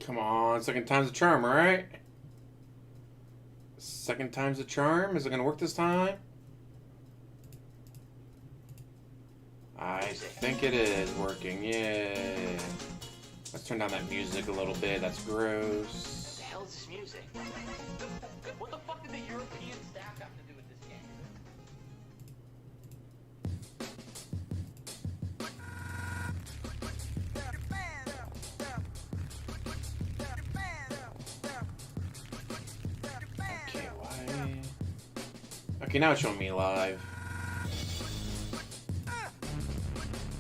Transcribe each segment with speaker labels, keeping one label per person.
Speaker 1: Come on, second time's a charm, right? Second time's a charm. Is it gonna work this time? I think it is working. Yeah. Let's turn down that music a little bit. That's gross.
Speaker 2: What the hell is this music? What the fuck did the European staff have to do with this game?
Speaker 1: Okay, why? Okay, now it's showing me live.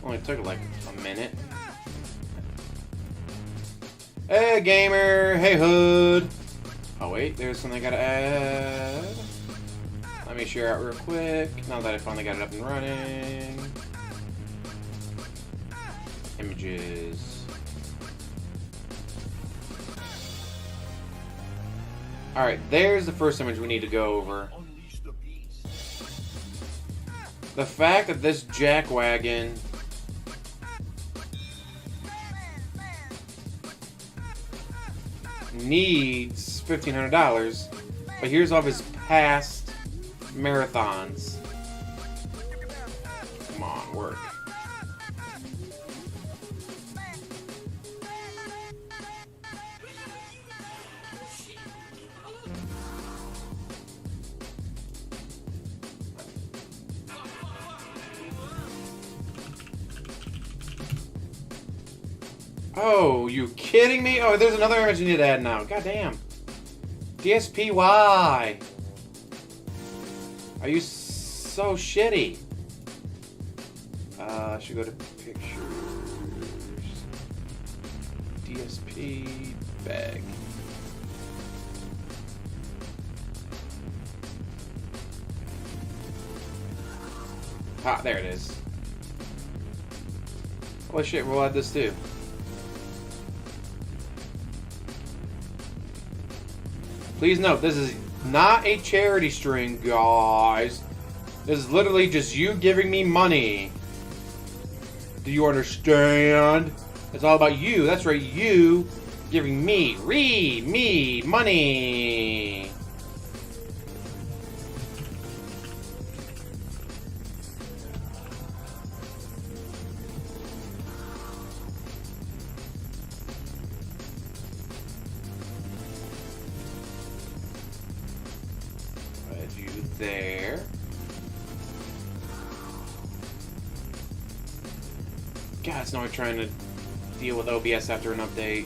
Speaker 1: Only took like a minute. Hey, gamer! Hey, hood! Oh, wait, there's something I gotta add. Let me share out real quick. Now that I finally got it up and running. Images. Alright, there's the first image we need to go over. The fact that this jackwagon needs $1,500, but here's all of his past marathons. Come on, work. Oh, you kidding me? Oh, there's another image you need to add now. God damn. DSP, why? Are you so shitty? I should go to pictures. DSP bag. Ah, there it is. Holy shit, we'll add this too. Please note, this is not a charity string, guys. This is literally just you giving me money. Do you understand? It's all about you. That's right, you giving me, Reee, me, money. You there. God, it's now I'm trying to deal with OBS after an update.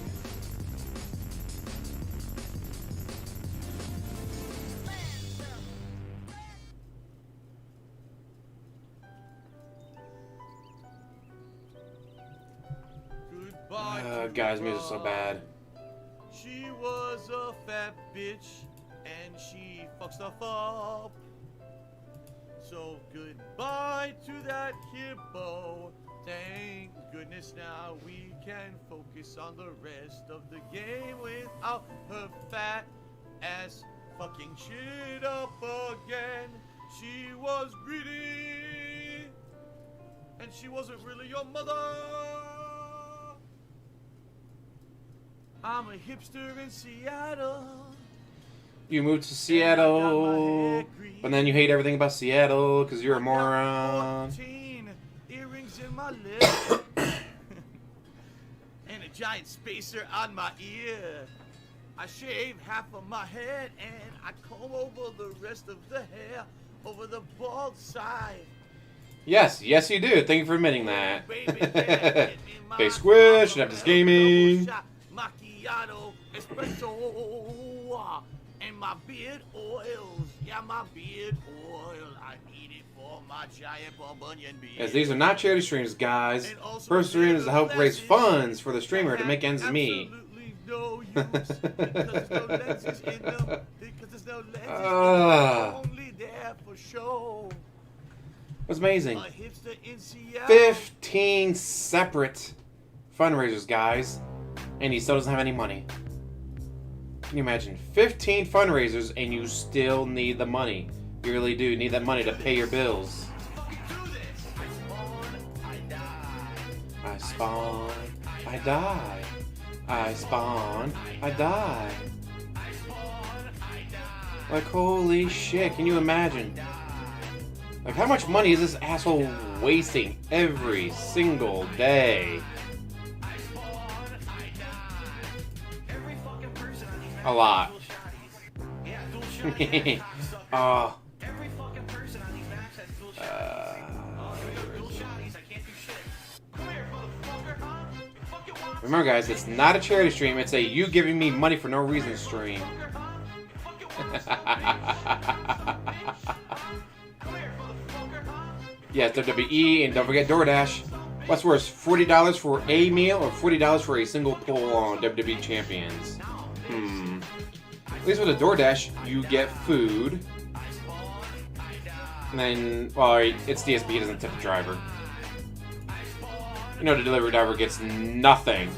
Speaker 1: Guys, music's so bad.
Speaker 3: She was a fat bitch and she fucked stuff up. So goodbye to that hippo. Thank goodness now we can focus on the rest of the game without her fat ass fucking shit up again. She was greedy and she wasn't really your mother. I'm a hipster in Seattle.
Speaker 1: You moved to Seattle, but then you hate everything about Seattle because you're a moron.
Speaker 3: 14 earrings in my lip and a giant spacer on my ear. I shave half of my head and I comb over the rest of the hair over the bald side.
Speaker 1: Yes, yes you do. Thank you for admitting that. Hey, Squish, should have this gaming.
Speaker 3: Macchiato, espresso, and my beard oils. Yeah, my beard oil. I need it for my giant bunion beard.
Speaker 1: As these are not charity streams, guys. First stream is to help raise funds for the streamer to make ends meet.
Speaker 3: Absolutely no use because there's no lenses in them. Because there's no lenses in them. Only there for show.
Speaker 1: That's amazing.
Speaker 3: A hipster in Seattle.
Speaker 1: 15 separate fundraisers, guys. And he still doesn't have any money. Can you imagine? 15 fundraisers and you still need the money. You really do need that money to pay your bills. I spawn, I die. I spawn, I die. Like, holy shit, can you imagine? Like, how much money is this asshole wasting every single day? A lot. Remember guys, it's not a charity stream, it's a you giving me money for no reason stream. Yes, WWE, and don't forget DoorDash. What's worse, $40 for a meal or $40 for a single pull on WWE Champions? At least with a DoorDash, you get food. And then, well, it's DSP, he doesn't tip the driver. You know the delivery driver gets nothing.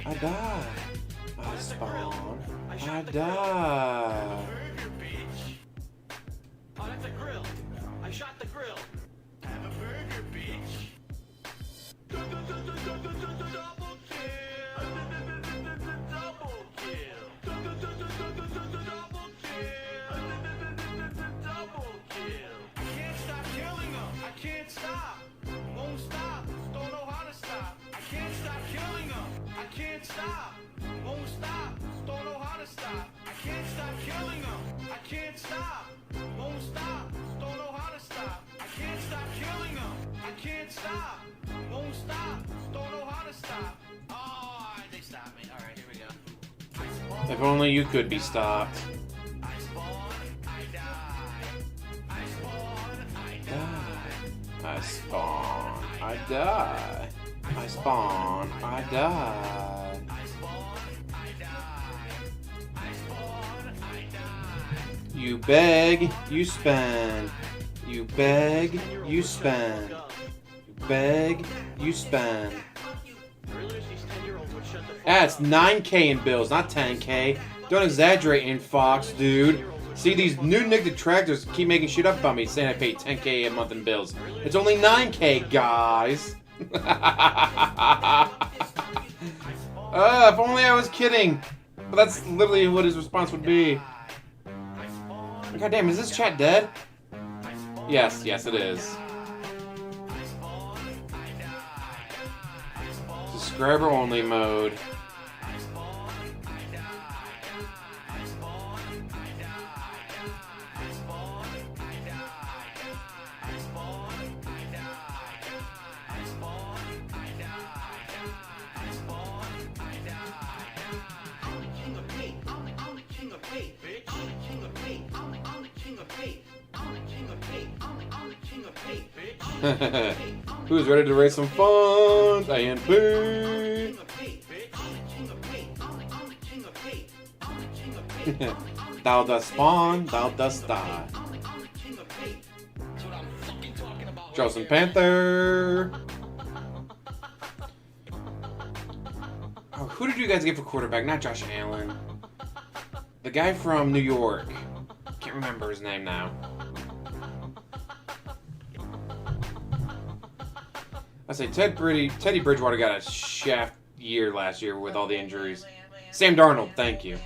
Speaker 1: I die. I spawn. I die.
Speaker 2: Oh, that's a grill. I shot the grill. Have a burger, bitch. Double kill. Double kill. Double kill. I can't stop killing them. I can't stop. Won't stop. Don't know how to stop. I can't stop killing them. I can't stop. Won't stop. Don't know how to stop. I can't stop killing them. I can't stop. Won't stop. Don't know how to stop. I can't stop killing them. I can't stop. Won't stop. Don't know how to stop. Oh, they stopped me. All right, here we go.
Speaker 1: If only you could be stopped.
Speaker 2: I spawn, I die. I spawn, I die.
Speaker 1: I spawn, I die. I spawn, I die.
Speaker 2: I spawn, I die. I spawn, I die.
Speaker 1: You beg, you spend. You beg, you spend. You beg, you spend. Ah, it's 9K in bills, not 10K. Don't exaggerate in Fox, dude. See, these new Nick detractors keep making shit up about me, saying I pay 10K a month in bills. It's only 9K, guys. If only I was kidding. But that's literally what his response would be. God damn, is this chat dead? Yes, yes it is. Subscriber only mode. Who's ready to raise some funds? AMP. Thou dost spawn, thou dost die. Joseph Panther. Oh, who did you guys get for quarterback? Not Josh Allen. The guy from New York. Can't remember his name now. I say Teddy Bridgewater got a shaft year last year with all the injuries. Sam Darnold, thank you.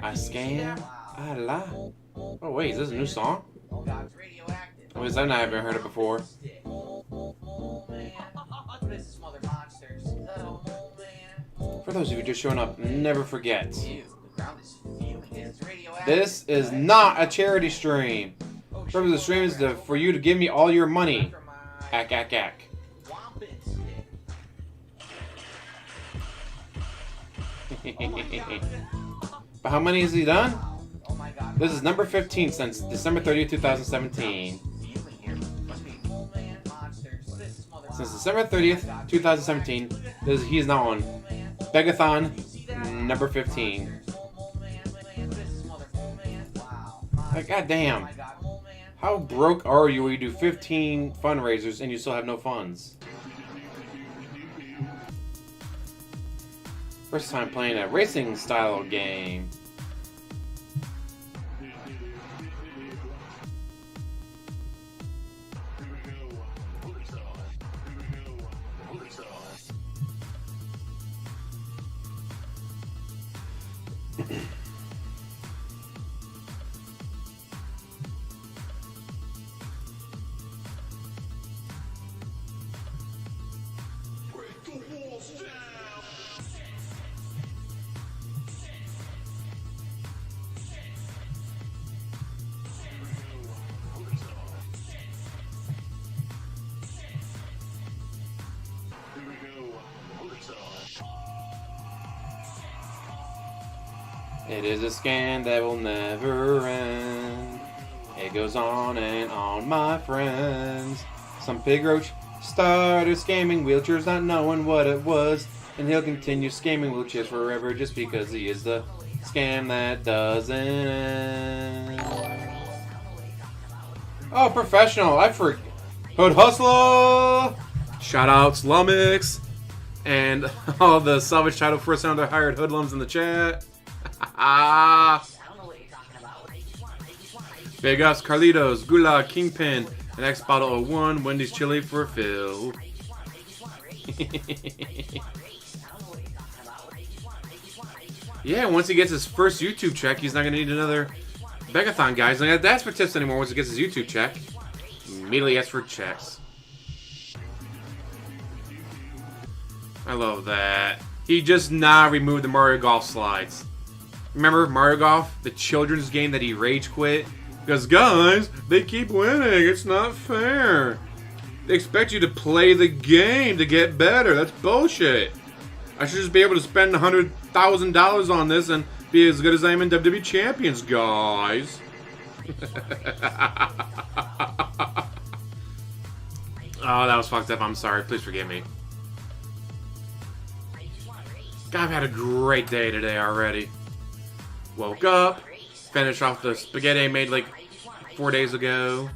Speaker 1: I scam, I lie. Oh wait, is this a new song? Oh, is that? I haven't heard it before. For those of you just showing up, never forget. This is not a charity stream. The purpose of the stream is for you to give me all your money. Ack, ack, ack. But how many has he done? This is number 15 since December 30th, 2017. Since December 30th, 2017, he is now on Begathon number 15. Like, goddamn. How broke are you where you do 15 fundraisers and you still have no funds? First time playing a racing style game. It is a scam that will never end. It goes on and on, my friends. Some pig roach started scamming wheelchairs, not knowing what it was. And he'll continue scamming wheelchairs forever just because he is the scam that doesn't end. Oh, professional. I forgot. Hood Hustler! Shoutouts, Lumix. And all the salvage title first sounder hired hoodlums in the chat. Big ups, Carlitos, Gulag, Kingpin, an X Bottle 01, Wendy's Chili for Phil. Yeah, once he gets his first YouTube check, he's not going to need another Begathon, guys. Like, that's for tips anymore once he gets his YouTube check. Immediately asks for checks. I love that. He just removed the Mario Golf slides. Remember Mario Golf? The children's game that he rage quit? Because, guys, they keep winning. It's not fair. They expect you to play the game to get better. That's bullshit. I should just be able to spend $100,000 on this and be as good as I am in WWE Champions, guys. Oh, that was fucked up. I'm sorry. Please forgive me. God, I've had a great day today already. Woke up, finished off the spaghetti I made like 4 days ago.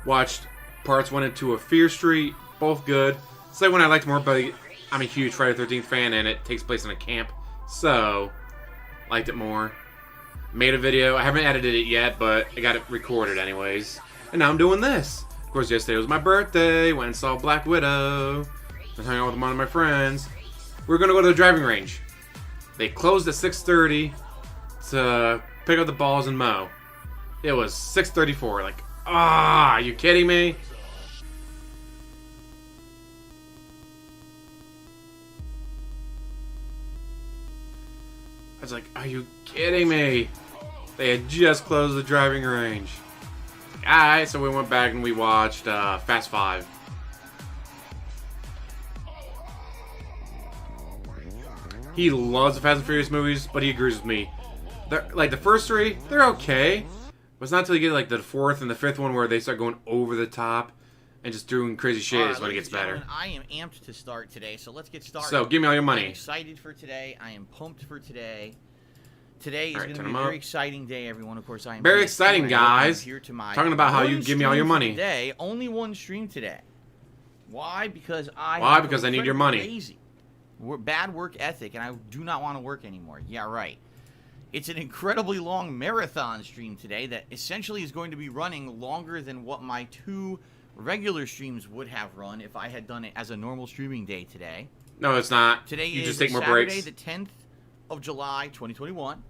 Speaker 1: Watched parts 1 and 2 of Fear Street, both good. It's like one I liked more, but I'm a huge Friday the 13th fan and it takes place in a camp, so liked it more. Made a video. I haven't edited it yet, but I got it recorded anyways. And now I'm doing this. Of course, yesterday was my birthday. Went and saw Black Widow. I hung out with one of my friends. We're gonna go to the driving range. They closed at 6:30 to pick up the balls and mow. It was 6:34. Like, are you kidding me? I was like, are you kidding me? They had just closed the driving range. Alright, so we went back and we watched Fast 5. He loves the Fast and Furious movies, but he agrees with me. Like, the first 3, they're okay. But it's not until you get, like, the 4th and the 5th one where they start going over the top and just doing crazy shit is when it gets better.
Speaker 3: I am amped to start today, so let's get started.
Speaker 1: So, give me all your money.
Speaker 3: I'm excited for today. I am pumped for today. Today is going to be a very exciting day, everyone. Of course, I am
Speaker 1: very exciting, guys.
Speaker 3: Here to my
Speaker 1: talking about how you give me all your money.
Speaker 3: Today, only one stream today. Why? Because
Speaker 1: Because I need your money.
Speaker 3: Lazy. Bad work ethic, and I do not want to work anymore. Yeah, right. It's an incredibly long marathon stream today that essentially is going to be running longer than what my 2 regular streams would have run if I had done it as a normal streaming day today.
Speaker 1: No, it's not.
Speaker 3: Today
Speaker 1: you
Speaker 3: is
Speaker 1: just take more
Speaker 3: Saturday,
Speaker 1: breaks.
Speaker 3: the 10th of July, 2021.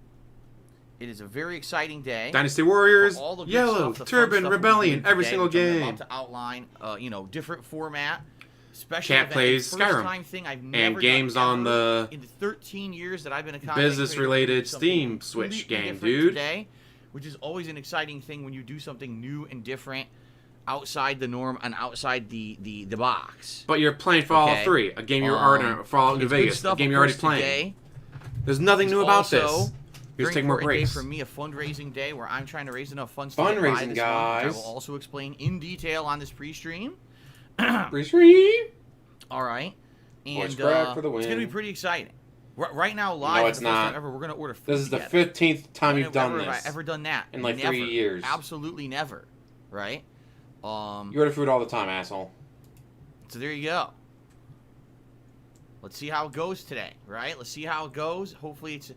Speaker 3: It is a very exciting day.
Speaker 1: Dynasty Warriors,
Speaker 3: all the good
Speaker 1: Yellow,
Speaker 3: stuff, the
Speaker 1: Turban,
Speaker 3: fun
Speaker 1: Rebellion,
Speaker 3: stuff
Speaker 1: every
Speaker 3: today,
Speaker 1: single
Speaker 3: which I'm
Speaker 1: game.
Speaker 3: about to outline, different format. Special
Speaker 1: Cat
Speaker 3: event,
Speaker 1: plays
Speaker 3: first
Speaker 1: Skyrim.
Speaker 3: time thing I've never
Speaker 1: and games
Speaker 3: done
Speaker 1: on the
Speaker 3: in the 13 years that I've been a content
Speaker 1: business-related
Speaker 3: creator,
Speaker 1: Steam Switch
Speaker 3: completely
Speaker 1: game,
Speaker 3: different
Speaker 1: dude.
Speaker 3: Today, which is always an exciting thing when you do something new and different, outside the norm and outside the box.
Speaker 1: But you're playing Fallout 3, a game you're already Fallout New Vegas, a game you're already playing. There's nothing new about this. You just take more breaks.
Speaker 3: Day for me, a fundraising day where I'm trying to raise enough funds to buy
Speaker 1: Fundraising,
Speaker 3: this
Speaker 1: guys.
Speaker 3: I will also explain in detail on this pre-stream.
Speaker 1: Pre-stream.
Speaker 3: All right, and
Speaker 1: Voice crack for the win.
Speaker 3: It's gonna be pretty exciting. Right now, live.
Speaker 1: No, it's not.
Speaker 3: Ever, we're gonna order food
Speaker 1: This is the
Speaker 3: together.
Speaker 1: 15th time you've done
Speaker 3: Have
Speaker 1: this.
Speaker 3: I ever done that?
Speaker 1: In like
Speaker 3: Never.
Speaker 1: 3 years.
Speaker 3: Absolutely never. Right.
Speaker 1: You order food all the time, asshole.
Speaker 3: So there you go. Let's see how it goes today, right? Let's see how it goes. Hopefully it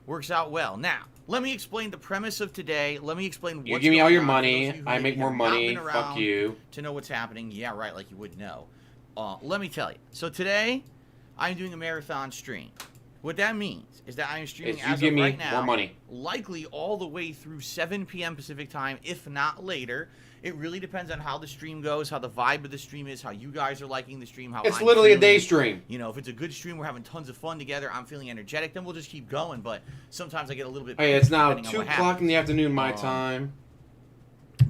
Speaker 3: works out well. Now, let me explain the premise of today. Let me explain what's
Speaker 1: You give me all your
Speaker 3: going on for those
Speaker 1: money.
Speaker 3: of you who
Speaker 1: I make
Speaker 3: maybe
Speaker 1: more
Speaker 3: have not
Speaker 1: money.
Speaker 3: been
Speaker 1: Fuck
Speaker 3: around
Speaker 1: you.
Speaker 3: to know what's happening. Yeah, right, like you would know. Let me tell you. So today, I'm doing a marathon stream. What that means is that I am streaming
Speaker 1: Is you
Speaker 3: as
Speaker 1: give
Speaker 3: of
Speaker 1: me
Speaker 3: right now,
Speaker 1: more money.
Speaker 3: likely all the way through 7 p.m. Pacific time, if not later. It really depends on how the stream goes, how the vibe of the stream is, how you guys are liking the stream, how
Speaker 1: It's
Speaker 3: I'm
Speaker 1: literally a
Speaker 3: feeling.
Speaker 1: day stream.
Speaker 3: You know, if it's a good stream, we're having tons of fun together, I'm feeling energetic, then we'll just keep going. But sometimes I get a little bit.
Speaker 1: Hey, it's now
Speaker 3: depending on
Speaker 1: 2
Speaker 3: what
Speaker 1: o'clock in
Speaker 3: happens.
Speaker 1: the afternoon, my time.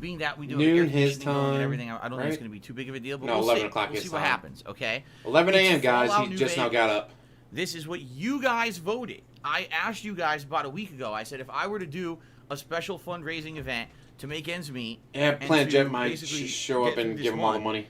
Speaker 3: Being that we do
Speaker 1: Noon
Speaker 3: air
Speaker 1: his
Speaker 3: conditioning going and
Speaker 1: time,
Speaker 3: everything, I don't think it's
Speaker 1: right?
Speaker 3: going to be too big of a deal. But
Speaker 1: No,
Speaker 3: we'll
Speaker 1: 11
Speaker 3: see.
Speaker 1: o'clock
Speaker 3: We'll
Speaker 1: his
Speaker 3: see what
Speaker 1: time.
Speaker 3: happens. Okay.
Speaker 1: 11 a.m.,
Speaker 3: It's
Speaker 1: guys.
Speaker 3: Fallout
Speaker 1: He
Speaker 3: New
Speaker 1: just now
Speaker 3: Vegas.
Speaker 1: got up.
Speaker 3: This is what you guys voted. I asked you guys about a week ago. I said if I were to do a special fundraising event to make ends meet,
Speaker 1: Yeah,
Speaker 3: and
Speaker 1: Planet
Speaker 3: to
Speaker 1: Jet might
Speaker 3: basically
Speaker 1: show
Speaker 3: get
Speaker 1: up
Speaker 3: through
Speaker 1: and
Speaker 3: this
Speaker 1: give him all the
Speaker 3: one,
Speaker 1: money.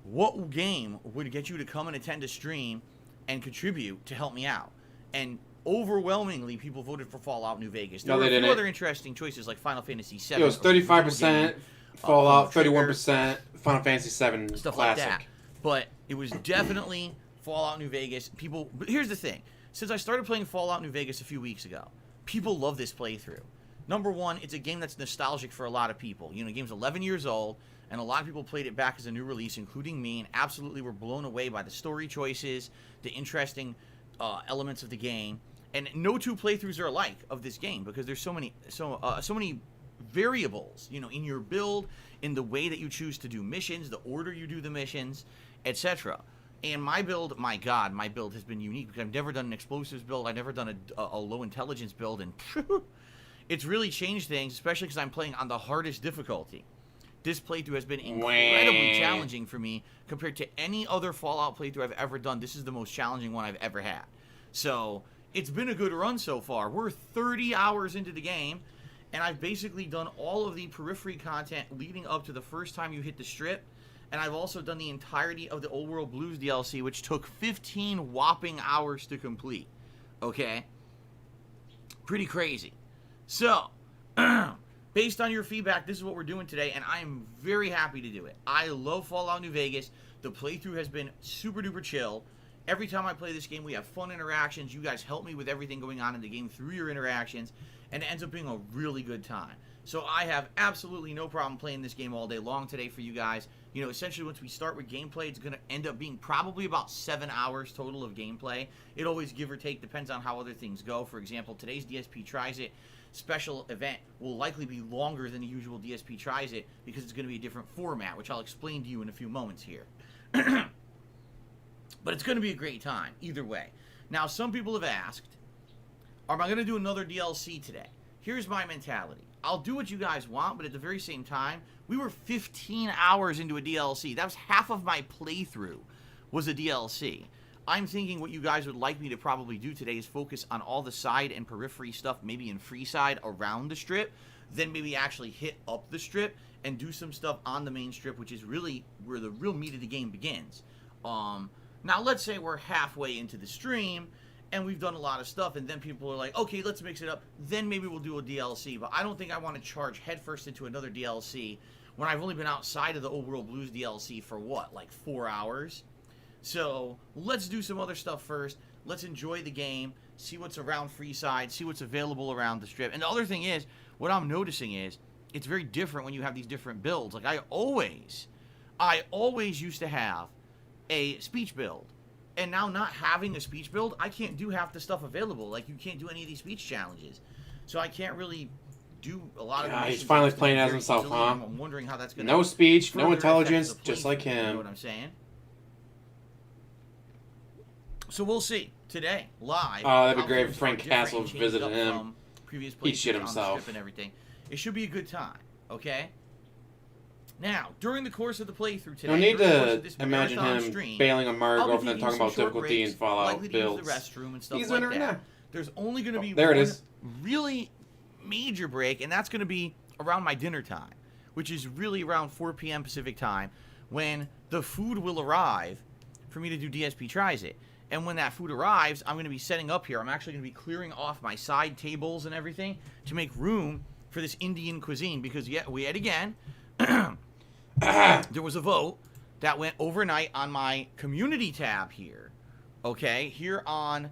Speaker 3: what game would get you to come and attend a stream and contribute to help me out? And overwhelmingly, people voted for Fallout New Vegas. There
Speaker 1: No,
Speaker 3: were
Speaker 1: they
Speaker 3: a few
Speaker 1: didn't.
Speaker 3: other interesting choices like Final Fantasy VII.
Speaker 1: It was 35% Fallout, 31% Final Fantasy VII
Speaker 3: Stuff
Speaker 1: Classic.
Speaker 3: like that. But it was definitely Fallout New Vegas. People, but here's the thing. Since I started playing Fallout New Vegas a few weeks ago, people love this playthrough. Number one, it's a game that's nostalgic for a lot of people. You know, the game's 11 years old, and a lot of people played it back as a new release, including me, and absolutely were blown away by the story choices, the interesting elements of the game. And no two playthroughs are alike of this game because there's so many variables, you know, in your build, in the way that you choose to do missions, the order you do the missions, etc. And my build, my God, my build has been unique because I've never done an explosives build. I've never done a low intelligence build, and it's really changed things, especially because I'm playing on the hardest difficulty. This playthrough has been incredibly challenging for me compared to any other Fallout playthrough I've ever done. This is the most challenging one I've ever had. So it's been a good run so far. We're 30 hours into the game, and I've basically done all of the periphery content leading up to the first time you hit the strip. And I've also done the entirety of the Old World Blues DLC, which took 15 whopping hours to complete. Okay? Pretty crazy. So, based on your feedback, this is what we're doing today, and I am very happy to do it. I love Fallout New Vegas. The playthrough has been super duper chill. Every time I play this game, we have fun interactions. You guys help me with everything going on in the game through your interactions, and it ends up being a really good time. So I have absolutely no problem playing this game all day long today for you guys. You know, essentially once we start with gameplay, it's going to end up being probably about 7 hours total of gameplay. It always give or take, depends on how other things go. For example, today's DSP Tries It special event will likely be longer than the usual DSP Tries It because it's going to be a different format, which I'll explain to you in a few moments here. But it's going to be a great time, either way. Now, some people have asked, am I going to do another DLC today? Here's my mentality. I'll do what you guys want, but at the very same time, we were 15 hours into a DLC. That was half of my playthrough was a DLC. I'm thinking what you guys would like me to probably do today is focus on all the side and periphery stuff, maybe in free side around the strip, then maybe actually hit up the strip and do some stuff on the main strip, which is really where the real meat of the game begins. Now, let's say we're halfway into the stream, and we've done a lot of stuff, and then people are like, okay, let's mix it up, then maybe we'll do a DLC, but I don't think I want to charge headfirst into another DLC when I've only been outside of the Old World Blues DLC for what, like 4 hours? So, let's do some other stuff first, let's enjoy the game, see what's around Freeside, see what's available around the strip, and the other thing is, what I'm noticing is, it's very different when you have these different builds. Like, I always used to have a speech build. And now not having a speech build, I can't do half the stuff available. Like, you can't do any of these speech challenges. So I can't really do a lot of the
Speaker 1: He's
Speaker 3: missions.
Speaker 1: finally
Speaker 3: It's
Speaker 1: playing as
Speaker 3: very
Speaker 1: himself,
Speaker 3: easily,
Speaker 1: huh?
Speaker 3: and I'm wondering how that's going to
Speaker 1: No speech, no
Speaker 3: further affect
Speaker 1: intelligence,
Speaker 3: the
Speaker 1: just
Speaker 3: playthrough,
Speaker 1: like
Speaker 3: You know
Speaker 1: him.
Speaker 3: what I'm saying? So we'll see. Today, live.
Speaker 1: Oh, that'd be
Speaker 3: how
Speaker 1: great if
Speaker 3: things
Speaker 1: Frank
Speaker 3: are different
Speaker 1: Castle
Speaker 3: and changed
Speaker 1: visited
Speaker 3: up
Speaker 1: him.
Speaker 3: from previous
Speaker 1: He'd shit
Speaker 3: playthroughs on the
Speaker 1: himself.
Speaker 3: strip and everything. It should be a good time, okay? Now, during the course of the playthrough today,
Speaker 1: No need
Speaker 3: during the course
Speaker 1: to
Speaker 3: of this
Speaker 1: imagine
Speaker 3: marathon
Speaker 1: him
Speaker 3: stream,
Speaker 1: bailing on Mario
Speaker 3: I'll be
Speaker 1: Golf and then
Speaker 3: taking
Speaker 1: talking
Speaker 3: some
Speaker 1: about
Speaker 3: short
Speaker 1: difficulty
Speaker 3: breaks,
Speaker 1: and Fallout
Speaker 3: likely to use
Speaker 1: builds.
Speaker 3: the restroom and stuff
Speaker 1: He's
Speaker 3: like
Speaker 1: in it
Speaker 3: that.
Speaker 1: now.
Speaker 3: There's only going to be
Speaker 1: There it
Speaker 3: one
Speaker 1: is.
Speaker 3: really major break, and that's going to be around my dinner time, which is really around 4 p.m. Pacific time, when the food will arrive for me to do DSP Tries It. And when that food arrives, I'm going to be setting up here. I'm actually going to be clearing off my side tables and everything to make room for this Indian cuisine, because yet again, there was a vote that went overnight on my community tab here. Okay, here on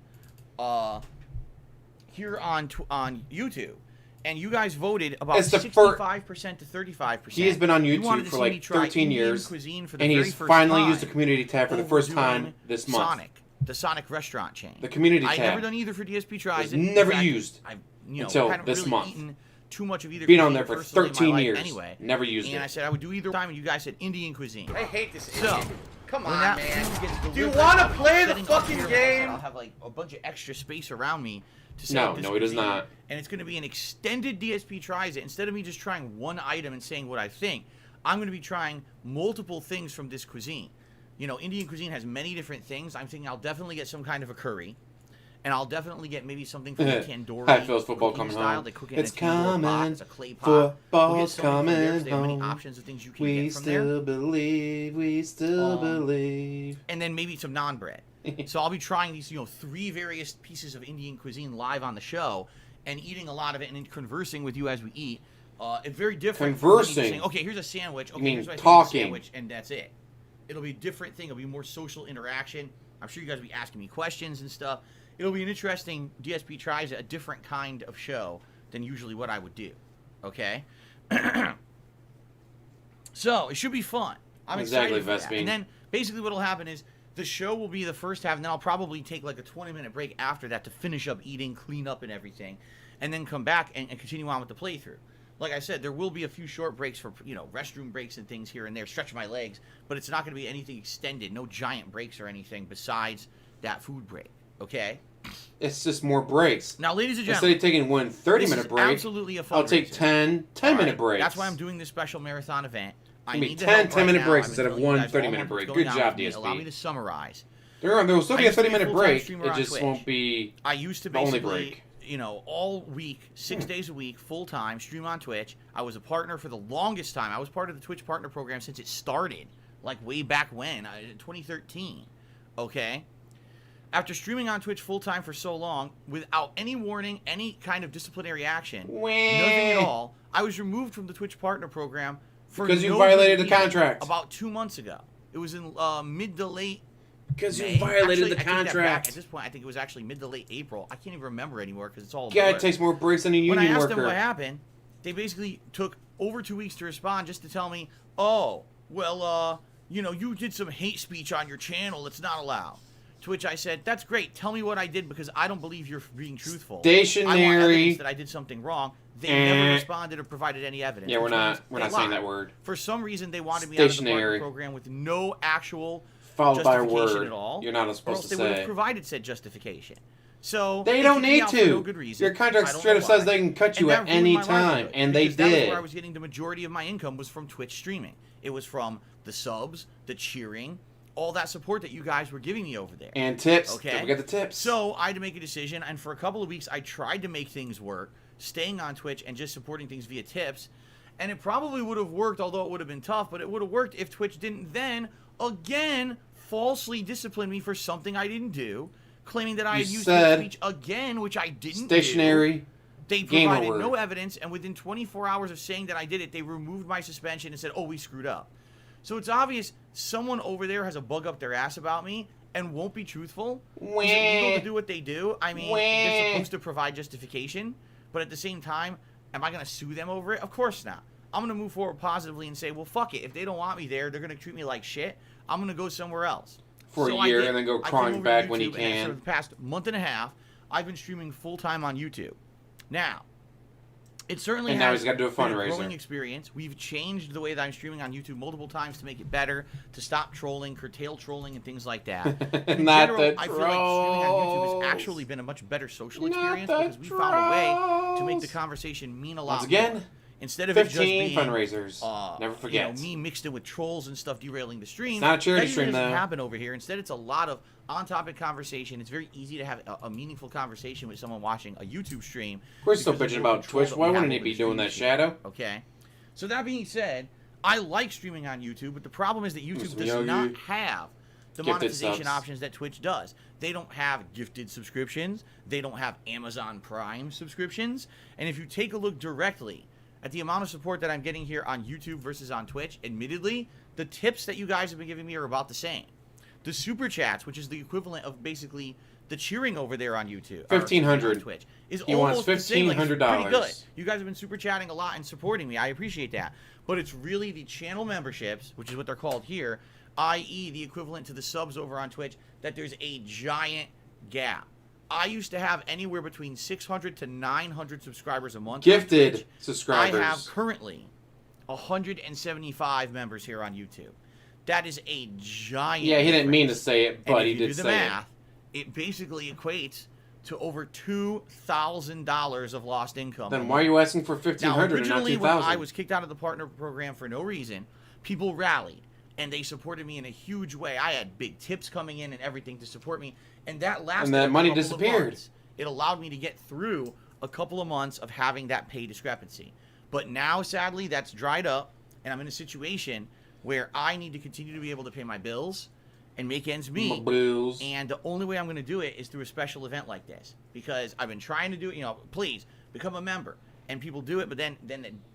Speaker 3: YouTube, and you guys voted about
Speaker 1: It's the
Speaker 3: 65% to 35%.
Speaker 1: He has been on
Speaker 3: You wanted
Speaker 1: YouTube
Speaker 3: to
Speaker 1: for
Speaker 3: see me
Speaker 1: like
Speaker 3: try
Speaker 1: 13
Speaker 3: Indian
Speaker 1: years,
Speaker 3: cuisine for the
Speaker 1: and
Speaker 3: very
Speaker 1: he's
Speaker 3: first
Speaker 1: finally
Speaker 3: time
Speaker 1: used the community tab for the
Speaker 3: over
Speaker 1: first
Speaker 3: doing
Speaker 1: time this month.
Speaker 3: Sonic. the Sonic restaurant chain.
Speaker 1: The community
Speaker 3: I've
Speaker 1: tab.
Speaker 3: never done either for DSP Tries.
Speaker 1: It's never used
Speaker 3: I've
Speaker 1: until
Speaker 3: haven't
Speaker 1: this
Speaker 3: really
Speaker 1: month.
Speaker 3: Eaten too much of either.
Speaker 1: Been on there
Speaker 3: cuisine
Speaker 1: for
Speaker 3: personally in
Speaker 1: 13
Speaker 3: my life
Speaker 1: years.
Speaker 3: anyway.
Speaker 1: Never used
Speaker 3: and
Speaker 1: it.
Speaker 3: I said I would do either time, and you guys said Indian cuisine.
Speaker 4: I hate this.
Speaker 3: So,
Speaker 4: come
Speaker 3: when
Speaker 4: on,
Speaker 3: that
Speaker 4: man.
Speaker 3: food gets
Speaker 4: Do you
Speaker 3: delivered,
Speaker 4: want to
Speaker 3: I'm
Speaker 4: play the
Speaker 3: setting up
Speaker 4: fucking
Speaker 3: here,
Speaker 4: game?
Speaker 3: I'll have like a bunch of extra space around me to set
Speaker 1: No,
Speaker 3: up this
Speaker 1: no, he does
Speaker 3: cuisine,
Speaker 1: not.
Speaker 3: And it's going to be an extended DSP Tries It. Instead of me just trying one item and saying what I think, I'm going to be trying multiple things from this cuisine. You know, Indian cuisine has many different things. I'm thinking I'll definitely get some kind of a curry. And I'll definitely get maybe something from the tandoori
Speaker 1: Hi, Phil's football
Speaker 3: cooking
Speaker 1: coming
Speaker 3: style.
Speaker 1: home.
Speaker 3: They cook it
Speaker 1: It's
Speaker 3: in a tandoori pot.
Speaker 1: coming.
Speaker 3: It's a clay pot. We'll get
Speaker 1: Football's
Speaker 3: something from there, 'cause
Speaker 1: coming
Speaker 3: they have many
Speaker 1: home.
Speaker 3: options of things you can
Speaker 1: We
Speaker 3: get from there.
Speaker 1: still believe. We still believe.
Speaker 3: And then maybe some naan bread. So I'll be trying these, 3 various pieces of Indian cuisine live on the show and eating a lot of it and then conversing with you as we eat. It's very different. from when you just
Speaker 1: Conversing?
Speaker 3: saying, okay, here's a sandwich. Okay,
Speaker 1: mean
Speaker 3: here's what I think of
Speaker 1: talking.
Speaker 3: the sandwich, and that's it. It'll be a different thing. It'll be more social interaction. I'm sure you guys will be asking me questions and stuff. It'll be an interesting DSP Tries It, a different kind of show than usually what I would do. Okay? So, it should be fun. I'm
Speaker 1: Exactly,
Speaker 3: excited for that.
Speaker 1: Vespine.
Speaker 3: And then, basically what will happen is the show will be the first half, and then I'll probably take like a 20-minute break after that to finish up eating, clean up and everything, and then come back and continue on with the playthrough. Like I said, there will be a few short breaks for, restroom breaks and things here and there, stretch my legs, but it's not going to be anything extended, no giant breaks or anything besides that food break, okay?
Speaker 1: It's just more breaks.
Speaker 3: Now, ladies and
Speaker 1: Instead
Speaker 3: gentlemen,
Speaker 1: of taking one 30-minute break,
Speaker 3: absolutely a
Speaker 1: I'll take
Speaker 3: fundraiser.
Speaker 1: 10 10-minute breaks.
Speaker 3: That's why I'm doing this special marathon event. I
Speaker 1: Give me
Speaker 3: need
Speaker 1: 10
Speaker 3: the help
Speaker 1: 10-minute
Speaker 3: right
Speaker 1: breaks
Speaker 3: now.
Speaker 1: instead
Speaker 3: I've
Speaker 1: of
Speaker 3: been telling
Speaker 1: one
Speaker 3: you guys all
Speaker 1: 30-minute
Speaker 3: month
Speaker 1: break.
Speaker 3: what's going
Speaker 1: Good
Speaker 3: on
Speaker 1: job,
Speaker 3: with me.
Speaker 1: DSP.
Speaker 3: Allow me to summarize.
Speaker 1: There will still
Speaker 3: I
Speaker 1: be a
Speaker 3: used to be a
Speaker 1: 30-minute
Speaker 3: full-time
Speaker 1: break.
Speaker 3: streamer
Speaker 1: It
Speaker 3: on
Speaker 1: just
Speaker 3: Twitch.
Speaker 1: won't be
Speaker 3: I used to
Speaker 1: the only
Speaker 3: basically,
Speaker 1: break.
Speaker 3: all week, 6 days a week, full-time, stream on Twitch. I was a partner for the longest time. I was part of the Twitch partner program since it started, like way back when, 2013, okay? After streaming on Twitch full-time for so long, without any warning, any kind of disciplinary action, nothing at all, I was removed from the Twitch partner program for
Speaker 1: Because you
Speaker 3: no
Speaker 1: violated
Speaker 3: good
Speaker 1: the
Speaker 3: reason
Speaker 1: contract.
Speaker 3: about 2 months ago. It was in mid to late
Speaker 1: Because
Speaker 3: May.
Speaker 1: you violated
Speaker 3: Actually,
Speaker 1: the
Speaker 3: I take that back.
Speaker 1: contract.
Speaker 3: At this point, I think it was actually mid to late April. I can't even remember anymore because it's all a
Speaker 1: Guy
Speaker 3: blur.
Speaker 1: takes more breaks than a
Speaker 3: When I
Speaker 1: union
Speaker 3: asked them
Speaker 1: worker.
Speaker 3: what happened, they basically took over 2 weeks to respond just to tell me, oh, well, you did some hate speech on your channel. It's not allowed. To which I said, that's great. Tell me what I did because I don't believe you're being truthful. I want
Speaker 1: Stationary.
Speaker 3: evidence that I did something wrong. They never responded or provided any evidence.
Speaker 1: Yeah, we're
Speaker 3: which
Speaker 1: not
Speaker 3: means they
Speaker 1: saying
Speaker 3: lied.
Speaker 1: that word.
Speaker 3: For some reason, they wanted me out of the
Speaker 1: Stationary.
Speaker 3: partner program with no actual
Speaker 1: Followed by a
Speaker 3: justification
Speaker 1: word
Speaker 3: at all.
Speaker 1: you're not
Speaker 3: or
Speaker 1: supposed
Speaker 3: else
Speaker 1: to
Speaker 3: they would
Speaker 1: say.
Speaker 3: have provided said justification. So
Speaker 1: They don't
Speaker 3: kicked me
Speaker 1: need
Speaker 3: out for
Speaker 1: to.
Speaker 3: no good reason.
Speaker 1: Your contract
Speaker 3: I don't
Speaker 1: straight
Speaker 3: know
Speaker 1: up says
Speaker 3: why.
Speaker 1: they can cut you
Speaker 3: And
Speaker 1: at
Speaker 3: that ruined
Speaker 1: any
Speaker 3: my
Speaker 1: time,
Speaker 3: livelihood,
Speaker 1: and they
Speaker 3: because that was
Speaker 1: did.
Speaker 3: where I was getting the majority of my income was from Twitch streaming. It was from the subs, the cheering, all that support that you guys were giving me over there.
Speaker 1: And tips.
Speaker 3: Okay.
Speaker 1: Don't forget the tips.
Speaker 3: So I had to make a decision, and for a couple of weeks, I tried to make things work, staying on Twitch and just supporting things via tips. And it probably would have worked, although it would have been tough, but it would have worked if Twitch didn't then, again, falsely discipline me for something I didn't do, claiming that I had used hate speech again, which I didn't
Speaker 1: Stationary.
Speaker 3: do. They
Speaker 1: Gamer
Speaker 3: provided
Speaker 1: word.
Speaker 3: no evidence, and within 24 hours of saying that I did it, they removed my suspension and said, oh, we screwed up. So it's obvious someone over there has a bug up their ass about me and won't be truthful. Is it legal to do what they do? I mean, they're supposed to provide justification, but at the same time, am I going to sue them over it? Of course not. I'm going to move forward positively and say, well, fuck it. If they don't want me there, they're going to treat me like shit. I'm going to go somewhere else.
Speaker 1: For
Speaker 3: So
Speaker 1: a
Speaker 3: I
Speaker 1: year
Speaker 3: did.
Speaker 1: and then go
Speaker 3: I came
Speaker 1: crawling
Speaker 3: over to
Speaker 1: back when he
Speaker 3: YouTube, and
Speaker 1: can.
Speaker 3: for the past month and a half, I've been streaming full-time on YouTube. Now, it certainly
Speaker 1: And now
Speaker 3: has
Speaker 1: he's gotta do a
Speaker 3: been
Speaker 1: fundraiser.
Speaker 3: growing experience. We've changed the way that I'm streaming on YouTube multiple times to make it better, to stop trolling, curtail trolling, and things like that. In
Speaker 1: Not
Speaker 3: general,
Speaker 1: the
Speaker 3: I feel like streaming on YouTube
Speaker 1: trolls.
Speaker 3: has actually been a much better social
Speaker 1: Not
Speaker 3: experience
Speaker 1: the
Speaker 3: because we found a way to make the
Speaker 1: trolls.
Speaker 3: conversation mean a lot
Speaker 1: Once again,
Speaker 3: more. Instead of it just
Speaker 1: 15
Speaker 3: being
Speaker 1: fundraisers. Never forget.
Speaker 3: me mixed in with trolls and stuff derailing the stream.
Speaker 1: It's not a charity
Speaker 3: that
Speaker 1: stream,
Speaker 3: doesn't
Speaker 1: though.
Speaker 3: happen over here. Instead, it's a lot of on-topic conversation. It's very easy to have a meaningful conversation with someone watching a YouTube stream.
Speaker 1: We're still
Speaker 3: because of
Speaker 1: bitching
Speaker 3: the
Speaker 1: about
Speaker 3: control
Speaker 1: Twitch.
Speaker 3: that
Speaker 1: Why
Speaker 3: we have
Speaker 1: wouldn't he
Speaker 3: over
Speaker 1: be
Speaker 3: the
Speaker 1: doing
Speaker 3: stream
Speaker 1: that,
Speaker 3: feed.
Speaker 1: Shadow?
Speaker 3: Okay. So that being said, I like streaming on YouTube, but the problem is that YouTube
Speaker 1: Some
Speaker 3: does
Speaker 1: Yogi.
Speaker 3: not have the
Speaker 1: Gifted
Speaker 3: monetization
Speaker 1: subs.
Speaker 3: options that Twitch does. They don't have gifted subscriptions. They don't have Amazon Prime subscriptions. And if you take a look directly at the amount of support that I'm getting here on YouTube versus on Twitch, admittedly, the tips that you guys have been giving me are about the same. The super chats, which is the equivalent of basically the cheering over there on YouTube, or
Speaker 1: $1,500.
Speaker 3: on Twitch, is
Speaker 1: He wants
Speaker 3: almost the same. Like, it's
Speaker 1: $1,500.
Speaker 3: pretty good. You guys have been super chatting a lot and supporting me. I appreciate that. But it's really the channel memberships, which is what they're called here, i.e. the equivalent to the subs over on Twitch, that there's a giant gap. I used to have anywhere between 600 to 900 subscribers a month.
Speaker 1: Gifted subscribers.
Speaker 3: I have currently 175 members here on YouTube. That is a giant
Speaker 1: Yeah, he didn't mean to
Speaker 3: difference.
Speaker 1: say it, but
Speaker 3: And
Speaker 1: he
Speaker 3: if you
Speaker 1: did
Speaker 3: do the
Speaker 1: say
Speaker 3: math, it basically equates to over $2,000 of lost income.
Speaker 1: Then why are you asking for
Speaker 3: Now,
Speaker 1: 1,500 and not
Speaker 3: originally, when
Speaker 1: 2,000?
Speaker 3: I was kicked out of the partner program for no reason, people rallied, and they supported me in a huge way. I had big tips coming in and everything to support me, and that lasted
Speaker 1: And that
Speaker 3: a
Speaker 1: money
Speaker 3: couple of
Speaker 1: disappeared.
Speaker 3: months. It allowed me to get through a couple of months of having that pay discrepancy. But now, sadly, that's dried up, and I'm in a situation where I need to continue to be able to pay my bills and make ends meet.
Speaker 1: My bills.
Speaker 3: And the only way I'm going to do it is through a special event like this, because I've been trying to do it. You know, please become a member, and people do it, but then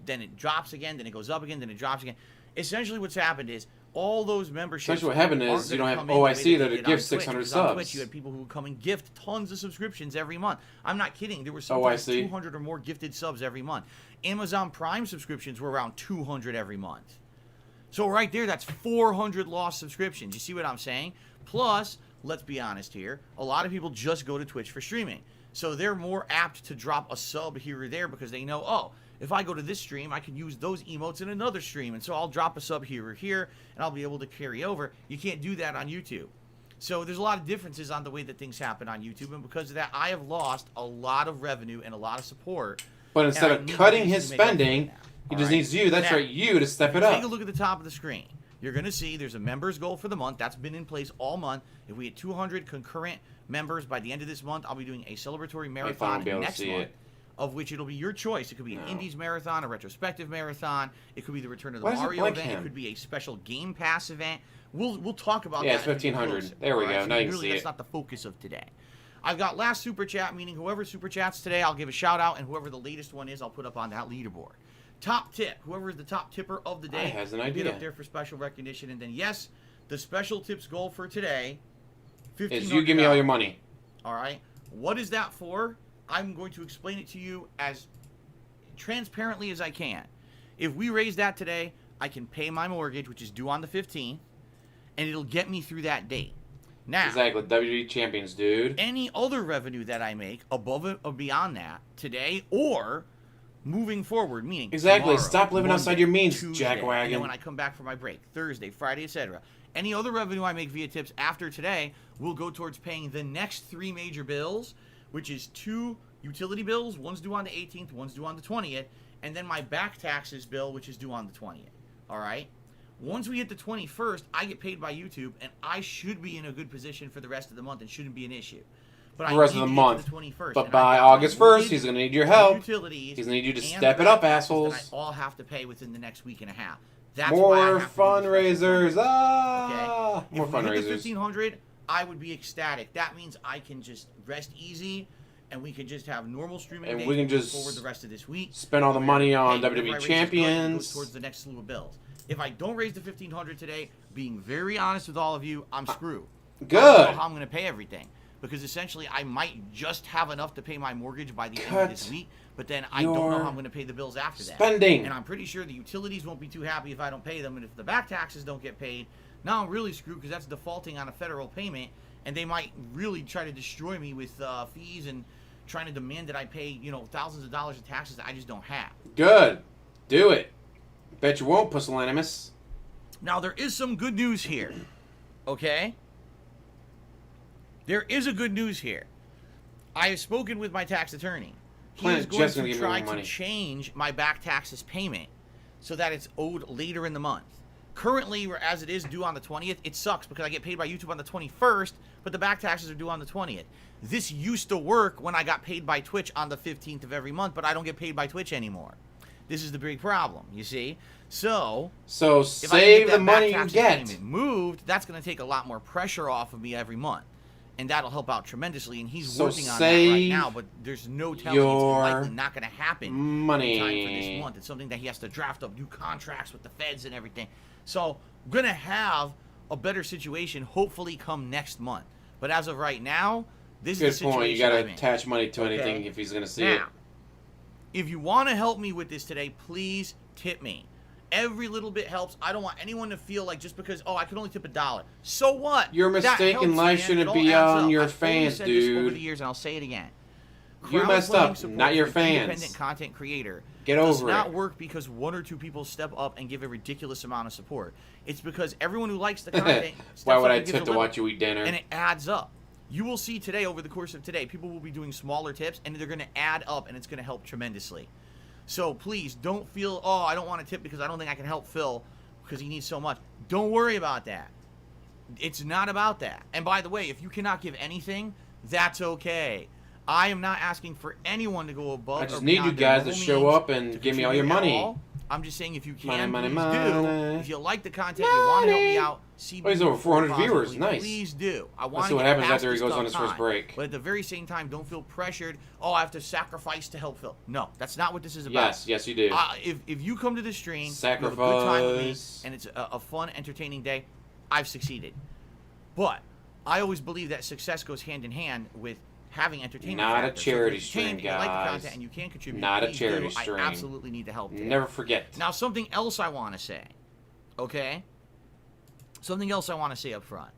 Speaker 3: it drops again, then it goes up again, then it drops again. Essentially, what's happened is all those memberships.
Speaker 1: Essentially what happened
Speaker 3: aren't
Speaker 1: is you
Speaker 3: gonna
Speaker 1: don't have
Speaker 3: come in the way
Speaker 1: OIC
Speaker 3: that
Speaker 1: that
Speaker 3: they
Speaker 1: it
Speaker 3: did
Speaker 1: gives
Speaker 3: on Twitch,
Speaker 1: 600
Speaker 3: because on Twitch,
Speaker 1: subs.
Speaker 3: you had people who would come and gift tons of subscriptions every month. I'm not kidding. There were sometimes
Speaker 1: OIC.
Speaker 3: 200 or more gifted subs every month. Amazon Prime subscriptions were around 200 every month. So right there, that's 400 lost subscriptions. You see what I'm saying? Plus, let's be honest here, a lot of people just go to Twitch for streaming. So they're more apt to drop a sub here or there because they know, oh, if I go to this stream, I can use those emotes in another stream. And so I'll drop a sub here or here, and I'll be able to carry over. You can't do that on YouTube. So there's a lot of differences on the way that things happen on YouTube. And because of that, I have lost a lot of revenue and a lot of support.
Speaker 1: But instead of cutting his spending, he just needs you, that's
Speaker 3: Now,
Speaker 1: right, you to step it up.
Speaker 3: Take a look at the top of the screen. You're going to see there's a members goal for the month. That's been in place all month. If we hit 200 concurrent members by the end of this month, I'll be doing a celebratory marathon next month, of which it'll be your choice. It could be an Indies marathon, a retrospective marathon. It could be the Return of the Mario event. It could be a special Game Pass event. We'll talk about that.
Speaker 1: Yeah, it's 1,500. There we go. Now you can see it.
Speaker 3: That's not the focus of today. I've got last super chat, meaning whoever super chats today, I'll give a shout out, and whoever the latest one is, I'll put up on that leaderboard. Top tip, whoever is the top tipper of the day,
Speaker 1: has an
Speaker 3: will
Speaker 1: idea.
Speaker 3: get up there for special recognition. And then, yes, the special tips goal for today, $1,500.
Speaker 1: Is you give me all your money.
Speaker 3: All right. What is that for? I'm going to explain it to you as transparently as I can. If we raise that today, I can pay my mortgage, which is due on the 15th, and it'll get me through that date. Now,
Speaker 1: exactly, WWE champions, dude.
Speaker 3: Any other revenue that I make above it or beyond that today or moving forward, meaning
Speaker 1: exactly,
Speaker 3: tomorrow,
Speaker 1: stop living
Speaker 3: Monday,
Speaker 1: outside your means,
Speaker 3: Tuesday,
Speaker 1: jackwagon.
Speaker 3: and then when I come back from my break, Thursday, Friday, etc. Any other revenue I make via tips after today will go towards paying the next 3 major bills, which is 2 utility bills. One's due on the 18th, one's due on the 20th, and then my back taxes bill, which is due on the 20th. All right? Once we hit the 21st, I get paid by YouTube, and I should be in a good position for the rest of the month and shouldn't be an issue. But
Speaker 1: the rest of the month.
Speaker 3: The 21st,
Speaker 1: but by August 1st, he's going to need your help.
Speaker 3: Utilities
Speaker 1: He's going to need you to
Speaker 3: and
Speaker 1: step it up, assholes.
Speaker 3: That I all have to pay within the next week and a half. That's
Speaker 1: More
Speaker 3: why I have to do
Speaker 1: fundraisers.
Speaker 3: this.
Speaker 1: Ah,
Speaker 3: Okay?
Speaker 1: more
Speaker 3: If we hit
Speaker 1: fundraisers.
Speaker 3: the 1,500, I would be ecstatic. That means I can just rest easy, and we can just have normal streaming
Speaker 1: And
Speaker 3: days
Speaker 1: we can
Speaker 3: moving
Speaker 1: just
Speaker 3: forward the rest of this week.
Speaker 1: spend all the
Speaker 3: Where,
Speaker 1: money on
Speaker 3: hey, whatever I
Speaker 1: WWE
Speaker 3: raise this month, it
Speaker 1: champions.
Speaker 3: goes towards the next slew of bills. If I don't raise the 1,500 today, being very honest with all of you, I'm screwed.
Speaker 1: Good.
Speaker 3: I don't know how I'm going to pay everything. Because essentially, I might just have enough to pay my mortgage by the end of this week, but then I don't know how I'm going to pay the bills after that.
Speaker 1: Spending.
Speaker 3: And I'm pretty sure the utilities won't be too happy if I don't pay them, and if the back taxes don't get paid, now I'm really screwed because that's defaulting on a federal payment, and they might really try to destroy me with fees and trying to demand that I pay, thousands of dollars in taxes that I just don't have.
Speaker 1: Good. Do it. Bet you won't, pusillanimous.
Speaker 3: Now, there is some good news here, okay? There is a good news here. I have spoken with my tax attorney. He is going to try to change my back taxes payment so that it's owed later in the month. Currently, as it is due on the 20th, it sucks because I get paid by YouTube on the 21st, but the back taxes are due on the 20th. This used to work when I got paid by Twitch on the 15th of every month, but I don't get paid by Twitch anymore. This is the big problem, you see? So
Speaker 1: save the money you get.
Speaker 3: Moved, that's going to take a lot more pressure off of me every month. And that'll help out tremendously. And he's working on that right now, but there's no telling it's likely not going to happen in time for this month. It's something that he has to draft up new contracts with the feds and everything. So I'm going to have a better situation hopefully come next month. But as of right now, this is the situation.
Speaker 1: Good point. You got to attach money to anything if he's going to see it.
Speaker 3: If you want to help me with this today, please tip me. Every little bit helps. I don't want anyone to feel like just because, I can only tip $1. So what?
Speaker 1: Your
Speaker 3: That
Speaker 1: mistake in
Speaker 3: helps,
Speaker 1: life
Speaker 3: man.
Speaker 1: shouldn't
Speaker 3: It all
Speaker 1: be
Speaker 3: adds
Speaker 1: on
Speaker 3: up.
Speaker 1: your
Speaker 3: I've always
Speaker 1: fans,
Speaker 3: said this over
Speaker 1: dude.
Speaker 3: the years, and I'll say it again.
Speaker 1: You messed up,
Speaker 3: Crowdfunding
Speaker 1: not your
Speaker 3: support for an
Speaker 1: fans.
Speaker 3: Independent content creator
Speaker 1: Get
Speaker 3: does
Speaker 1: over
Speaker 3: not
Speaker 1: it.
Speaker 3: work because one or two people step up and give a ridiculous amount of support. It's because everyone who likes the content steps
Speaker 1: Why would
Speaker 3: up
Speaker 1: I
Speaker 3: and gives
Speaker 1: tip
Speaker 3: a
Speaker 1: to
Speaker 3: little,
Speaker 1: watch you eat dinner?
Speaker 3: and it adds up. You will see today, over the course of today, people will be doing smaller tips, and they're going to add up, and it's going to help tremendously. So please don't feel, I don't want to tip because I don't think I can help Phil because he needs so much. Don't worry about that. It's not about that. And by the way, if you cannot give anything, that's okay. I am not asking for anyone to go above.
Speaker 1: I just
Speaker 3: or
Speaker 1: need you
Speaker 3: beyond their
Speaker 1: guys to
Speaker 3: normal
Speaker 1: show
Speaker 3: means
Speaker 1: up and
Speaker 3: to
Speaker 1: give me all your
Speaker 3: contribute at
Speaker 1: money.
Speaker 3: all. I'm just saying, if you
Speaker 1: Money,
Speaker 3: can,
Speaker 1: money,
Speaker 3: please
Speaker 1: money.
Speaker 3: do. If you like the content, you want to help me out, see
Speaker 1: he's over 400 viewers.
Speaker 3: positively,
Speaker 1: Nice.
Speaker 3: Please do. I want
Speaker 1: Let's
Speaker 3: to
Speaker 1: see what
Speaker 3: get
Speaker 1: happens
Speaker 3: past
Speaker 1: after he
Speaker 3: this
Speaker 1: goes
Speaker 3: tough
Speaker 1: on his first
Speaker 3: time.
Speaker 1: break.
Speaker 3: But at the very same time, don't feel pressured. I have to sacrifice to help Phil. No, that's not what this is about.
Speaker 1: Yes, you do.
Speaker 3: If you come to the stream,
Speaker 1: Sacrifice.
Speaker 3: you have a good time with me, and it's a fun, entertaining day, I've succeeded. But I always believe that success goes hand in hand with having entertainment.
Speaker 1: Not a
Speaker 3: factor.
Speaker 1: charity
Speaker 3: So if you
Speaker 1: stream,
Speaker 3: you like the
Speaker 1: guys.
Speaker 3: content and you can contribute.
Speaker 1: Not a
Speaker 3: please
Speaker 1: charity
Speaker 3: do.
Speaker 1: stream.
Speaker 3: I absolutely need the help today.
Speaker 1: Never forget.
Speaker 3: Now, something else I want to say, okay? Something else I want to say up front.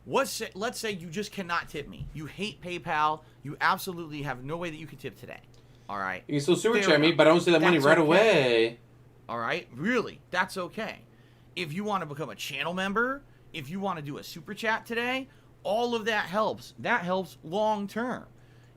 Speaker 3: Let's say you just cannot tip me. You hate PayPal. You absolutely have no way that you can tip today. All right?
Speaker 1: You can still super
Speaker 3: Fair
Speaker 1: chat me,
Speaker 3: enough.
Speaker 1: but I don't see that money
Speaker 3: That's
Speaker 1: right
Speaker 3: okay.
Speaker 1: away.
Speaker 3: All right? Really, that's okay. If you want to become a channel member, if you want to do a super chat today, all of that helps. That helps long term.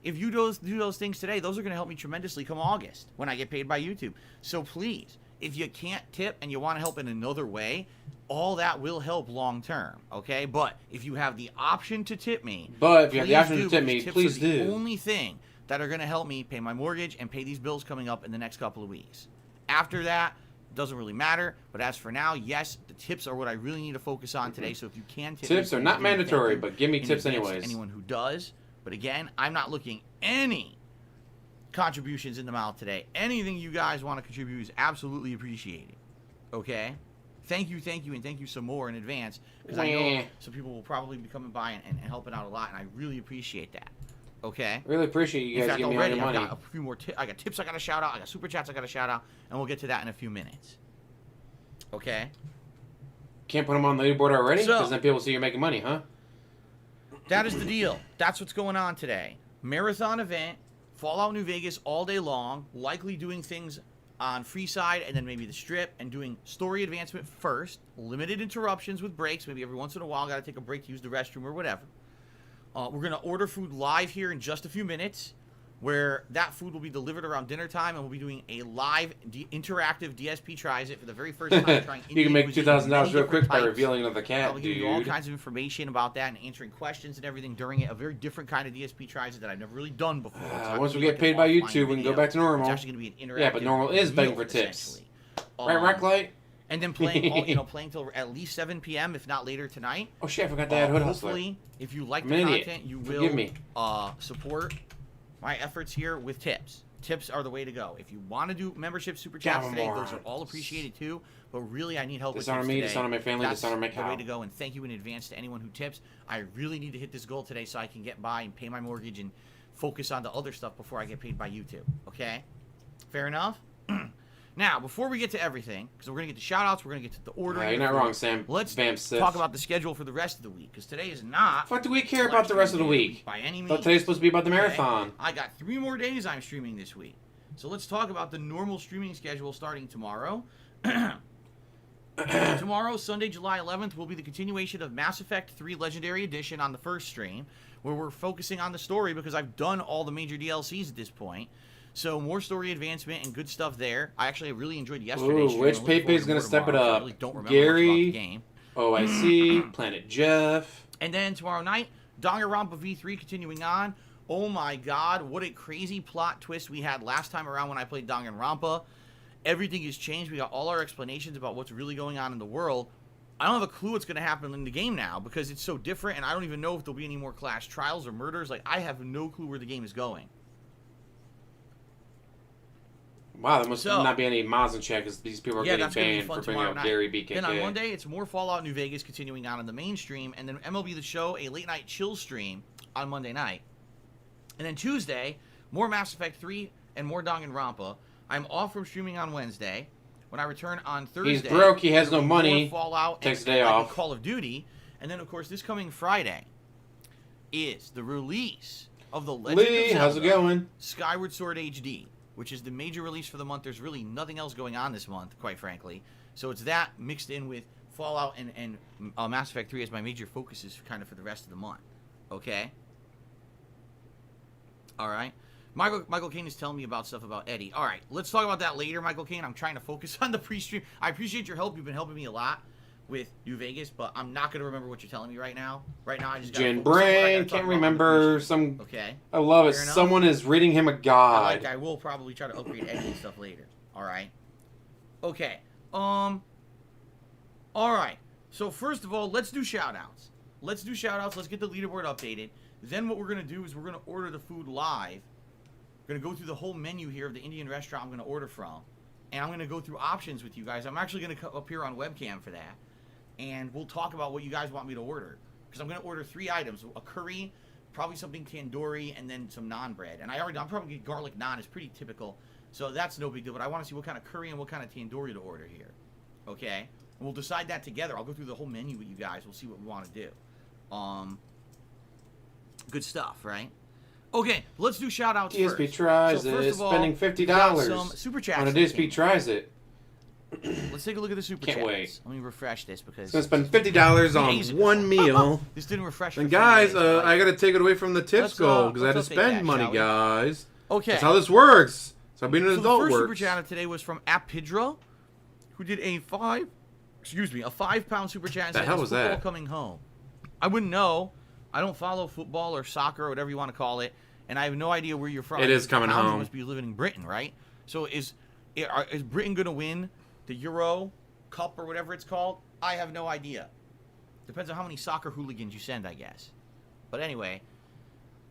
Speaker 3: If you do those things today, those are going to help me tremendously come August when I get paid by YouTube. So please, if you can't tip and you want to help in another way, all that will help long term, okay? But if you have the option to tip me,
Speaker 1: But if you have the
Speaker 3: please
Speaker 1: option to
Speaker 3: do,
Speaker 1: tip
Speaker 3: because
Speaker 1: me,
Speaker 3: tips
Speaker 1: please
Speaker 3: are the
Speaker 1: do.
Speaker 3: only thing that are going to help me pay my mortgage and pay these bills coming up in the next couple of weeks. After that, doesn't really matter. But as for now, yes, the tips are what I really need to focus on today. So if you can tip
Speaker 1: Tips
Speaker 3: me,
Speaker 1: are
Speaker 3: please
Speaker 1: not
Speaker 3: do.
Speaker 1: mandatory,
Speaker 3: Thank you
Speaker 1: but give me
Speaker 3: in
Speaker 1: tips
Speaker 3: advance to
Speaker 1: anyways.
Speaker 3: anyone who does. But again, I'm not looking any contributions in the mouth today. Anything you guys want to contribute is absolutely appreciated. Okay? Thank you, and thank you some more in advance, because I know some people will probably be coming by and helping out a lot, and I really appreciate that. Okay?
Speaker 1: Really appreciate you
Speaker 3: In
Speaker 1: guys
Speaker 3: fact,
Speaker 1: giving me all your
Speaker 3: already
Speaker 1: money.
Speaker 3: I've got a few more I got tips I got to shout out, I got super chats I got to shout out, and we'll get to that in a few minutes. Okay?
Speaker 1: Can't put them on the leaderboard already?
Speaker 3: So-
Speaker 1: Because then people see you're making money, huh?
Speaker 3: That is the deal. That's what's going on today. Marathon event, Fallout New Vegas all day long, likely doing things on Freeside and then maybe the Strip, and doing story advancement first. Limited interruptions with breaks. Maybe every once in a while, got to take a break to use the restroom or whatever. We're going to order food live here in just a few minutes, where that food will be delivered around dinner time, and we'll be doing a live interactive DSP tries it for the very first time. Trying
Speaker 1: You can make
Speaker 3: Indian cuisine,
Speaker 1: $2,000
Speaker 3: many
Speaker 1: real quick
Speaker 3: different
Speaker 1: by
Speaker 3: types.
Speaker 1: revealing another cat,
Speaker 3: I'll be giving you all
Speaker 1: dude.
Speaker 3: kinds of information about that and answering questions and everything during it. A very different kind of DSP tries that I've never really done before. It's not
Speaker 1: Once we
Speaker 3: gonna
Speaker 1: get
Speaker 3: be like
Speaker 1: paid by
Speaker 3: an offline
Speaker 1: YouTube, we can go
Speaker 3: video.
Speaker 1: back to normal.
Speaker 3: It's actually going to be an interactive.
Speaker 1: Yeah, but normal is begging
Speaker 3: meal,
Speaker 1: for tips.
Speaker 3: essentially.
Speaker 1: Right, Rock Light?
Speaker 3: And then playing till at least 7 p.m. if not later tonight.
Speaker 1: Oh shit, I forgot to add Hood Hustler.
Speaker 3: Hopefully, if you like
Speaker 1: I'm
Speaker 3: the
Speaker 1: an idiot.
Speaker 3: content, you
Speaker 1: Forgive
Speaker 3: will
Speaker 1: me.
Speaker 3: support my efforts here with tips. Tips are the way to go. If you want to do membership super chats
Speaker 1: Come
Speaker 3: today,
Speaker 1: on.
Speaker 3: those are all appreciated too. But really, I need help
Speaker 1: Dishonor
Speaker 3: with tips
Speaker 1: me,
Speaker 3: today.
Speaker 1: dishonor my family,
Speaker 3: That's
Speaker 1: dishonor my
Speaker 3: the
Speaker 1: cow.
Speaker 3: way to go. And thank you in advance to anyone who tips. I really need to hit this goal today so I can get by and pay my mortgage and focus on the other stuff before I get paid by YouTube. Okay? Fair enough? Now, before we get to everything, because we're going to get to shoutouts, we're going to get to the ordering.
Speaker 1: You're not wrong, Sam.
Speaker 3: Let's
Speaker 1: Bam, Sith.
Speaker 3: talk about the schedule for the rest of the week, because today is not.
Speaker 1: What do we care about the rest of the week?
Speaker 3: By any means.
Speaker 1: Thought today's supposed to be about the
Speaker 3: Okay?
Speaker 1: marathon.
Speaker 3: I got 3 more days I'm streaming this week. So let's talk about the normal streaming schedule starting tomorrow. Tomorrow, Sunday, July 11th, will be the continuation of Mass Effect 3 Legendary Edition on the first stream, where we're focusing on the story because I've done all the major DLCs at this point. So more story advancement and good stuff there. I actually really enjoyed yesterday's stream.
Speaker 1: which
Speaker 3: I'm looking
Speaker 1: Pepe's
Speaker 3: forward to
Speaker 1: gonna
Speaker 3: more
Speaker 1: step it
Speaker 3: tomorrow, 'cause I
Speaker 1: up?
Speaker 3: really don't remember
Speaker 1: Gary?
Speaker 3: much about the game.
Speaker 1: OIC, Planet Jeff.
Speaker 3: And then tomorrow night, Danganronpa V3 continuing on. Oh my god, what a crazy plot twist we had last time around when I played Danganronpa. Everything has changed. We got all our explanations about what's really going on in the world. I don't have a clue what's going to happen in the game now because it's so different, and I don't even know if there'll be any more class trials or murders. Like, I have no clue where the game is going.
Speaker 1: Wow, there must
Speaker 3: So-
Speaker 1: not be any mods in chat because these people are getting
Speaker 3: that's gonna be
Speaker 1: banned
Speaker 3: fun
Speaker 1: for bringing
Speaker 3: tomorrow
Speaker 1: up
Speaker 3: night.
Speaker 1: Gary BKK.
Speaker 3: Then on Monday, it's more Fallout New Vegas continuing on in the mainstream, and then MLB The Show, a late-night chill stream on Monday night. And then Tuesday, more Mass Effect 3 and more Danganronpa. I'm off from streaming on Wednesday. when I return on Thursday.
Speaker 1: He's broke. He has
Speaker 3: there
Speaker 1: no
Speaker 3: will be more
Speaker 1: money.
Speaker 3: Fallout
Speaker 1: Takes
Speaker 3: and
Speaker 1: a day off.
Speaker 3: Call of Duty. And then, of course, this coming Friday is the release of the Legend
Speaker 1: Lee,
Speaker 3: of Zelda
Speaker 1: how's it going?
Speaker 3: Skyward Sword HD, which is the major release for the month. There's really nothing else going on this month, quite frankly. So it's that mixed in with Fallout and Mass Effect 3 as my major focuses kind of for the rest of the month. Okay? All right. Michael Caine is telling me about stuff about Eddie. All right, let's talk about that later, Michael Caine. I'm trying to focus on the pre-stream. I appreciate your help. You've been helping me a lot with New Vegas, but I'm not going to remember what you're telling me right now. Right now, I just got
Speaker 1: Jen Brain, can't remember some.
Speaker 3: Okay.
Speaker 1: I love it.
Speaker 3: Fair enough.
Speaker 1: Someone is reading him a guide.
Speaker 3: I will probably try to upgrade Eddie and stuff later. All right. Okay. All right. So first of all, let's do shout-outs. Let's get the leaderboard updated. Then what we're going to do is we're going to order the food live. We're going to go through the whole menu here of the Indian restaurant I'm going to order from. And I'm going to go through options with you guys. I'm actually going to appear on webcam for that. And we'll talk about what you guys want me to order. Because I'm going to order 3 items. A curry, probably something tandoori, and then some naan bread. And I'm probably get garlic naan. It's pretty typical. So that's no big deal. But I want to see what kind of curry and what kind of tandoori to order here. Okay? And we'll decide that together. I'll go through the whole menu with you guys. We'll see what we want to do. Good stuff, right? Okay, let's do shout-outs
Speaker 1: DSP
Speaker 3: first.
Speaker 1: tries
Speaker 3: So first
Speaker 1: it,
Speaker 3: of all,
Speaker 1: spending
Speaker 3: we got
Speaker 1: $50
Speaker 3: some super chats
Speaker 1: on a
Speaker 3: that
Speaker 1: DSP
Speaker 3: came
Speaker 1: tries it.
Speaker 3: in. Let's take a look at the super
Speaker 1: Can't
Speaker 3: chats.
Speaker 1: wait.
Speaker 3: Let me refresh this because
Speaker 1: It's gonna spend $50
Speaker 3: Days
Speaker 1: on
Speaker 3: ago.
Speaker 1: one meal.
Speaker 3: This didn't refresh.
Speaker 1: And
Speaker 3: for 3
Speaker 1: guys,
Speaker 3: days, so
Speaker 1: I gotta take it away from the tips
Speaker 3: Let's,
Speaker 1: goal because I had to
Speaker 3: let's update
Speaker 1: spend
Speaker 3: that,
Speaker 1: money,
Speaker 3: shall we?
Speaker 1: guys.
Speaker 3: Okay.
Speaker 1: That's how this works. So being an
Speaker 3: So
Speaker 1: adult
Speaker 3: the first super
Speaker 1: works.
Speaker 3: chat of today was from Apidra, who did a 5-pound super chat and
Speaker 1: The
Speaker 3: said,
Speaker 1: hell
Speaker 3: "Is
Speaker 1: was
Speaker 3: football
Speaker 1: that?
Speaker 3: coming home?" I wouldn't know. I don't follow football or soccer or whatever you want to call it, and I have no idea where you're from.
Speaker 1: It is coming
Speaker 3: Pounds,
Speaker 1: home.
Speaker 3: You must be living in Britain, right? So is Britain going to win the Euro Cup or whatever it's called? I have no idea. Depends on how many soccer hooligans you send, I guess. But anyway,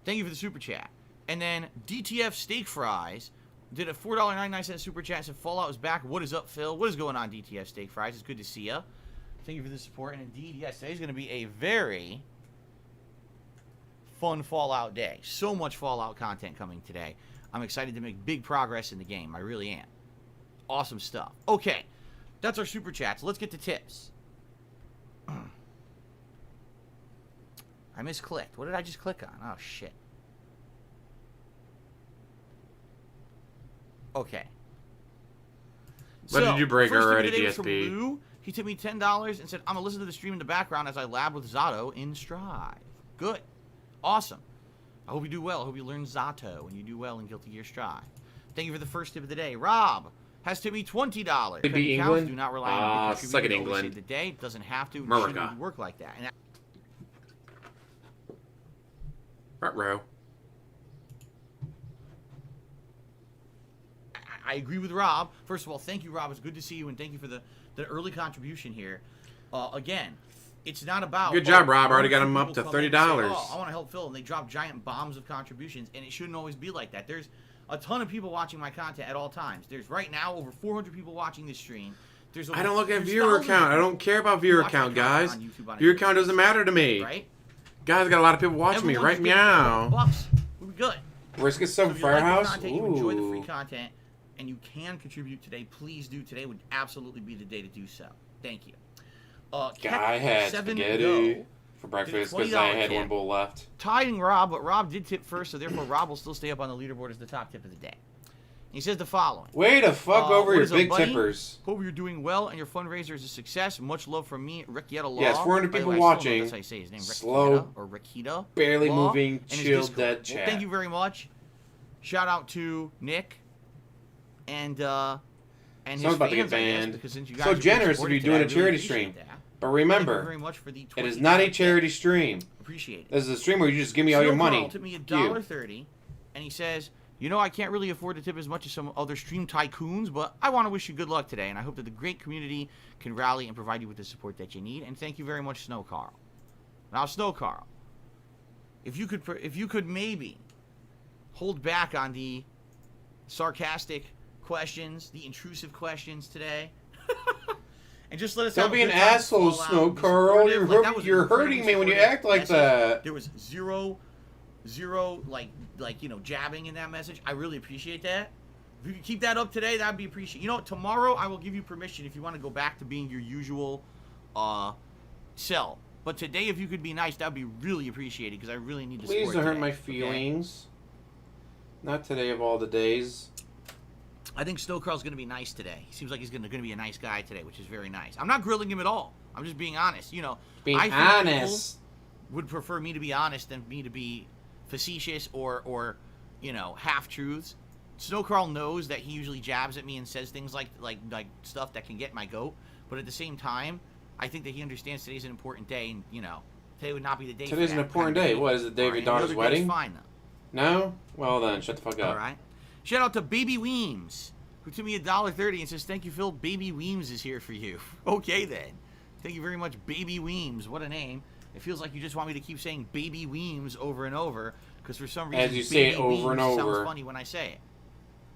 Speaker 3: thank you for the super chat. And then DTF Steak Fries did a $4.99 super chat and said, "Fallout is back. What is up, Phil? What is going on, DTF Steak Fries? It's good to see ya. Thank you for the support." And indeed, yes, today's going to be a very fun Fallout day. So much Fallout content coming today. I'm excited to make big progress in the game. I really am. Awesome stuff. Okay, that's our super chats. Let's get to tips. I misclicked. What did I just click on? Oh, shit. Okay.
Speaker 1: What did you break
Speaker 3: first tip
Speaker 1: already,
Speaker 3: today was from
Speaker 1: DSP?
Speaker 3: Lou. He tipped me $10 and said, "I'm going to listen to the stream in the background as I lab with Zato in Strive." Good. Awesome. I hope you do well. I hope you learn Zato and you do well in Guilty Gear Strive. Thank you for the first tip of the day. Rob has tipped me $20.
Speaker 1: Maybe
Speaker 3: Credit counts
Speaker 1: England?
Speaker 3: Do not rely on big
Speaker 1: suck it,
Speaker 3: contributor to always
Speaker 1: England.
Speaker 3: save the day. It doesn't have to. It
Speaker 1: America.
Speaker 3: shouldn't work like that. And
Speaker 1: Ruh-roh.
Speaker 3: I agree with Rob. First of all, thank you, Rob. It's good to see you, and thank you for the early contribution here. Again, it's not about...
Speaker 1: Good job, Rob. I already
Speaker 3: one or
Speaker 1: got
Speaker 3: two
Speaker 1: him up
Speaker 3: people
Speaker 1: to
Speaker 3: come in and say,
Speaker 1: $30.
Speaker 3: "Oh, I want to help Phil," and they drop giant bombs of contributions, and it shouldn't always be like that. There's a ton of people watching my content at all times. There's right now over 400 people watching this stream. There's over,
Speaker 1: I don't look at
Speaker 3: there's
Speaker 1: viewer
Speaker 3: thousands
Speaker 1: count.
Speaker 3: of
Speaker 1: I don't care about viewer
Speaker 3: watch my
Speaker 1: count,
Speaker 3: content
Speaker 1: guys.
Speaker 3: on YouTube on a
Speaker 1: Viewer
Speaker 3: daily
Speaker 1: count doesn't
Speaker 3: basis,
Speaker 1: matter to me.
Speaker 3: right?
Speaker 1: Guys, got a lot of people watching me.
Speaker 3: Everyone
Speaker 1: Right
Speaker 3: just give
Speaker 1: meow.
Speaker 3: Bucks. We'll be good.
Speaker 1: Brisket
Speaker 3: So
Speaker 1: some
Speaker 3: if you like the
Speaker 1: firehouse.
Speaker 3: content, you enjoy the free
Speaker 1: Ooh.
Speaker 3: content, and you can contribute today, please do. Today would absolutely be the day to do so. Thank you.
Speaker 1: I had spaghetti for breakfast because I had
Speaker 3: tip.
Speaker 1: one bowl left.
Speaker 3: Tying Rob, but Rob did tip first, so therefore Rob will still stay up on the leaderboard as the top tip of the day. He says the following.
Speaker 1: Way to fuck over
Speaker 3: what
Speaker 1: your
Speaker 3: is up,
Speaker 1: big
Speaker 3: buddy?
Speaker 1: tippers.
Speaker 3: Hope you're doing well and your fundraiser is a success. Much love from me, Rikieta Law.
Speaker 1: Yes, 400
Speaker 3: By the
Speaker 1: people
Speaker 3: way, I still don't know
Speaker 1: watching.
Speaker 3: That's how you say his name.
Speaker 1: Slow,
Speaker 3: Rikieta or Rikita.
Speaker 1: barely
Speaker 3: Law,
Speaker 1: moving,
Speaker 3: and his
Speaker 1: chill,
Speaker 3: Discord.
Speaker 1: dead
Speaker 3: Well,
Speaker 1: chat.
Speaker 3: thank you very much. Shout out to Nick and his
Speaker 1: Someone's about to get
Speaker 3: fans, I guess,
Speaker 1: banned.
Speaker 3: because since you guys
Speaker 1: So
Speaker 3: are being
Speaker 1: generous of
Speaker 3: supportive
Speaker 1: you doing
Speaker 3: today,
Speaker 1: a
Speaker 3: I
Speaker 1: charity
Speaker 3: really
Speaker 1: stream.
Speaker 3: appreciate that.
Speaker 1: But
Speaker 3: Thank you
Speaker 1: remember,
Speaker 3: very much for the
Speaker 1: it is
Speaker 3: $20
Speaker 1: not a
Speaker 3: tip.
Speaker 1: charity stream.
Speaker 3: Appreciate it.
Speaker 1: This is a stream where you just give me all your
Speaker 3: Snow
Speaker 1: money.
Speaker 3: Carl tipped me
Speaker 1: Thank you.
Speaker 3: $1.30, and he says, "You know, I can't really afford to tip as much as some other stream tycoons, but I want to wish you good luck today, and I hope that the great community can rally and provide you with the support that you need. And thank you very much, Snow Carl." Now, Snow Carl, if you could maybe hold back on the sarcastic questions, the intrusive questions today, and just let us
Speaker 1: Don't
Speaker 3: have
Speaker 1: be
Speaker 3: a
Speaker 1: an
Speaker 3: good time,
Speaker 1: asshole,
Speaker 3: fall out,
Speaker 1: Snow
Speaker 3: be
Speaker 1: Carl.
Speaker 3: supportive. Like, that was an
Speaker 1: You're
Speaker 3: incredibly
Speaker 1: hurting me when you
Speaker 3: supportive
Speaker 1: act like
Speaker 3: message.
Speaker 1: that.
Speaker 3: There was zero like jabbing in that message. I really appreciate that. If you could keep that up today, that'd be appreciated. You know what? Tomorrow I will give you permission if you want to go back to being your usual self. But today, if you could be nice, that'd be really appreciated because I really need to support
Speaker 1: Please don't hurt
Speaker 3: today,
Speaker 1: my
Speaker 3: okay?
Speaker 1: feelings. Not today of all the days.
Speaker 3: I think Snowcrawl's going to be nice today. He seems like he's going to be a nice guy today, which is very nice. I'm not grilling him at all. I'm just being honest. You know,
Speaker 1: Being
Speaker 3: I think
Speaker 1: honest.
Speaker 3: people would prefer me to be honest than me to be facetious or you know, half-truths. Snowcrawl knows that he usually jabs at me and says things like stuff that can get my goat. But at the same time, I think that he understands today's an important day, and, you know, today would not be the day
Speaker 1: Today's
Speaker 3: for
Speaker 1: an
Speaker 3: that
Speaker 1: important
Speaker 3: kind of
Speaker 1: day. What, is it the day of your daughter's wedding?
Speaker 3: Fine, though.
Speaker 1: No? Well then, shut the fuck up.
Speaker 3: All right. Shout out to Baby Weems, who took me $1.30 and says, "Thank you, Phil. Baby Weems is here for you." Okay, then. Thank you very much, Baby Weems. What a name. It feels like you just want me to keep saying Baby Weems over and over, because for some reason,
Speaker 1: As you say it
Speaker 3: Baby
Speaker 1: over and
Speaker 3: Weems
Speaker 1: over.
Speaker 3: sounds funny when I say it.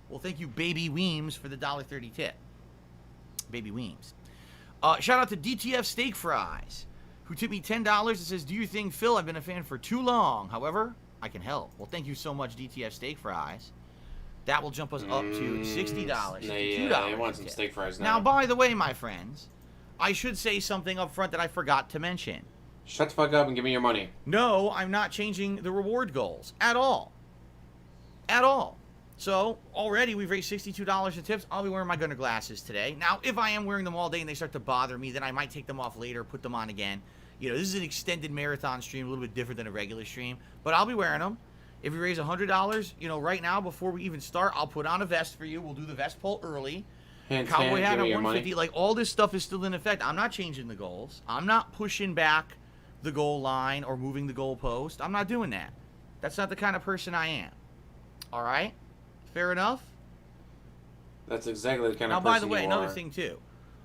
Speaker 3: Well, thank you, Baby Weems, for the $1.30 tip. Baby Weems. Shout out to DTF Steak Fries, who tipped me $10 and says, "Do your thing, Phil. I've been a fan for too long. However, I can help." Well, thank you so much, DTF Steak Fries. That will jump us up to $60.
Speaker 1: Yeah, I want some steak fries now.
Speaker 3: Now, by the way, my friends, I should say something up front that I forgot to mention.
Speaker 1: Shut the fuck up and give me your money.
Speaker 3: No, I'm not changing the reward goals at all. At all. So, already we've raised $62 in tips. I'll be wearing my Gunner glasses today. Now, if I am wearing them all day and they start to bother me, then I might take them off later, put them on again. You know, this is an extended marathon stream, a little bit different than a regular stream. But I'll be wearing them. If we raise $100, you know, right now, before we even start, I'll put on a vest for you. We'll do the vest pull early.
Speaker 1: Hint,
Speaker 3: Cowboy
Speaker 1: hint,
Speaker 3: hat
Speaker 1: give
Speaker 3: at
Speaker 1: me your
Speaker 3: 150.
Speaker 1: money.
Speaker 3: Like, all this stuff is still in effect. I'm not changing the goals. I'm not pushing back the goal line or moving the goal post. I'm not doing that. That's not the kind of person I am. All right? Fair enough?
Speaker 1: That's exactly the kind
Speaker 3: Now,
Speaker 1: of person
Speaker 3: by the way,
Speaker 1: you
Speaker 3: another
Speaker 1: are.
Speaker 3: thing, too.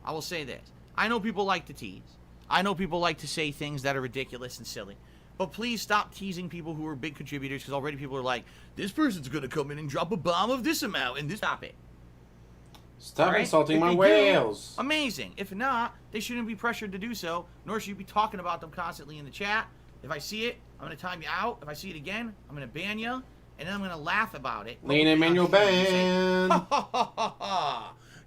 Speaker 3: I will say this. I know people like to tease. I know people like to say things that are ridiculous and silly. But please stop teasing people who are big contributors, because already people are like, this person's going to come in and drop a bomb of this amount and this. Stop it.
Speaker 1: Stop
Speaker 3: All right?
Speaker 1: insulting
Speaker 3: If
Speaker 1: my
Speaker 3: they do,
Speaker 1: whales.
Speaker 3: Amazing. If not, they shouldn't be pressured to do so, nor should you be talking about them constantly in the chat. If I see it, I'm going to time you out. If I see it again, I'm going to ban you, and then I'm going to laugh about it.
Speaker 1: Lean Emmanuel
Speaker 3: Ban.
Speaker 1: ban.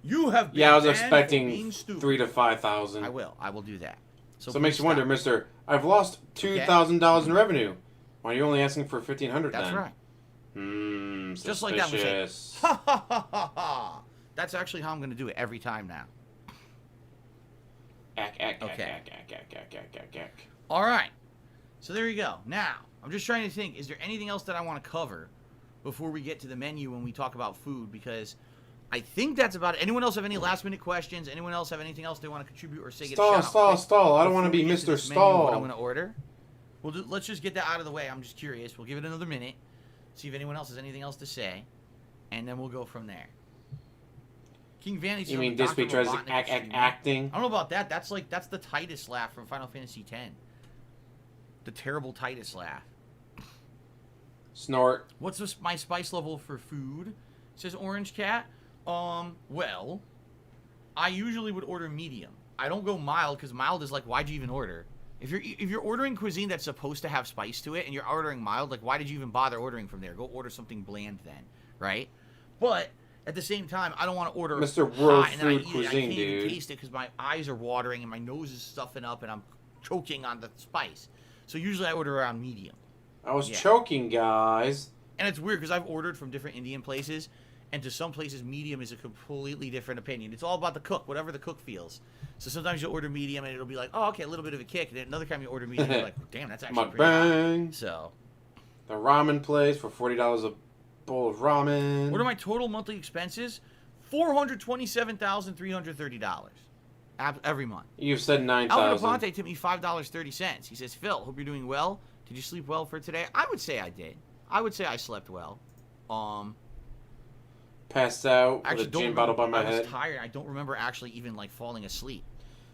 Speaker 3: You have been
Speaker 1: Yeah, I was
Speaker 3: banned for
Speaker 1: expecting
Speaker 3: being stupid.
Speaker 1: 3,000 to 5,000.
Speaker 3: I will. I will do that.
Speaker 1: So it makes
Speaker 3: please
Speaker 1: you wonder,
Speaker 3: stop.
Speaker 1: Mister. I've lost $2,000 in revenue. Why are you only asking for $1,500
Speaker 3: That's
Speaker 1: then?
Speaker 3: right.
Speaker 1: Suspicious.
Speaker 3: Just like that was it. Ha ha ha ha ha. That's actually how I'm going to do it every time now. Okay. All right. So there you go. Now, I'm just trying to think, is there anything else that I want to cover before we get to the menu when we talk about food? Because I think that's about it. Anyone else have any last-minute questions? Anyone else have anything else they want to contribute or say?
Speaker 1: Stall. I don't want to be
Speaker 3: Before we get
Speaker 1: Mr.
Speaker 3: this menu, what I'm
Speaker 1: Stall.
Speaker 3: going to order. Let's just get that out of the way. I'm just curious. We'll give it another minute, see if anyone else has anything else to say, and then we'll go from there. King Vanity.
Speaker 1: You mean
Speaker 3: Dr.
Speaker 1: DSP tries
Speaker 3: Robotnik
Speaker 1: acting?
Speaker 3: I don't know about that. That's the Titus laugh from Final Fantasy X. The terrible Titus laugh.
Speaker 1: Snort.
Speaker 3: What's my spice level for food? Says Orange Cat. Well, I usually would order medium. I don't go mild because mild is like, why'd you even order? If you're ordering cuisine that's supposed to have spice to it and you're ordering mild, like, why did you even bother ordering from there? Go order something bland then, right? But at the same time, I don't want to order
Speaker 1: Mr. World
Speaker 3: hot and then I
Speaker 1: Food
Speaker 3: eat it. I
Speaker 1: Cuisine,
Speaker 3: can't even
Speaker 1: dude.
Speaker 3: taste it because my eyes are watering and my nose is stuffing up and I'm choking on the spice. So usually I order around medium.
Speaker 1: I was
Speaker 3: Yeah.
Speaker 1: choking, guys.
Speaker 3: And it's weird because I've ordered from different Indian places, and to some places, medium is a completely different opinion. It's all about the cook, whatever the cook feels. So sometimes you'll order medium, and it'll be like, oh, okay, a little bit of a kick. And then another time you order medium, you're like, damn, that's actually pretty hot.
Speaker 1: Mukbang.
Speaker 3: So,
Speaker 1: The ramen place for $40 a bowl of ramen.
Speaker 3: what are my total monthly expenses? $427,330 every month.
Speaker 1: You've said
Speaker 3: Alvin
Speaker 1: 9,000.
Speaker 3: Aponte tipped me $5.30. He says, Phil, hope you're doing well. Did you sleep well for today? I would say I did. I would say I slept well.
Speaker 1: Passed out
Speaker 3: Actually,
Speaker 1: with a gin bottle by my
Speaker 3: I was
Speaker 1: head.
Speaker 3: tired. I don't remember actually even like falling asleep.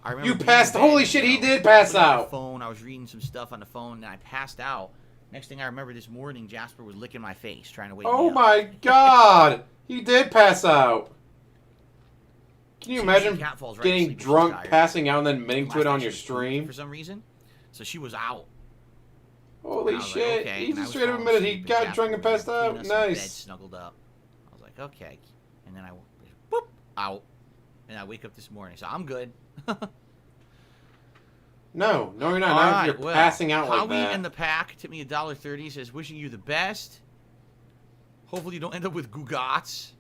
Speaker 3: I remember
Speaker 1: You
Speaker 3: being
Speaker 1: passed.
Speaker 3: in bed,
Speaker 1: Holy
Speaker 3: you
Speaker 1: shit,
Speaker 3: know,
Speaker 1: he did pass
Speaker 3: looking at my
Speaker 1: out.
Speaker 3: phone. I was reading some stuff on the phone, and I passed out. Next thing I remember, this morning, Jasper was licking my face, trying to wake me
Speaker 1: Oh
Speaker 3: up.
Speaker 1: my god. He did pass out. Can you
Speaker 3: She
Speaker 1: imagine
Speaker 3: cat falls right
Speaker 1: getting
Speaker 3: asleep, she's
Speaker 1: drunk,
Speaker 3: tired.
Speaker 1: passing out, and then admitting to
Speaker 3: Last
Speaker 1: it on
Speaker 3: night
Speaker 1: your
Speaker 3: she was pooping
Speaker 1: stream?
Speaker 3: for some reason, so she was out.
Speaker 1: Holy
Speaker 3: I was like,
Speaker 1: shit.
Speaker 3: okay,
Speaker 1: He
Speaker 3: and I
Speaker 1: just
Speaker 3: was
Speaker 1: straight up
Speaker 3: falling
Speaker 1: admitted he
Speaker 3: asleep, and
Speaker 1: got
Speaker 3: Jasper
Speaker 1: drunk and
Speaker 3: was,
Speaker 1: passed
Speaker 3: like,
Speaker 1: out.
Speaker 3: between us in bed,
Speaker 1: Nice.
Speaker 3: snuggled up. I was like, okay, and then I boop out, and I wake up this morning. So I'm good.
Speaker 1: No, you're not.
Speaker 3: All
Speaker 1: Not
Speaker 3: right,
Speaker 1: if you're passing out like
Speaker 3: Howie
Speaker 1: that.
Speaker 3: in the pack tipped me $1.30. Says wishing you the best. Hopefully you don't end up with Gugats.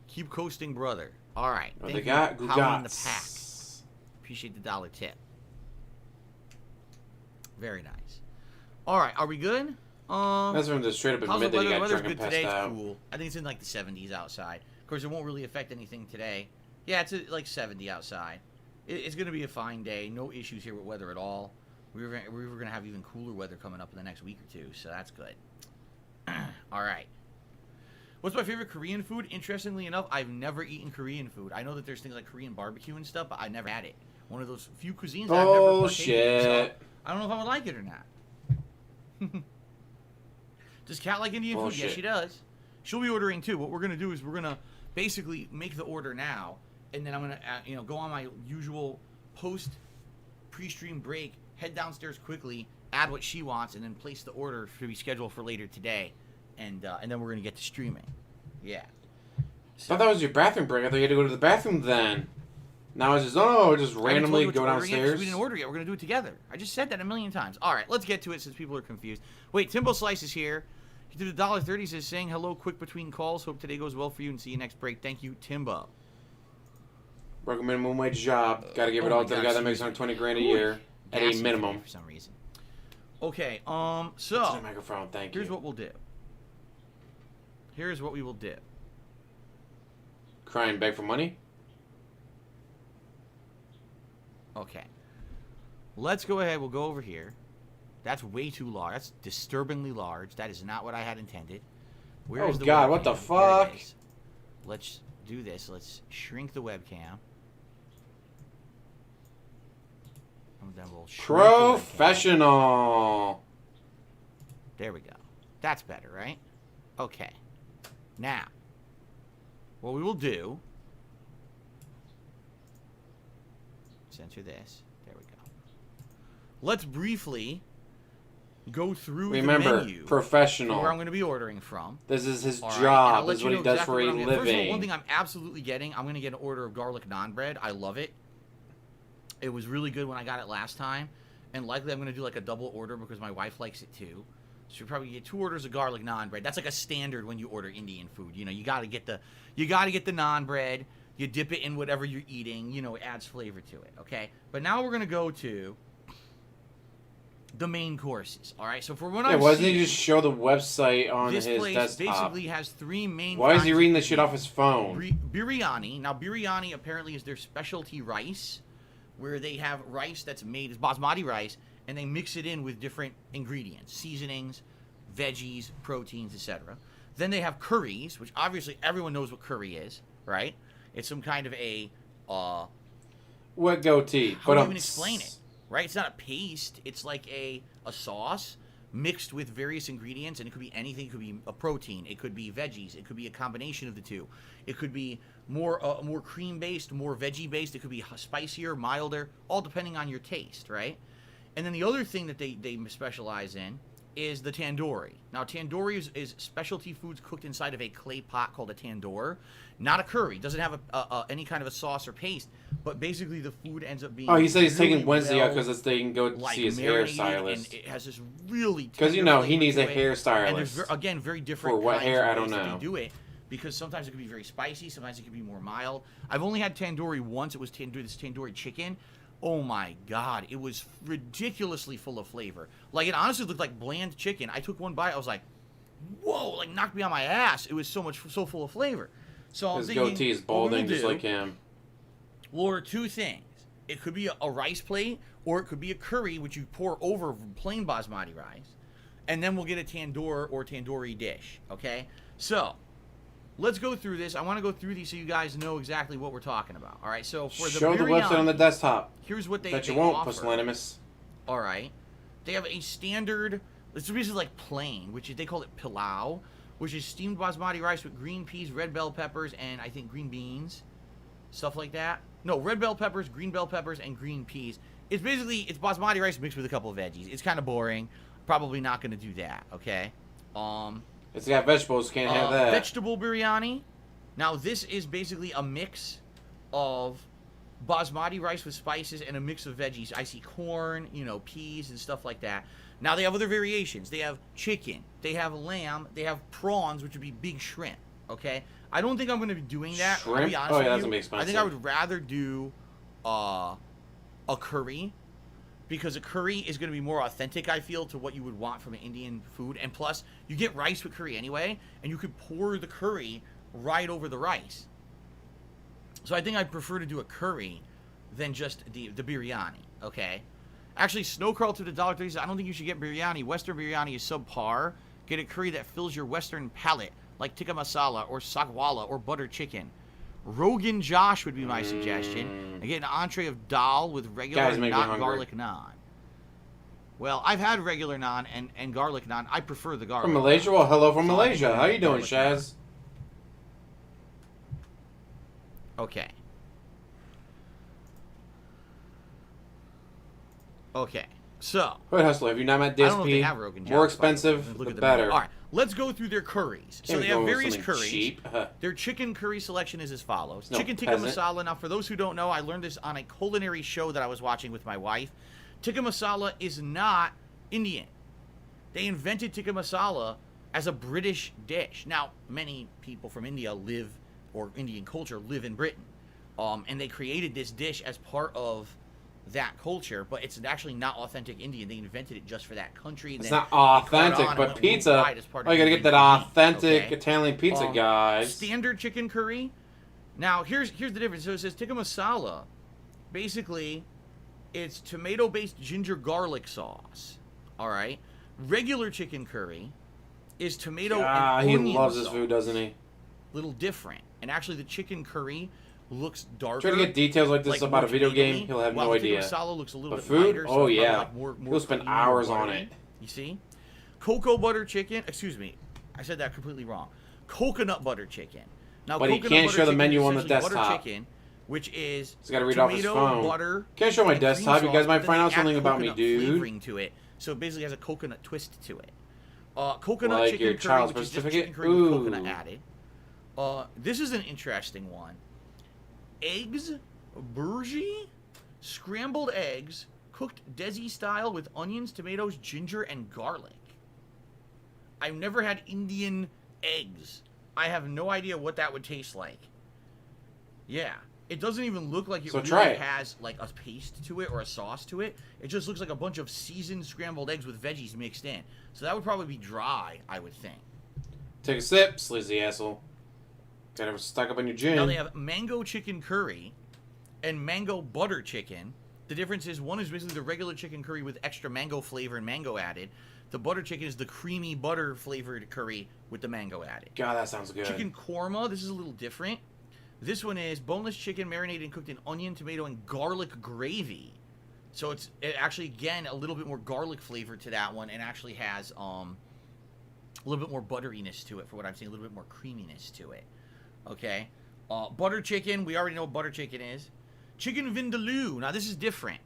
Speaker 3: Keep coasting, brother. All right.
Speaker 1: Oh,
Speaker 3: Thank
Speaker 1: they
Speaker 3: you,
Speaker 1: got
Speaker 3: Howie in the
Speaker 1: Gugats.
Speaker 3: pack. Appreciate the dollar tip. Very nice. All right, are we good?
Speaker 1: That's from the straight up
Speaker 3: How's the
Speaker 1: admit that
Speaker 3: weather?
Speaker 1: you
Speaker 3: The
Speaker 1: got
Speaker 3: weather's
Speaker 1: drunk and
Speaker 3: good today.
Speaker 1: passed
Speaker 3: It's
Speaker 1: out.
Speaker 3: cool. I think it's in like the 70s outside. Of course, it won't really affect anything today. Yeah, it's like 70 outside. It's going to be a fine day. No issues here with weather at all. We were going to have even cooler weather coming up in the next week or two, so that's good. All right. What's my favorite Korean food? Interestingly enough, I've never eaten Korean food. I know that there's things like Korean barbecue and stuff, but I never had it. One of those few cuisines I've never partaken in, so I don't know if I would like it or not. Does Kat like Indian food? Yes, she does. She'll be ordering too. What we're gonna do is we're gonna basically make the order now, and then I'm gonna go on my usual post pre-stream break, head downstairs quickly, add what she wants, and then place the order to be scheduled for later today, and then we're gonna get to streaming. Yeah.
Speaker 1: I thought that was your bathroom break. I thought you had to go to the bathroom then. Now it's just just randomly go downstairs.
Speaker 3: We didn't order yet. We're gonna do it together. I just said that a million times. All right, let's get to it since people are confused. Wait, Timbo Slice is here. He did $1.30. Says saying hello, quick between calls. Hope today goes well for you and see you next break. Thank you, Timbo.
Speaker 1: Work a minimum wage job. Got to give it all to the guy that makes $120,000 a year at a minimum.
Speaker 3: For some reason. Okay.
Speaker 1: To
Speaker 3: So
Speaker 1: the microphone. Thank you.
Speaker 3: here's what we'll do. Here's what we will do.
Speaker 1: Cry and beg for money.
Speaker 3: Okay. Let's go ahead. We'll go over here. That's way too large. That's disturbingly large. That is not what I had intended. Where is the
Speaker 1: God,
Speaker 3: webcam?
Speaker 1: what the
Speaker 3: There it
Speaker 1: fuck?
Speaker 3: is. Let's do this. Let's shrink the webcam. And then we'll shrink the webcam.
Speaker 1: Professional.
Speaker 3: There we go. That's better, right? Okay. Now, what we will do... Censor this. There we go. Let's briefly go through the
Speaker 1: Remember,
Speaker 3: menu
Speaker 1: professional.
Speaker 3: where I'm going to be ordering from.
Speaker 1: This is his
Speaker 3: All right, and
Speaker 1: job.
Speaker 3: I'll let
Speaker 1: This is
Speaker 3: you
Speaker 1: what
Speaker 3: know
Speaker 1: he does
Speaker 3: exactly
Speaker 1: for a
Speaker 3: what I'm getting. First of all, one
Speaker 1: living.
Speaker 3: thing I'm absolutely getting, I'm going to get an order of garlic naan bread. I love it. It was really good when I got it last time. And likely I'm going to do like a double order because my wife likes it too. So you probably get 2 orders of garlic naan bread. That's like a standard when you order Indian food. You know, you got to get the naan bread. You dip it in whatever you're eating. You know, it adds flavor to it, okay? But now we're going to go to the main courses, all right? So for what I'm
Speaker 1: why doesn't
Speaker 3: seeing,
Speaker 1: he just show the website on
Speaker 3: this
Speaker 1: his
Speaker 3: place
Speaker 1: desktop?
Speaker 3: basically has 3 main
Speaker 1: Why is he
Speaker 3: kinds
Speaker 1: reading
Speaker 3: of
Speaker 1: this shit off his phone?
Speaker 3: biryani. Now, biryani apparently is their specialty rice, where they have rice that's made as basmati rice, and they mix it in with different ingredients, seasonings, veggies, proteins, etc. Then they have curries, which obviously everyone knows what curry is, right? It's some kind of a
Speaker 1: What goatee?
Speaker 3: how do you even explain it? Right? It's not a paste. It's like a sauce mixed with various ingredients, and it could be anything. It could be a protein. It could be veggies. It could be a combination of the two. It could be more cream-based, more veggie-based. It could be spicier, milder, all depending on your taste, right? And then the other thing that they specialize in is the tandoori. Now, tandoori is specialty foods cooked inside of a clay pot called a tandoor. Not a curry. It doesn't have any kind of a sauce or paste, but basically the food ends up being.
Speaker 1: Oh, he said he's
Speaker 3: really
Speaker 1: taking Wednesday out
Speaker 3: well,
Speaker 1: because they can go
Speaker 3: like,
Speaker 1: see his
Speaker 3: marinated,
Speaker 1: hairstylist.
Speaker 3: and it has this really
Speaker 1: Because
Speaker 3: tender
Speaker 1: he
Speaker 3: flavor
Speaker 1: needs
Speaker 3: to
Speaker 1: a
Speaker 3: it.
Speaker 1: hairstylist.
Speaker 3: And there's again very different
Speaker 1: For what
Speaker 3: kinds
Speaker 1: hair,
Speaker 3: of
Speaker 1: I don't
Speaker 3: ways that
Speaker 1: know.
Speaker 3: they do it, because sometimes it could be very spicy, sometimes it could be more mild. I've only had tandoori once. It was this tandoori chicken. Oh my god, it was ridiculously full of flavor. Like, it honestly looked like bland chicken. I took one bite, I was like, whoa, like knocked me on my ass. It was so full of flavor. So I'm
Speaker 1: His
Speaker 3: thinking,
Speaker 1: goatee is
Speaker 3: what we'll
Speaker 1: balding just
Speaker 3: do,
Speaker 1: like him.
Speaker 3: we'll order 2 things. It could be a rice plate, or it could be a curry, which you pour over plain basmati rice. And then we'll get a tandoor or tandoori dish, okay? So, let's go through this. I want to go through these so you guys know exactly what we're talking about. All right, so for the
Speaker 1: Show the
Speaker 3: biryani,
Speaker 1: website on the desktop.
Speaker 3: here's what they
Speaker 1: Bet you
Speaker 3: they
Speaker 1: won't,
Speaker 3: offer.
Speaker 1: pusillanimous.
Speaker 3: All right. They have a standard, it's basically like plain, which is, they call it pilau, which is steamed basmati rice with green peas, red bell peppers, and I think green beans, stuff like that. No, red bell peppers, green bell peppers, and green peas. It's basmati rice mixed with a couple of veggies. It's kind of boring. Probably not going to do that, okay?
Speaker 1: It's got vegetables, can't have that.
Speaker 3: Vegetable biryani, Now, this is basically a mix of basmati rice with spices and a mix of veggies. I see corn, you know, peas and stuff like that. Now, they have other variations. They have chicken. They have lamb. They have prawns, which would be big shrimp, okay? I don't think I'm going to be doing that.
Speaker 1: Shrimp?
Speaker 3: I'll be honest
Speaker 1: Oh, yeah,
Speaker 3: with
Speaker 1: that's
Speaker 3: you.
Speaker 1: gonna be expensive.
Speaker 3: I think I would rather do a curry, because a curry is going to be more authentic, I feel, to what you would want from an Indian food. And plus, you get rice with curry anyway, and you could pour the curry right over the rice. So I think I'd prefer to do a curry than just the biryani, okay? Actually, Snowcrawl to the $1.30 says, I don't think you should get biryani. Western biryani is subpar. Get a curry that fills your Western palate, like tikka masala or sakwala or butter chicken. Rogan Josh would be my suggestion. I get an entree of dal with regular, not garlic naan. Well, I've had regular naan and garlic naan. I prefer the garlic.
Speaker 1: From Malaysia? Well, hello from
Speaker 3: So
Speaker 1: Malaysia. How you doing, Shaz?
Speaker 3: Okay. Okay. So.
Speaker 1: Hood Hustler, have you not met
Speaker 3: I don't know if they
Speaker 1: DSP?
Speaker 3: have Rogan Josh,
Speaker 1: More
Speaker 3: but
Speaker 1: expensive,
Speaker 3: look
Speaker 1: the
Speaker 3: at the
Speaker 1: better.
Speaker 3: menu. All right. Let's go through their curries. So
Speaker 1: Can't
Speaker 3: they
Speaker 1: be
Speaker 3: have
Speaker 1: going with
Speaker 3: various
Speaker 1: something
Speaker 3: curries.
Speaker 1: cheap.
Speaker 3: Their chicken curry selection is as follows.
Speaker 1: No
Speaker 3: Chicken tikka
Speaker 1: peasant.
Speaker 3: masala. Now, for those who don't know, I learned this on a culinary show that I was watching with my wife. Tikka masala is not Indian. They invented tikka masala as a British dish. Now, many people from India live, or Indian culture, live in Britain. And they created this dish as part of that culture, but it's actually not authentic Indian. They invented it just for that country.
Speaker 1: It's
Speaker 3: then
Speaker 1: not
Speaker 3: it caught on
Speaker 1: authentic,
Speaker 3: and
Speaker 1: but
Speaker 3: went
Speaker 1: pizza.
Speaker 3: worldwide as part of
Speaker 1: Oh, you gotta
Speaker 3: Indian
Speaker 1: get that
Speaker 3: cuisine,
Speaker 1: authentic
Speaker 3: okay?
Speaker 1: Italian pizza, guys.
Speaker 3: Standard chicken curry. Now, here's the difference. So it says tikka masala. Basically, it's tomato-based ginger garlic sauce. All right. Regular chicken curry is tomato and
Speaker 1: he
Speaker 3: onion
Speaker 1: loves his
Speaker 3: sauce.
Speaker 1: food, doesn't he?
Speaker 3: Little different. And actually, the chicken curry looks darker.
Speaker 1: Try to get details like this about
Speaker 3: more
Speaker 1: a video game,
Speaker 3: tomatoey,
Speaker 1: he'll have
Speaker 3: while
Speaker 1: no
Speaker 3: the tikka
Speaker 1: idea.
Speaker 3: masala looks a little
Speaker 1: But
Speaker 3: bit
Speaker 1: food?
Speaker 3: lighter, so
Speaker 1: Oh,
Speaker 3: it's probably
Speaker 1: yeah.
Speaker 3: like more
Speaker 1: He'll spend
Speaker 3: creamy,
Speaker 1: hours
Speaker 3: more
Speaker 1: on
Speaker 3: buttery.
Speaker 1: it.
Speaker 3: You see? Cocoa butter chicken. Excuse me. I said that completely wrong. Coconut butter chicken. Now,
Speaker 1: But he
Speaker 3: coconut
Speaker 1: can't
Speaker 3: butter
Speaker 1: show the
Speaker 3: chicken
Speaker 1: menu
Speaker 3: is
Speaker 1: on the
Speaker 3: essentially butter
Speaker 1: desktop.
Speaker 3: chicken, which is
Speaker 1: He's gotta read off his
Speaker 3: tomato,
Speaker 1: phone.
Speaker 3: butter,
Speaker 1: Can't show my
Speaker 3: and cream
Speaker 1: desktop. You
Speaker 3: sauce,
Speaker 1: guys might
Speaker 3: but then
Speaker 1: find
Speaker 3: they
Speaker 1: out something
Speaker 3: add
Speaker 1: about me,
Speaker 3: coconut
Speaker 1: dude.
Speaker 3: flavoring to it. So it basically has a coconut twist to it. Coconut
Speaker 1: Like
Speaker 3: chicken
Speaker 1: your
Speaker 3: curry,
Speaker 1: child's
Speaker 3: which is
Speaker 1: birth
Speaker 3: just chicken
Speaker 1: certificate?
Speaker 3: curry with coconut
Speaker 1: Ooh.
Speaker 3: added. This is an interesting one. Eggs, bourgie, scrambled eggs, cooked Desi style with onions, tomatoes, ginger, and garlic. I've never had Indian eggs. I have no idea what that would taste like. Yeah. It doesn't even look like it
Speaker 1: So
Speaker 3: really
Speaker 1: try it.
Speaker 3: has like a paste to it or a sauce to it. It just looks like a bunch of seasoned scrambled eggs with veggies mixed in. So that would probably be dry, I would think.
Speaker 1: Take a sip, sleazy asshole. Got it stuck up on your gin.
Speaker 3: Now they have mango chicken curry and mango butter chicken. The difference is one is basically the regular chicken curry with extra mango flavor and mango added. The butter chicken is the creamy butter flavored curry with the mango added.
Speaker 1: God, that sounds good.
Speaker 3: Chicken korma, this is a little different. This one is boneless chicken marinated and cooked in onion, tomato, and garlic gravy. So it actually, again, a little bit more garlic flavor to that one, and actually has a little bit more butteriness to it, for what I'm seeing, a little bit more creaminess to it. Okay? Butter chicken, we already know what butter chicken is. Chicken vindaloo, now this is different.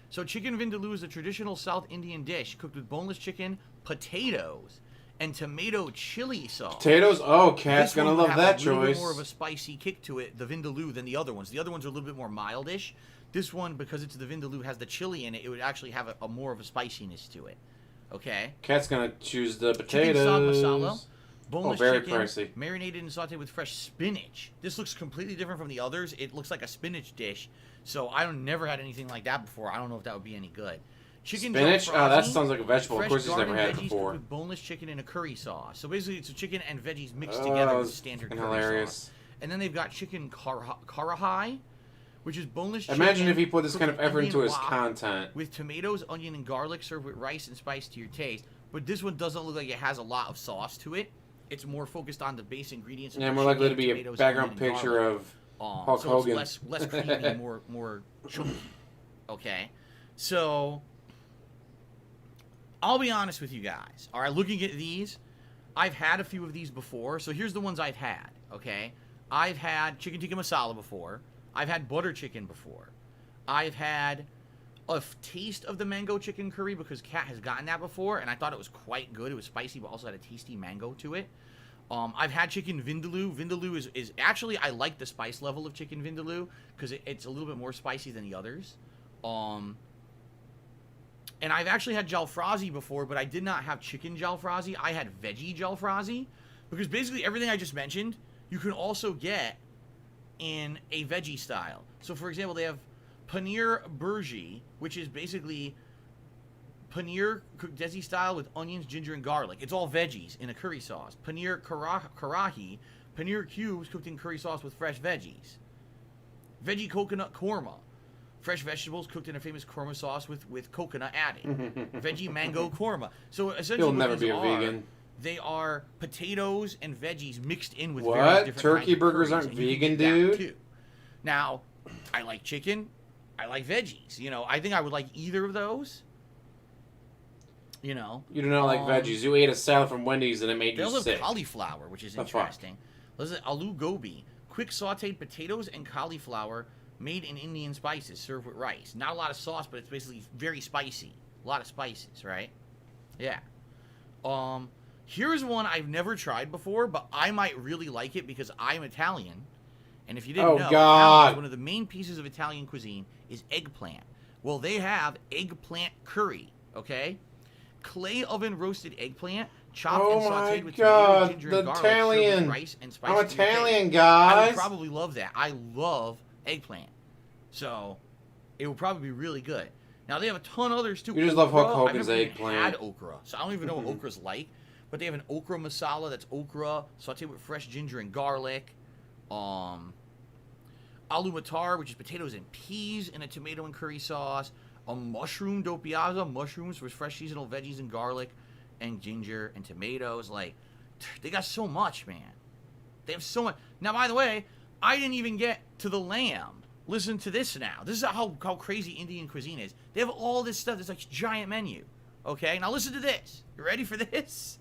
Speaker 3: So chicken vindaloo is a traditional South Indian dish cooked with boneless chicken, potatoes, and tomato chili sauce.
Speaker 1: Potatoes? Oh, Cat's
Speaker 3: This one
Speaker 1: gonna
Speaker 3: would
Speaker 1: love
Speaker 3: have
Speaker 1: that
Speaker 3: a little bit
Speaker 1: choice.
Speaker 3: more of a spicy kick to it, the vindaloo, than the other ones. The other ones are a little bit more mildish. This one, because it's the vindaloo, has the chili in it. It would actually have a more of a spiciness to it. Okay.
Speaker 1: Cat's gonna choose the
Speaker 3: Chicken
Speaker 1: potatoes.
Speaker 3: sag masala, boneless
Speaker 1: very
Speaker 3: chicken,
Speaker 1: pricey.
Speaker 3: marinated and sautéed with fresh spinach. This looks completely different from the others. It looks like a spinach dish. So I've never had anything like that before. I don't know if that would be any good. Chicken
Speaker 1: Spinach? Oh, that
Speaker 3: jalfrezi,
Speaker 1: sounds like a vegetable. Of
Speaker 3: fresh
Speaker 1: course he's never
Speaker 3: garden
Speaker 1: had it
Speaker 3: veggies
Speaker 1: before.
Speaker 3: cooked with boneless chicken in a curry sauce. So basically, it's a chicken and veggies mixed
Speaker 1: Oh,
Speaker 3: together with
Speaker 1: that's
Speaker 3: standard
Speaker 1: fucking
Speaker 3: curry
Speaker 1: hilarious.
Speaker 3: sauce. And then they've got chicken karahai, which is boneless chicken.
Speaker 1: Imagine if he put this
Speaker 3: cooked
Speaker 1: kind of
Speaker 3: with
Speaker 1: effort into
Speaker 3: Indian
Speaker 1: his
Speaker 3: wok
Speaker 1: content.
Speaker 3: with tomatoes, onion, and garlic, served with rice and spice to your taste. But this one doesn't look like it has a lot of sauce to it. It's more focused on the base ingredients. Of
Speaker 1: Yeah,
Speaker 3: the
Speaker 1: more likely to
Speaker 3: chicken,
Speaker 1: be a
Speaker 3: tomatoes,
Speaker 1: background
Speaker 3: onion, and
Speaker 1: picture
Speaker 3: garlic.
Speaker 1: of Hulk
Speaker 3: So
Speaker 1: Hogan.
Speaker 3: it's less creamy, more chunky. Okay, so I'll be honest with you guys. All right, looking at these, I've had a few of these before. So here's the ones I've had. Okay, I've had chicken tikka masala before. I've had butter chicken before. I've had a taste of the mango chicken curry because Kat has gotten that before, and I thought it was quite good. It was spicy, but also had a tasty mango to it. I've had chicken vindaloo. Vindaloo is actually, I like the spice level of chicken vindaloo because it's a little bit more spicy than the others. And I've actually had jalfrezi before, but I did not have chicken jalfrezi. I had veggie jalfrezi because basically everything I just mentioned, you can also get in a veggie style. So for example, they have paneer burji, which is basically paneer cooked desi style with onions, ginger, and garlic. It's all veggies in a curry sauce. Paneer karahi, paneer cubes cooked in curry sauce with fresh veggies. Veggie coconut korma, fresh vegetables cooked in a famous korma sauce with coconut added. Veggie mango korma. So essentially,
Speaker 1: You'll never be a vegan.
Speaker 3: They are potatoes and veggies mixed in with
Speaker 1: what?
Speaker 3: various different
Speaker 1: Turkey
Speaker 3: kinds of
Speaker 1: burgers
Speaker 3: curries,
Speaker 1: aren't
Speaker 3: and you can
Speaker 1: vegan,
Speaker 3: get that
Speaker 1: dude?
Speaker 3: too. Now, I like chicken. I like veggies. You know, I think I would like either of those. You know.
Speaker 1: You do not like veggies. You ate a salad from Wendy's and it made
Speaker 3: They
Speaker 1: you
Speaker 3: also
Speaker 1: sick.
Speaker 3: have cauliflower, which is interesting. This is aloo gobi, quick sautéed potatoes and cauliflower made in Indian spices, served with rice. Not a lot of sauce, but it's basically very spicy. A lot of spices, right? Yeah. Here's one I've never tried before, but I might really like it because I'm Italian. And if you didn't know,
Speaker 1: God.
Speaker 3: one of the main pieces of Italian cuisine is eggplant. Well, they have eggplant curry, okay? Clay oven roasted eggplant, chopped and sautéed with tomato, ginger, and garlic, served with rice and spicy.
Speaker 1: I'm Italian,
Speaker 3: I
Speaker 1: guys.
Speaker 3: would probably love that. I love eggplant. So, it would probably be really good. Now, they have a ton of others, too.
Speaker 1: You just love Hulk
Speaker 3: Okra,
Speaker 1: Hogan's
Speaker 3: I've never even
Speaker 1: eggplant.
Speaker 3: had okra, so I don't even know what okra's like. But they have an okra masala that's okra, sautéed with fresh ginger and garlic. Aloo matar, which is potatoes and peas in a tomato and curry sauce. A mushroom doppiaza, mushrooms with fresh seasonal veggies and garlic and ginger and tomatoes. Like, they got so much, man. They have so much. Now, by the way, I didn't even get to the lamb. Listen to this now. This is how crazy Indian cuisine is. They have all this stuff. There's like a giant menu. Okay, now listen to this. You ready for this?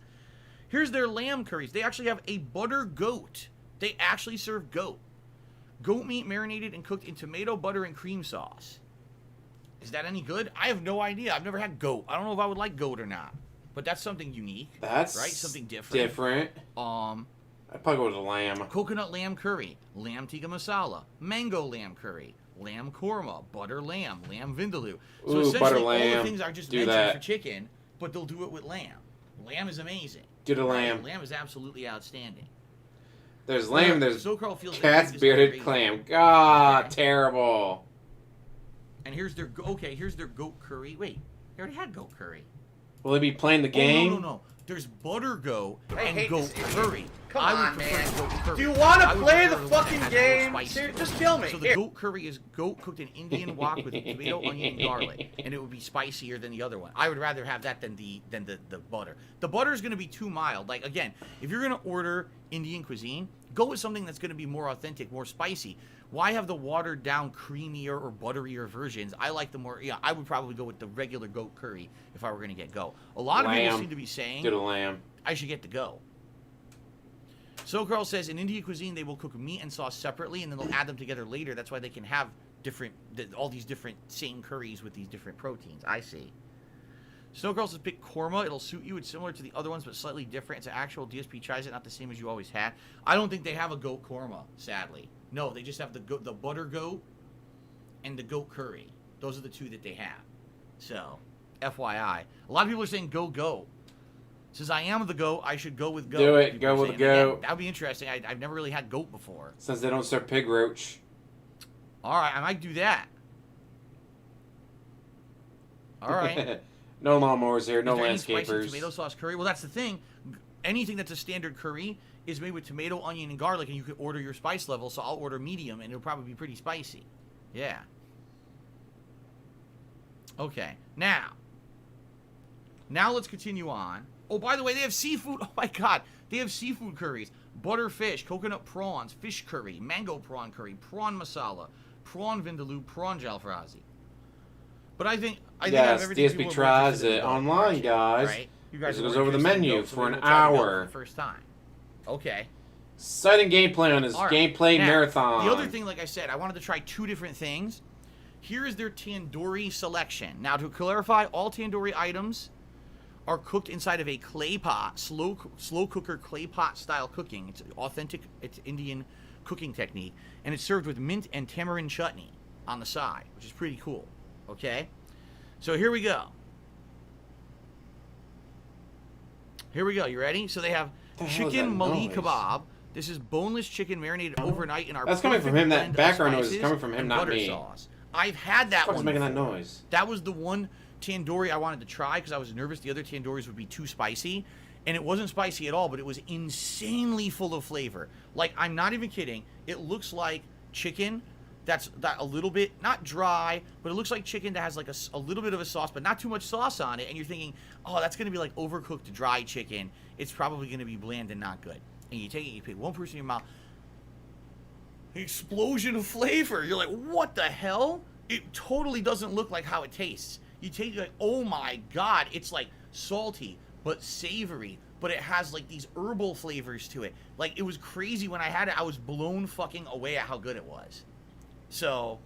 Speaker 3: Here's their lamb curries. They actually have a butter goat. They actually serve goat. Goat meat marinated and cooked in tomato, butter, and cream sauce. Is that any good? I have no idea. I've never had goat. I don't know if I would like goat or not. But that's something unique.
Speaker 1: That's
Speaker 3: right? Something different.
Speaker 1: I'd probably go with the lamb.
Speaker 3: Coconut lamb curry, lamb tikka masala, mango lamb curry, lamb korma, butter lamb, lamb vindaloo. So essentially,
Speaker 1: butter
Speaker 3: all
Speaker 1: lamb.
Speaker 3: the things I just mentioned for chicken, but they'll do it with lamb. Lamb is amazing.
Speaker 1: Do the lamb.
Speaker 3: Lamb is absolutely outstanding.
Speaker 1: There's lamb, there's
Speaker 3: So-Carl feels
Speaker 1: cat's
Speaker 3: like
Speaker 1: bearded clam. God, terrible.
Speaker 3: And here's their goat curry. Wait, they already had goat curry.
Speaker 1: Will they be playing the game?
Speaker 3: No. There's butter goat
Speaker 2: I
Speaker 3: and
Speaker 2: hate
Speaker 3: goat
Speaker 2: this idiot.
Speaker 3: curry.
Speaker 2: Come
Speaker 3: I would
Speaker 2: on,
Speaker 3: prefer
Speaker 2: man.
Speaker 3: goat curry.
Speaker 2: Do you want
Speaker 3: I
Speaker 2: to
Speaker 3: would
Speaker 2: play
Speaker 3: prefer
Speaker 2: the
Speaker 3: one that
Speaker 2: fucking
Speaker 3: has more
Speaker 2: game?
Speaker 3: spice to it.
Speaker 2: Just kill me.
Speaker 3: So the
Speaker 2: Here.
Speaker 3: goat curry is goat cooked in Indian wok with tomato, onion, and garlic, and it would be spicier than the other one. I would rather have that than the butter. The butter is going to be too mild. Like again, if you're going to order Indian cuisine, go with something that's going to be more authentic, more spicy. Why have the watered down, creamier or butterier versions? I like the more. Yeah, I would probably go with the regular goat curry if I were going to get goat. A lot of people seem to be saying
Speaker 1: Do the lamb.
Speaker 3: I should get the go. So-Carl says in Indian cuisine they will cook meat and sauce separately and then they'll add them together later. That's why they can have all these different same curries with these different proteins. I see. So-Carl says pick korma. It'll suit you. It's similar to the other ones but slightly different. It's an actual DSP tries it, not the same as you always had. I don't think they have a goat korma, sadly. No, they just have the butter goat and the goat curry. Those are the two that they have. So, FYI. A lot of people are saying go goat. Since I am the goat, I should go with goat.
Speaker 1: Do it. Go with the goat.
Speaker 3: That would be interesting. I've never really had goat before.
Speaker 1: Since they don't serve pig roach.
Speaker 3: All right, I might do that. All right.
Speaker 1: No lawnmowers here. No
Speaker 3: Is there any spicy
Speaker 1: landscapers.
Speaker 3: tomato sauce curry. Well, that's the thing. Anything that's a standard curry is made with tomato, onion, and garlic, and you can order your spice level. So I'll order medium, and it'll probably be pretty spicy. Yeah. Okay. Now let's continue on. Oh, by the way, they have seafood. Oh, my God. They have seafood curries. Butter fish, coconut prawns, fish curry, mango prawn curry, prawn masala, prawn vindaloo, prawn jalfrezi. But I think I have everything.
Speaker 1: DSP tries it online, guys.
Speaker 3: Right? You guys
Speaker 1: goes over the menu for an hour.
Speaker 3: For the first time. Okay.
Speaker 1: Exciting gameplay on this gameplay
Speaker 3: Now,
Speaker 1: marathon.
Speaker 3: The other thing, like I said, I wanted to try two different things. Here is their tandoori selection. Now, to clarify, all tandoori items are cooked inside of a clay pot, slow cooker clay pot style cooking. It's authentic, it's Indian cooking technique, and it's served with mint and tamarind chutney on the side, which is pretty cool. Okay, so here we go. Here we go. You ready? So they have chicken mali kebab. This is boneless chicken marinated overnight in our.
Speaker 1: That's coming from him. That background noise is coming from him,
Speaker 3: and
Speaker 1: not
Speaker 3: butter
Speaker 1: me.
Speaker 3: sauce. I've had that one.
Speaker 1: What's making that
Speaker 3: before.
Speaker 1: noise?
Speaker 3: That was the one tandoori I wanted to try because I was nervous the other tandooris would be too spicy. And it wasn't spicy at all, but it was insanely full of flavor. Like, I'm not even kidding. It looks like chicken that's a little bit, not dry, but it looks like chicken that has like a little bit of a sauce, but not too much sauce on it. And you're thinking, oh, that's going to be like overcooked dry chicken. It's probably going to be bland and not good. And you take it, you put one person in your mouth. Explosion of flavor. You're like, what the hell? It totally doesn't look like how it tastes. You take it like, oh my God, it's like salty, but savory, but it has like these herbal flavors to it. Like, it was crazy when I had it. I was blown fucking away at how good it was. So,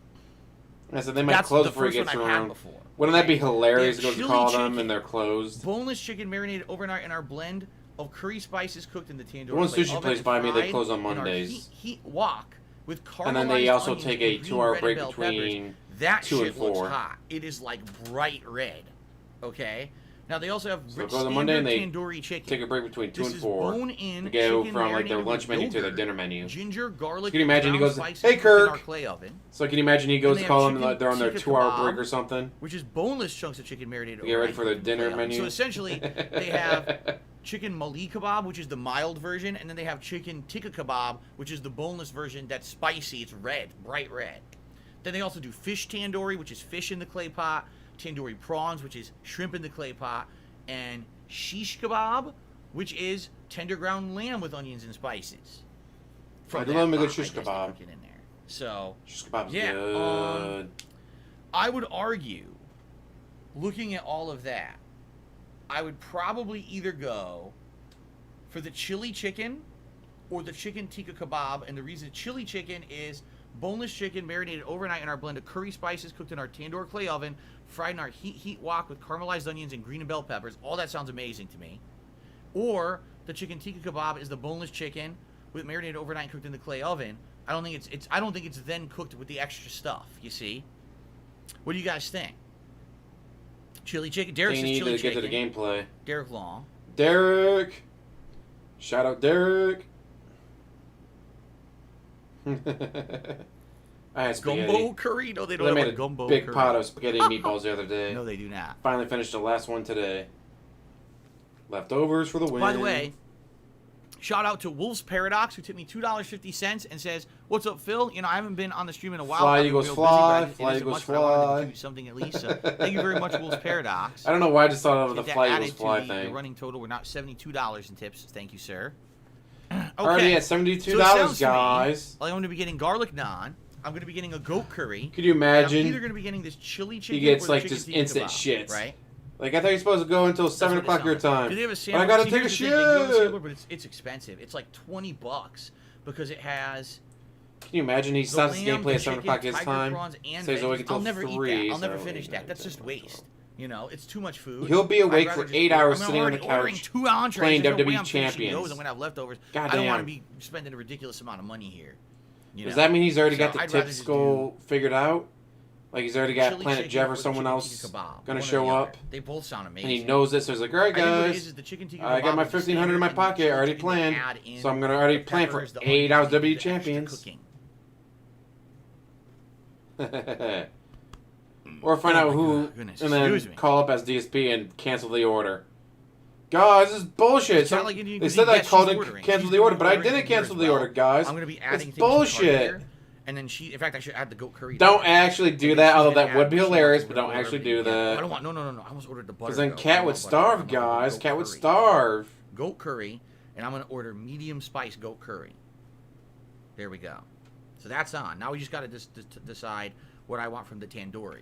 Speaker 1: I said they might close before it gets around. Wouldn't that be hilarious to go to call them and they're closed?
Speaker 3: Boneless chicken marinated overnight in our blend of curry spices cooked in the tandoori.
Speaker 1: The one sushi place by me, they close on Mondays.
Speaker 3: Heat wok with caramelized
Speaker 1: and then they also
Speaker 3: onions
Speaker 1: take
Speaker 3: and
Speaker 1: a
Speaker 3: green
Speaker 1: 2-hour
Speaker 3: red
Speaker 1: break
Speaker 3: bell
Speaker 1: between
Speaker 3: peppers. That
Speaker 1: 2 and
Speaker 3: shit
Speaker 1: 4.
Speaker 3: looks hot. It is like bright red. Okay. Now they also have rich
Speaker 1: go to Monday and they
Speaker 3: tandoori chicken.
Speaker 1: take a break between 2 and 4.
Speaker 3: Bone-in
Speaker 1: to go
Speaker 3: chicken
Speaker 1: from like their
Speaker 3: marinated
Speaker 1: lunch
Speaker 3: with
Speaker 1: menu to their
Speaker 3: yogurt,
Speaker 1: dinner menu.
Speaker 3: Ginger, garlic,
Speaker 1: Can you imagine he
Speaker 3: brown
Speaker 1: goes,
Speaker 3: spices
Speaker 1: hey
Speaker 3: cooked in our
Speaker 1: Kirk.
Speaker 3: clay oven.
Speaker 1: So can you imagine he goes
Speaker 3: And
Speaker 1: to
Speaker 3: they
Speaker 1: call
Speaker 3: have
Speaker 1: them and they're on their
Speaker 3: chicken
Speaker 1: 2-hour
Speaker 3: kebab,
Speaker 1: break or something?
Speaker 3: Which is boneless chunks of chicken marinated.
Speaker 1: Get ready for their
Speaker 3: overnight
Speaker 1: dinner
Speaker 3: in the clay oven.
Speaker 1: menu.
Speaker 3: So essentially, they have chicken mali kebab, which is the mild version, and then they have chicken tikka kebab, which is the boneless version that's spicy. It's red, bright red. Then they also do fish tandoori, which is fish in the clay pot, tandoori prawns, which is shrimp in the clay pot, and shish kebab, which is tender ground lamb with onions and spices.
Speaker 1: I do love a good shish kebab.
Speaker 3: In there. So,
Speaker 1: shish kebab's
Speaker 3: yeah,
Speaker 1: good.
Speaker 3: I would argue, looking at all of that, I would probably either go for the chili chicken or the chicken tikka kebab. And the reason chili chicken is boneless chicken marinated overnight in our blend of curry spices cooked in our tandoor clay oven, fried in our heat wok with caramelized onions and green and bell peppers. All that sounds amazing to me. Or the chicken tikka kebab is the boneless chicken with marinated overnight and cooked in the clay oven. I don't think it's then cooked with the extra stuff. You see? What do you guys think? Chili chicken. Derek says chili chicken.
Speaker 1: Get to the gameplay.
Speaker 3: Derek Long.
Speaker 1: Derek. Shout out Derek. I had spaghetti.
Speaker 3: Gumbo curry? No, they don't have a gumbo
Speaker 1: big
Speaker 3: curry.
Speaker 1: pot of spaghetti and meatballs the other day.
Speaker 3: No, they do not.
Speaker 1: Finally finished the last one today. Leftovers for the win.
Speaker 3: By the way, shout out to Wolf's Paradox, who tipped me $2.50 and says, "What's up, Phil? You know, I haven't been on the stream in a while.
Speaker 1: Fly
Speaker 3: I've been
Speaker 1: Eagles
Speaker 3: real
Speaker 1: fly,
Speaker 3: busy, but
Speaker 1: fly
Speaker 3: it isn't
Speaker 1: Eagles
Speaker 3: much, but I wanted to
Speaker 1: fly.
Speaker 3: contribute something at least. So thank you very much, Wolf's Paradox.
Speaker 1: I don't know why I just thought of the
Speaker 3: Get that
Speaker 1: Fly
Speaker 3: added
Speaker 1: Eagles
Speaker 3: to
Speaker 1: fly
Speaker 3: the
Speaker 1: thing.
Speaker 3: running total. We're not $72 in tips. Thank you, sir. Okay.
Speaker 1: Already at $72,
Speaker 3: So it sounds to me
Speaker 1: guys.
Speaker 3: like I'm going to be getting garlic naan. I'm going to be getting a goat curry.
Speaker 1: Could you imagine?
Speaker 3: I'm either going to be getting this chili chicken.
Speaker 1: He gets
Speaker 3: or the
Speaker 1: like
Speaker 3: chicken
Speaker 1: just
Speaker 3: tikka
Speaker 1: instant
Speaker 3: kebab,
Speaker 1: shits.
Speaker 3: right?
Speaker 1: Like I thought you're supposed to go until 7
Speaker 3: That's what it
Speaker 1: o'clock your
Speaker 3: sounds like.
Speaker 1: time.
Speaker 3: Do they have a
Speaker 1: But
Speaker 3: sampler?
Speaker 1: I gotta
Speaker 3: See,
Speaker 1: take a
Speaker 3: here's the thing, they do have a
Speaker 1: shit.
Speaker 3: sampler, but it's expensive. It's like $20 because it has.
Speaker 1: Can you imagine he starts the
Speaker 3: lamb,
Speaker 1: gameplay
Speaker 3: the
Speaker 1: at 7
Speaker 3: chicken,
Speaker 1: o'clock his
Speaker 3: tiger
Speaker 1: time?
Speaker 3: prawns, and
Speaker 1: Stays awake
Speaker 3: veggies.
Speaker 1: until
Speaker 3: I'll never
Speaker 1: 3.
Speaker 3: eat that. I'll never
Speaker 1: so
Speaker 3: finish that.
Speaker 1: yeah,
Speaker 3: That's just waste. You know, it's too much food.
Speaker 1: He'll be awake
Speaker 3: I'd
Speaker 1: for
Speaker 3: rather
Speaker 1: 8
Speaker 3: just-
Speaker 1: hours
Speaker 3: I'm
Speaker 1: sitting on the
Speaker 3: already ordering
Speaker 1: couch
Speaker 3: 2 entrees.
Speaker 1: playing
Speaker 3: There's no way
Speaker 1: WWE
Speaker 3: I'm finishing
Speaker 1: Champions.
Speaker 3: those. I'm gonna have leftovers.
Speaker 1: God
Speaker 3: I don't want
Speaker 1: damn.
Speaker 3: to be spending a ridiculous amount of money here. You
Speaker 1: Does
Speaker 3: know?
Speaker 1: that mean he's already
Speaker 3: So
Speaker 1: got the
Speaker 3: I'd rather
Speaker 1: tips
Speaker 3: just
Speaker 1: goal figured out? Like he's already got
Speaker 3: chili
Speaker 1: Planet
Speaker 3: chicken
Speaker 1: Jeff
Speaker 3: or
Speaker 1: or
Speaker 3: the
Speaker 1: someone
Speaker 3: chicken
Speaker 1: else
Speaker 3: tikka kebab,
Speaker 1: gonna
Speaker 3: one or
Speaker 1: show
Speaker 3: the other.
Speaker 1: up?
Speaker 3: They both sound amazing.
Speaker 1: And he knows this, so he's like, alright
Speaker 3: I think what it
Speaker 1: guys,
Speaker 3: is the chicken tikka
Speaker 1: I got my
Speaker 3: kebab is the
Speaker 1: $1,500 in my
Speaker 3: standard
Speaker 1: pocket
Speaker 3: and
Speaker 1: already
Speaker 3: you
Speaker 1: planned,
Speaker 3: add in
Speaker 1: so I'm gonna already
Speaker 3: the
Speaker 1: plan for
Speaker 3: peppers, the
Speaker 1: 8
Speaker 3: onions,
Speaker 1: hours
Speaker 3: you do
Speaker 1: WWE
Speaker 3: the extra
Speaker 1: Champions.
Speaker 3: cooking.
Speaker 1: Or find
Speaker 3: Oh
Speaker 1: out
Speaker 3: my
Speaker 1: who,
Speaker 3: goodness,
Speaker 1: and then
Speaker 3: excuse me.
Speaker 1: call up as DSP and cancel the order. Guys, this is bullshit.
Speaker 3: It's not
Speaker 1: So,
Speaker 3: like Indian
Speaker 1: they
Speaker 3: cuisine.
Speaker 1: said I
Speaker 3: Yes,
Speaker 1: called
Speaker 3: she's
Speaker 1: it
Speaker 3: ordering.
Speaker 1: cancel
Speaker 3: She's
Speaker 1: the order,
Speaker 3: gonna
Speaker 1: but I
Speaker 3: be ordering
Speaker 1: didn't
Speaker 3: here
Speaker 1: cancel
Speaker 3: as
Speaker 1: the
Speaker 3: well.
Speaker 1: order, guys.
Speaker 3: I'm going to be
Speaker 1: It's
Speaker 3: adding things to the cart
Speaker 1: bullshit.
Speaker 3: here, and then she, in fact, I should add the goat curry.
Speaker 1: Don't
Speaker 3: to it.
Speaker 1: actually do
Speaker 3: Because
Speaker 1: that,
Speaker 3: she's
Speaker 1: although
Speaker 3: gonna
Speaker 1: that would
Speaker 3: add-
Speaker 1: be
Speaker 3: she wants
Speaker 1: hilarious,
Speaker 3: to
Speaker 1: but
Speaker 3: order
Speaker 1: don't
Speaker 3: whatever
Speaker 1: actually
Speaker 3: you
Speaker 1: do
Speaker 3: get.
Speaker 1: that.
Speaker 3: I don't want, no. I almost ordered the butter.
Speaker 1: Because then
Speaker 3: goat. I
Speaker 1: Cat
Speaker 3: don't
Speaker 1: would
Speaker 3: want butter.
Speaker 1: starve,
Speaker 3: I want
Speaker 1: guys.
Speaker 3: goat
Speaker 1: Cat would
Speaker 3: curry.
Speaker 1: starve.
Speaker 3: Goat curry, and I'm going to order medium spice goat curry. There we go. So that's on. Now we just got to decide what I want from the tandoori.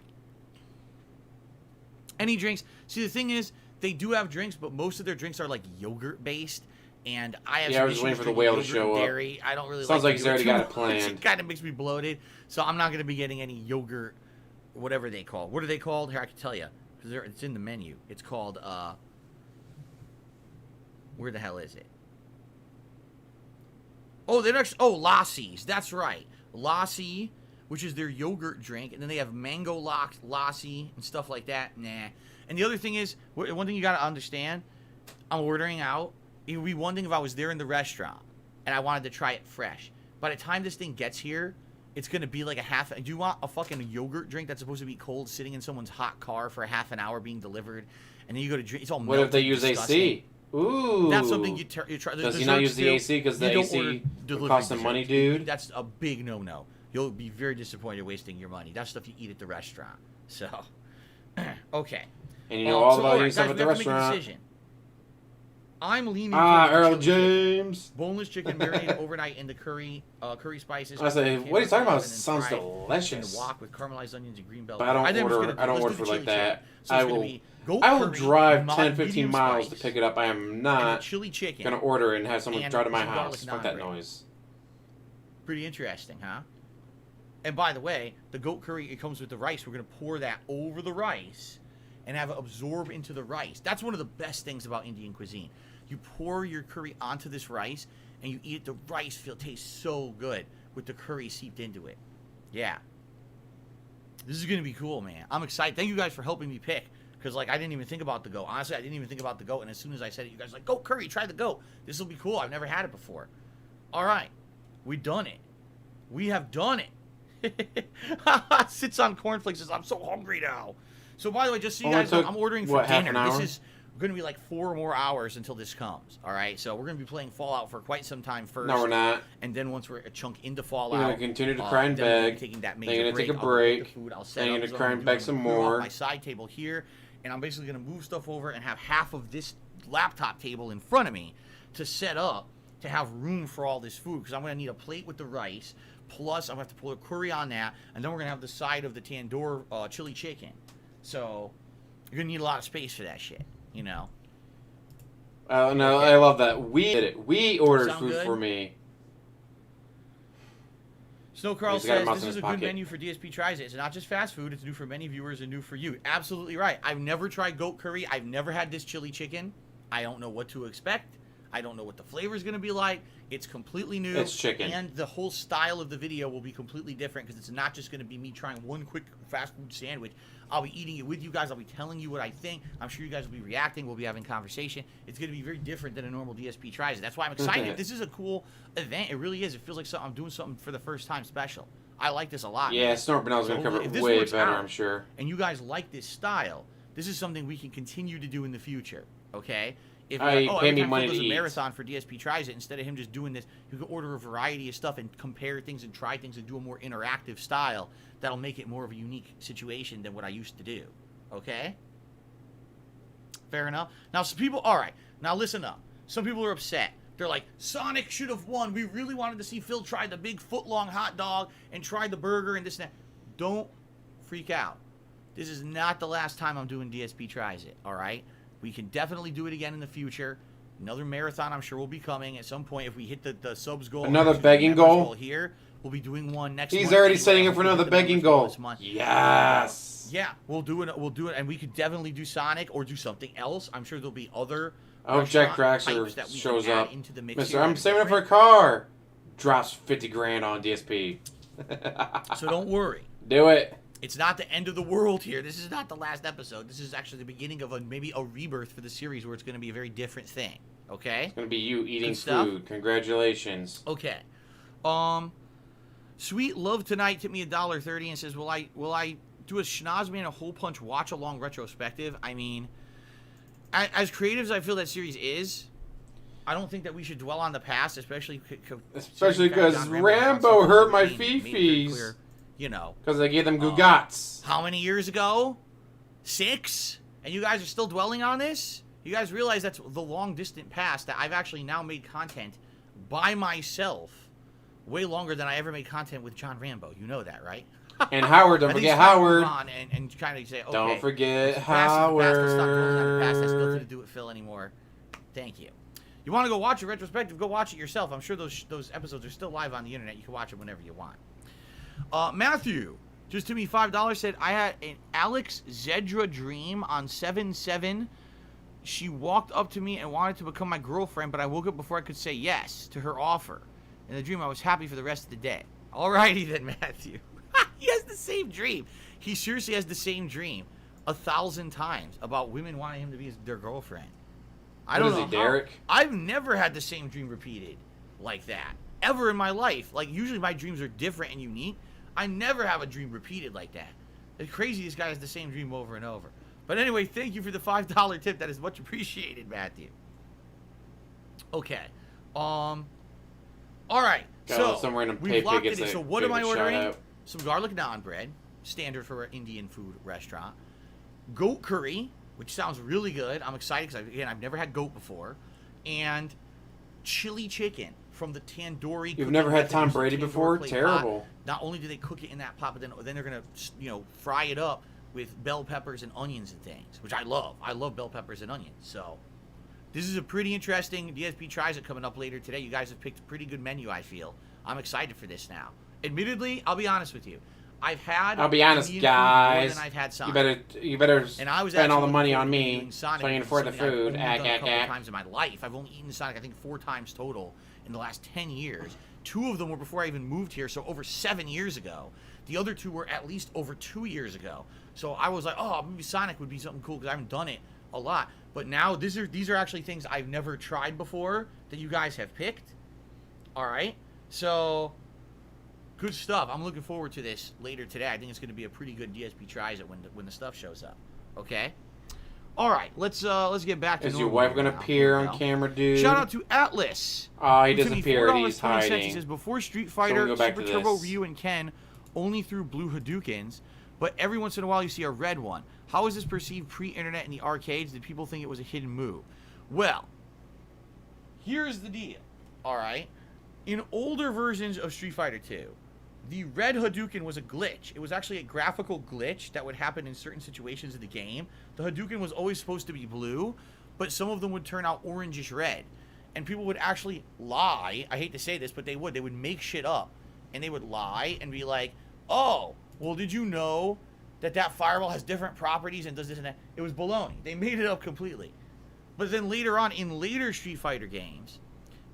Speaker 3: Any drinks? See, the thing is, they do have drinks, but most of their drinks are like yogurt based, and I have
Speaker 1: Yeah, I
Speaker 3: some
Speaker 1: was just
Speaker 3: issues
Speaker 1: waiting for the
Speaker 3: drinking
Speaker 1: whole to
Speaker 3: yogurt
Speaker 1: show
Speaker 3: and
Speaker 1: up.
Speaker 3: dairy. I don't really
Speaker 1: Sounds like
Speaker 3: like
Speaker 1: he's already
Speaker 3: yogurt
Speaker 1: got it
Speaker 3: too much.
Speaker 1: planned.
Speaker 3: It kind of makes me bloated, so I'm not going to be getting any yogurt, whatever they call. What are they called? Here, I can tell you, because it's in the menu. It's called Where the hell is it? Oh, they're actually, oh, Lassie's. That's right. Lassie, which is their yogurt drink. And then they have mango locked Lassie and stuff like that. Nah. And the other thing is, one thing you got to understand, I'm ordering out. It would be one thing if I was there in the restaurant and I wanted to try it fresh. By the time this thing gets here, it's going to be like a half. Do you want a fucking yogurt drink that's supposed to be cold sitting in someone's hot car for a half an hour being delivered? And then you go to drink. It's all melted.
Speaker 1: What if they use
Speaker 3: disgusting.
Speaker 1: AC? Ooh.
Speaker 3: That's something you try.
Speaker 1: Does he not use the AC because the AC costs some money, dude?
Speaker 3: That's a big no-no. You'll be very disappointed wasting your money. That's stuff you eat at the restaurant. So, okay.
Speaker 1: And you know all about eating stuff at the restaurant.
Speaker 3: I'm leaning
Speaker 1: Earl James.
Speaker 3: Boneless chicken marinated overnight in the curry spices.
Speaker 1: I say, what are you talking about? Sounds delicious.
Speaker 3: Wok with caramelized onions and green bell.
Speaker 1: But I don't order food like that. I will drive 10, 15 miles to pick it up. I am not
Speaker 3: chili chicken
Speaker 1: gonna order it and have someone drive to my house. Fuck that noise.
Speaker 3: Pretty interesting, huh? And by the way, the goat curry, it comes with the rice. We're gonna pour that over the rice and have it absorb into the rice. That's one of the best things about Indian cuisine. You pour your curry onto this rice, and you eat it. The rice tastes so good with the curry seeped into it. Yeah. This is going to be cool, man. I'm excited. Thank you guys for helping me pick. Because, like, I didn't even think about the goat. Honestly, I didn't even think about the goat. And as soon as I said it, you guys were like, goat curry, try the goat. This will be cool. I've never had it before. All right. We done it. We have done it. Sits on cornflakes says, I'm so hungry now. So, by the way, just so you guys know, I'm ordering for dinner. This is going to be like 4 more hours until this comes. All right? So, we're going to be playing Fallout for quite some time first.
Speaker 1: No, we're not.
Speaker 3: And then once we're a chunk into Fallout,
Speaker 1: we're going to continue to cry and beg.
Speaker 3: Then
Speaker 1: we're going to take a break. Then you're going to cry and beg some more.
Speaker 3: My side table here. And I'm basically going to move stuff over and have half of this laptop table in front of me to set up to have room for all this food. Because I'm going to need a plate with the rice. Plus, I'm going to have to put a curry on that. And then we're going to have the side of the tandoor chili chicken. So, you're going to need a lot of space for that shit, you know.
Speaker 1: No, I love that. We did it. We ordered food for me.
Speaker 3: Snow Carl says, this is a good menu for DSP Tries It. It's not just fast food. It's new for many viewers and new for you. Absolutely right. I've never tried goat curry. I've never had this chili chicken. I don't know what to expect. I don't know what the flavor is going to be like. It's completely new.
Speaker 1: It's chicken.
Speaker 3: And the whole style of the video will be completely different because it's not just going to be me trying one quick fast food sandwich. I'll be eating it with you guys. I'll be telling you what I think. I'm sure you guys will be reacting. We'll be having conversation. It's going to be very different than a normal DSP Tries It. That's why I'm excited. This is a cool event. It really is. It feels like I'm doing something for the first time special. I like this a lot.
Speaker 1: Yeah, Snort Benel's going to cover it way better, I'm sure.
Speaker 3: And you guys like this style. This is something we can continue to do in the future, okay? If
Speaker 1: pay me money to
Speaker 3: does a
Speaker 1: eat.
Speaker 3: marathon for DSP Tries It, instead of him just doing this, you can order a variety of stuff and compare things and try things and do a more interactive style that'll make it more of a unique situation than what I used to do. Okay? Fair enough? Now, some people... All right. Now, listen up. Some people are upset. They're like, Sonic should have won. We really wanted to see Phil try the big foot-long hot dog and try the burger and this and that. Don't freak out. This is not the last time I'm doing DSP Tries It. All right? We can definitely do it again in the future. Another marathon, I'm sure, will be coming at some point if we hit the subs goal.
Speaker 1: Another begging goal
Speaker 3: here. We'll be doing one next month.
Speaker 1: He's already setting up for another begging goal. Yes.
Speaker 3: Yeah, we'll do it. We'll do it, and we could definitely do Sonic or do something else. I'm sure there'll be other.
Speaker 1: Oh, Jack Craxer shows up.
Speaker 3: Into the mix
Speaker 1: Mister, I'm saving up for a car. Drops 50 grand on DSP.
Speaker 3: So don't worry.
Speaker 1: Do it.
Speaker 3: It's not the end of the world here. This is not the last episode. This is actually the beginning of maybe a rebirth for the series where it's going to be a very different thing. Okay?
Speaker 1: It's going to be you eating food. Congratulations.
Speaker 3: Okay. Sweet Love Tonight tipped me $1.30 and says, will I do a Schnozman a hole punch watch along retrospective? I mean, as creative as I feel that series is, I don't think that we should dwell on the past, especially
Speaker 1: because Rambo hurt my fifis.
Speaker 3: You know.
Speaker 1: Because I gave them Gugats.
Speaker 3: How many years ago? 6? And you guys are still dwelling on this? You guys realize that's the long distant past, that I've actually now made content by myself way longer than I ever made content with John Rambo. You know that, right?
Speaker 1: And Howard, don't forget Howard.
Speaker 3: And kind of say, okay.
Speaker 1: Don't forget Howard.
Speaker 3: Let's stop dwelling on the past. That's nothing to do with Phil anymore. Thank you. You want to go watch a retrospective, go watch it yourself. I'm sure those episodes are still live on the internet. You can watch them whenever you want. Matthew, just to me $5, said, I had an Alex Zedra dream on 7/7. She walked up to me and wanted to become my girlfriend, but I woke up before I could say yes to her offer. In the dream, I was happy for the rest of the day. Alrighty then, Matthew. He has the same dream. He seriously has the same dream 1,000 times about women wanting him to be their girlfriend. I don't know.
Speaker 1: Derek?
Speaker 3: I've never had the same dream repeated like that ever in my life. Like, usually my dreams are different and unique. I never have a dream repeated like that. It's crazy this guy has the same dream over and over. But anyway, thank you for the $5 tip. That is much appreciated, Matthew. Okay. All right. So
Speaker 1: some random
Speaker 3: we've
Speaker 1: pay
Speaker 3: locked
Speaker 1: gets
Speaker 3: it in.
Speaker 1: a
Speaker 3: So what am I
Speaker 1: big
Speaker 3: ordering?
Speaker 1: shout-out.
Speaker 3: Some garlic naan bread, standard for an Indian food restaurant. Goat curry, which sounds really good. I'm excited because, again, I've never had goat before. And chili chicken from the tandoori.
Speaker 1: You've never had Tom
Speaker 3: There's a
Speaker 1: Brady
Speaker 3: tandoori
Speaker 1: before?
Speaker 3: clay
Speaker 1: Terrible.
Speaker 3: pot. Not only do they cook it in that pot, but then they're gonna, fry it up with bell peppers and onions and things, which I love. I love bell peppers and onions. So this is a pretty interesting DSP tries it coming up later today. You guys have picked a pretty good menu, I feel. I'm excited for this now. Admittedly, I'll be honest with you.
Speaker 1: I'll be honest,
Speaker 3: Indian food
Speaker 1: guys.
Speaker 3: more than I've had Sonic.
Speaker 1: You better
Speaker 3: And I was
Speaker 1: spend all the
Speaker 3: actually
Speaker 1: money
Speaker 3: looking
Speaker 1: on
Speaker 3: forward to
Speaker 1: me
Speaker 3: doing Sonic,
Speaker 1: so I can
Speaker 3: which is
Speaker 1: afford the
Speaker 3: something I've
Speaker 1: food.
Speaker 3: only done a couple of
Speaker 1: Ack.
Speaker 3: times in my life. I've only eaten Sonic, I think, 4 times total in the last 10 years. 2 of them were before I even moved here, so over 7 years ago. The other 2 were at least over 2 years ago. So I was like, oh, maybe Sonic would be something cool because I haven't done it a lot. But now these are actually things I've never tried before that you guys have picked. All right, so good stuff. I'm looking forward to this later today. I think it's going to be a pretty good DSP tries it when the stuff shows up. Okay. All right, let's get back to.
Speaker 1: Is your wife gonna appear on camera, dude?
Speaker 3: Shout out to Atlas.
Speaker 1: Oh, he
Speaker 3: Who sent me
Speaker 1: disappeared. He's
Speaker 3: $4.20.
Speaker 1: hiding.
Speaker 3: He says before Street
Speaker 1: Someone
Speaker 3: Fighter,
Speaker 1: go back
Speaker 3: Super
Speaker 1: to
Speaker 3: Turbo,
Speaker 1: this.
Speaker 3: Ryu, and Ken only threw blue Hadoukens, but every once in a while you see a red one. How is this perceived pre-internet in the arcades? Did people think it was a hidden move? Well, here's the deal. All right, in older versions of Street Fighter 2, the red Hadouken was a glitch. It was actually a graphical glitch that would happen in certain situations of the game. The Hadouken was always supposed to be blue, but some of them would turn out orangish red. And people would actually lie. I hate to say this, but they would. They would make shit up. And they would lie and be like, oh, well, did you know that fireball has different properties and does this and that? It was baloney. They made it up completely. But then later on, in later Street Fighter games,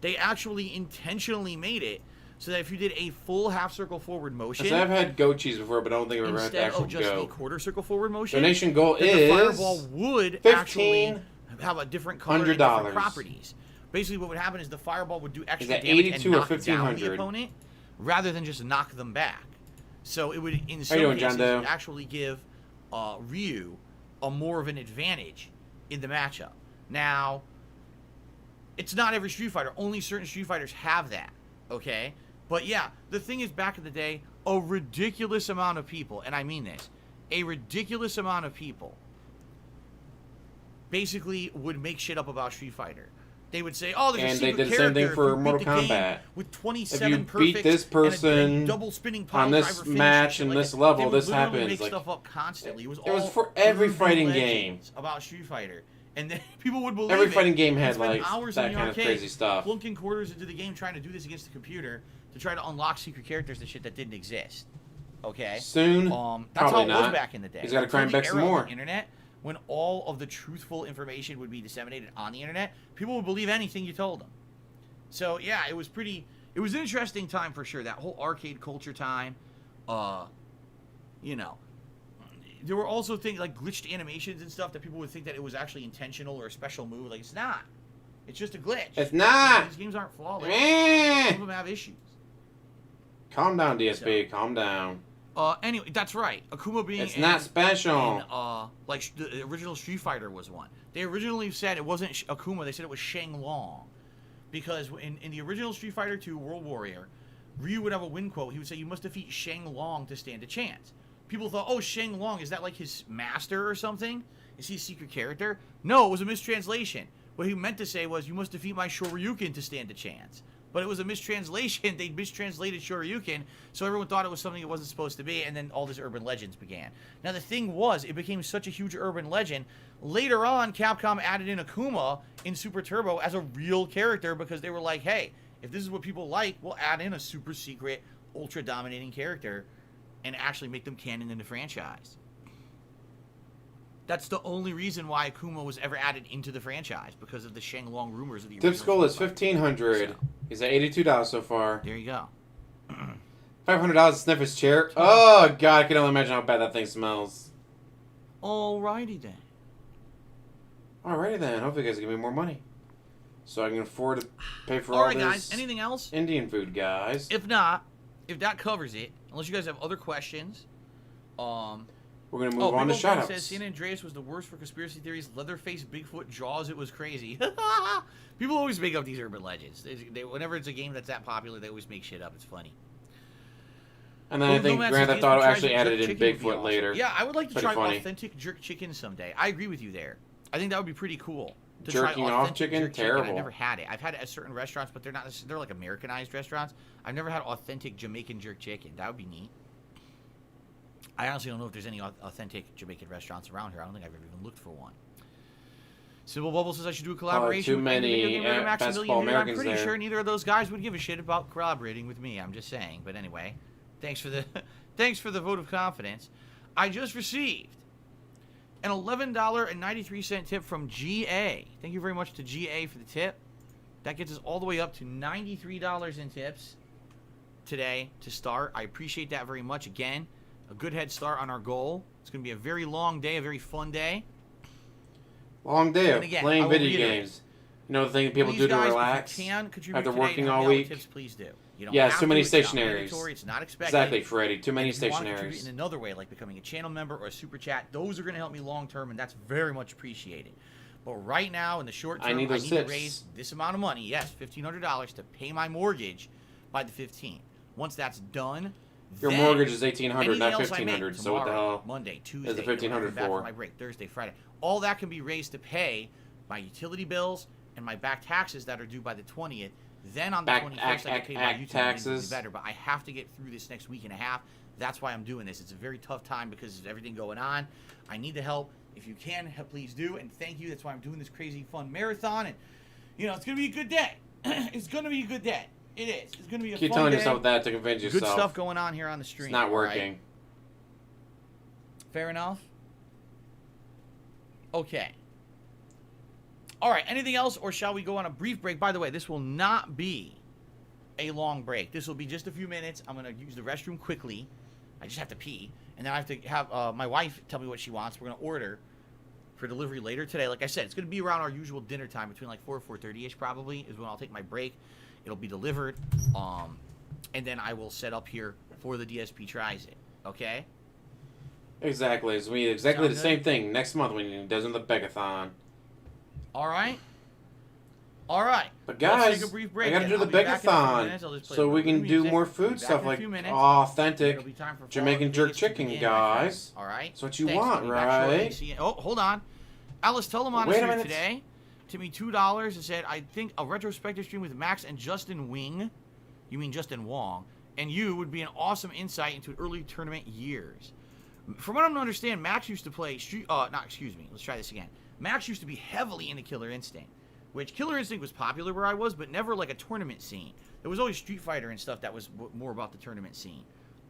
Speaker 3: they actually intentionally made it so that if you did a full half circle forward motion,
Speaker 1: So I've had goat cheese before, but I don't think I've ever had the
Speaker 3: instead
Speaker 1: actual
Speaker 3: of just a
Speaker 1: goat.
Speaker 3: quarter circle forward motion,
Speaker 1: Donation goal
Speaker 3: then
Speaker 1: is
Speaker 3: the fireball would actually have a different color and different
Speaker 1: $100.
Speaker 3: properties. Basically, what would happen is the fireball would do extra
Speaker 1: that
Speaker 3: damage
Speaker 1: 82
Speaker 3: and
Speaker 1: or
Speaker 3: knock down the
Speaker 1: 1500?
Speaker 3: opponent, rather than just knock them back. So it would, in some
Speaker 1: How you doing,
Speaker 3: cases,
Speaker 1: John Doe?
Speaker 3: actually give Ryu a more of an advantage in the matchup. Now, it's not every Street Fighter. Only certain Street Fighters have that, okay? But yeah, the thing is, back in the day, a ridiculous amount of people, and I mean this, a ridiculous amount of people basically would make shit up about Street Fighter. They would say, "Oh, there's a
Speaker 1: And they
Speaker 3: secret
Speaker 1: did the same thing
Speaker 3: character
Speaker 1: for
Speaker 3: if you
Speaker 1: Mortal
Speaker 3: beat the game
Speaker 1: Kombat.
Speaker 3: with 27
Speaker 1: If you beat
Speaker 3: perfects
Speaker 1: this
Speaker 3: and
Speaker 1: person
Speaker 3: a double spinning pile
Speaker 1: on this
Speaker 3: driver finish
Speaker 1: match
Speaker 3: shit
Speaker 1: and
Speaker 3: like
Speaker 1: this
Speaker 3: that."
Speaker 1: level,
Speaker 3: They would
Speaker 1: this
Speaker 3: literally
Speaker 1: happens.
Speaker 3: Make
Speaker 1: Like,
Speaker 3: stuff up constantly. It was
Speaker 1: was
Speaker 3: all
Speaker 1: for every
Speaker 3: urban
Speaker 1: fighting
Speaker 3: legends
Speaker 1: game.
Speaker 3: about Street Fighter, and then people would believe
Speaker 1: Every
Speaker 3: it.
Speaker 1: fighting game
Speaker 3: They'd
Speaker 1: had,
Speaker 3: spend
Speaker 1: like,
Speaker 3: hours
Speaker 1: that
Speaker 3: in the
Speaker 1: kind of
Speaker 3: arcade
Speaker 1: crazy stuff.
Speaker 3: plunking quarters into the game, trying to do this against the computer to try to unlock secret characters and shit that didn't exist. Okay.
Speaker 1: Soon,
Speaker 3: That's
Speaker 1: probably
Speaker 3: how it was
Speaker 1: not.
Speaker 3: back in the day.
Speaker 1: He's got to
Speaker 3: Until
Speaker 1: climb
Speaker 3: the
Speaker 1: back some
Speaker 3: era of
Speaker 1: more.
Speaker 3: the internet, when all of the truthful information would be disseminated on the internet, people would believe anything you told them. So yeah, it was an interesting time for sure. That whole arcade culture time, you know. There were also things like glitched animations and stuff that people would think that it was actually intentional or a special move. Like, it's not. It's just a glitch.
Speaker 1: It's not.
Speaker 3: These games aren't flawless.
Speaker 1: Eh.
Speaker 3: Some of them have issues.
Speaker 1: Calm down, DSP. Calm down.
Speaker 3: Anyway, that's right. Akuma being
Speaker 1: It's not special.
Speaker 3: like the original Street Fighter was one. They originally said it wasn't Akuma. They said it was Shang Long, because in the original Street Fighter 2 World Warrior, Ryu would have a win quote. He would say, "You must defeat Shang Long to stand a chance." People thought, "Oh, Shang Long, is that like his master or something? Is he a secret character?" No, it was a mistranslation. What he meant to say was, "You must defeat my Shoryuken to stand a chance." But it was a mistranslation. They mistranslated Shoryuken, so everyone thought it was something it wasn't supposed to be, and then all these urban legends began. Now, the thing was, it became such a huge urban legend. Later on, Capcom added in Akuma in Super Turbo as a real character because they were like, hey, if this is what people like, we'll add in a super secret, ultra-dominating character and actually make them canon in the franchise. That's the only reason why Akuma was ever added into the franchise, because of the Shenlong rumors of the
Speaker 1: Tip
Speaker 3: original
Speaker 1: Skull is
Speaker 3: Street Fighter.
Speaker 1: $1,500.
Speaker 3: So.
Speaker 1: He's at $82 so far.
Speaker 3: There you go.
Speaker 1: $500 to sniff his chair. Oh god, I can only imagine how bad that thing smells.
Speaker 3: Alrighty then.
Speaker 1: Alrighty then. Hopefully, you guys give me more money, so I can afford to pay for all
Speaker 3: Alright,
Speaker 1: this
Speaker 3: guys. Anything else?
Speaker 1: Indian food, guys.
Speaker 3: If not, if that covers it, unless you guys have other questions,
Speaker 1: We're gonna move on to shoutouts.
Speaker 3: Says San Andreas was the worst for conspiracy theories. Leatherface, Bigfoot, Jaws. It was crazy. People always make up these urban legends. Whenever it's a game that's that popular, they always make shit up. It's funny.
Speaker 1: And then I think Grand Theft Auto actually added in Bigfoot later.
Speaker 3: Yeah, I would like to
Speaker 1: Pretty
Speaker 3: try
Speaker 1: funny.
Speaker 3: authentic jerk chicken someday. I agree with you there. I think that would be pretty cool. To
Speaker 1: Jerking
Speaker 3: try
Speaker 1: off
Speaker 3: authentic
Speaker 1: chicken?
Speaker 3: jerk
Speaker 1: Terrible.
Speaker 3: I've never had it. I've had it at certain restaurants, but they're not. They're like Americanized restaurants. I've never had authentic Jamaican jerk chicken. That would be neat. I honestly don't know if there's any authentic Jamaican restaurants around here. I don't think I've ever even looked for one. Simple Bubble says I should do a collaboration.
Speaker 1: Too many
Speaker 3: with
Speaker 1: basketball Americans
Speaker 3: I'm pretty
Speaker 1: there.
Speaker 3: sure neither of those guys would give a shit about collaborating with me. I'm just saying. But anyway, thanks for the vote of confidence. I just received an $11.93 tip from GA. Thank you very much to GA for the tip. That gets us all the way up to $93 in tips today to start. I appreciate that very much. Again, a good head start on our goal. It's going to be a very long day, a very fun day.
Speaker 1: Long day of
Speaker 3: again,
Speaker 1: playing
Speaker 3: I will
Speaker 1: video
Speaker 3: reiterate.
Speaker 1: games. You know the thing people
Speaker 3: Please,
Speaker 1: do to
Speaker 3: guys,
Speaker 1: relax
Speaker 3: if you can contribute
Speaker 1: after
Speaker 3: today
Speaker 1: working
Speaker 3: and
Speaker 1: all
Speaker 3: help me out
Speaker 1: week.
Speaker 3: with tips, please do. You don't
Speaker 1: Yeah,
Speaker 3: have
Speaker 1: too many
Speaker 3: to, it's not
Speaker 1: stationaries.
Speaker 3: mandatory, it's not expected.
Speaker 1: Exactly, Freddie. Too many
Speaker 3: If you want to contribute
Speaker 1: stationaries.
Speaker 3: in another way, like becoming a channel member or a super chat, those are going to help me long term, and that's very much appreciated. But right now, in the short term,
Speaker 1: I need those
Speaker 3: to
Speaker 1: tips.
Speaker 3: raise this amount of money, yes, $1,500 to pay my mortgage by the 15th. Once that's done,
Speaker 1: Your
Speaker 3: then
Speaker 1: mortgage is $1,800,
Speaker 3: anything
Speaker 1: not
Speaker 3: else I make
Speaker 1: $1,500. So what the
Speaker 3: tomorrow,
Speaker 1: hell?
Speaker 3: Monday, Tuesday,
Speaker 1: is the $1,500
Speaker 3: back
Speaker 1: for?
Speaker 3: my break, Thursday, Friday. All that can be raised to pay my utility bills and my back taxes that are due by the 20th. Then on the 21st, I can pay my YouTube
Speaker 1: taxes.
Speaker 3: better. But I have to get through this next week and a half. That's why I'm doing this. It's a very tough time because of everything going on. I need the help. If you can, please do. And thank you. That's why I'm doing this crazy fun marathon. And, you know, it's going to be a good day. It's going to be a good day. It is. It's going to be a
Speaker 1: Keep
Speaker 3: fun
Speaker 1: telling
Speaker 3: day.
Speaker 1: yourself that to convince yourself.
Speaker 3: Good stuff going on here on the stream.
Speaker 1: It's not
Speaker 3: all right?
Speaker 1: working.
Speaker 3: Fair enough. Okay. All right, anything else, or shall we go on a brief break? By the way, this will not be a long break. This will be just a few minutes. I'm going to use the restroom quickly. I just have to pee. And then I have to have my wife tell me what she wants. We're going to order for delivery later today. Like I said, it's going to be around our usual dinner time, between like 4 or 4:30ish probably, is when I'll take my break. It'll be delivered. And then I will set up here for the DSP tries it. Okay?
Speaker 1: Exactly. It's me exactly
Speaker 3: Sound
Speaker 1: the
Speaker 3: good?
Speaker 1: same thing next month when he does in the Begathon.
Speaker 3: All right. All right.
Speaker 1: But
Speaker 3: Let's
Speaker 1: guys,
Speaker 3: take a brief break
Speaker 1: I gotta
Speaker 3: and
Speaker 1: do the
Speaker 3: I'll be back in a few
Speaker 1: Begathon
Speaker 3: minutes. I'll just play
Speaker 1: so
Speaker 3: a
Speaker 1: we
Speaker 3: little
Speaker 1: can
Speaker 3: bit of
Speaker 1: do
Speaker 3: music.
Speaker 1: more
Speaker 3: I'll be
Speaker 1: food
Speaker 3: back
Speaker 1: stuff
Speaker 3: in a
Speaker 1: like
Speaker 3: few minutes.
Speaker 1: authentic
Speaker 3: It'll be time for
Speaker 1: Jamaican
Speaker 3: Fallout
Speaker 1: jerk
Speaker 3: Vegas to
Speaker 1: chicken,
Speaker 3: begin, my friend.
Speaker 1: guys.
Speaker 3: All right.
Speaker 1: That's what you
Speaker 3: Thanks.
Speaker 1: want,
Speaker 3: I'll be back shortly.
Speaker 1: right?
Speaker 3: See you. Oh, hold on. Alice Telemann
Speaker 1: Wait
Speaker 3: is
Speaker 1: a
Speaker 3: here
Speaker 1: minute.
Speaker 3: today. Tipped me $2 and said, I think a retrospective stream with Max and Justin Wing, you mean Justin Wong, and you would be an awesome insight into early tournament years. From what I'm to understand, Max used to play let's try this again. Max used to be heavily into Killer Instinct, which Killer Instinct was popular where I was, but never like a tournament scene. There was always Street Fighter and stuff that was more about the tournament scene.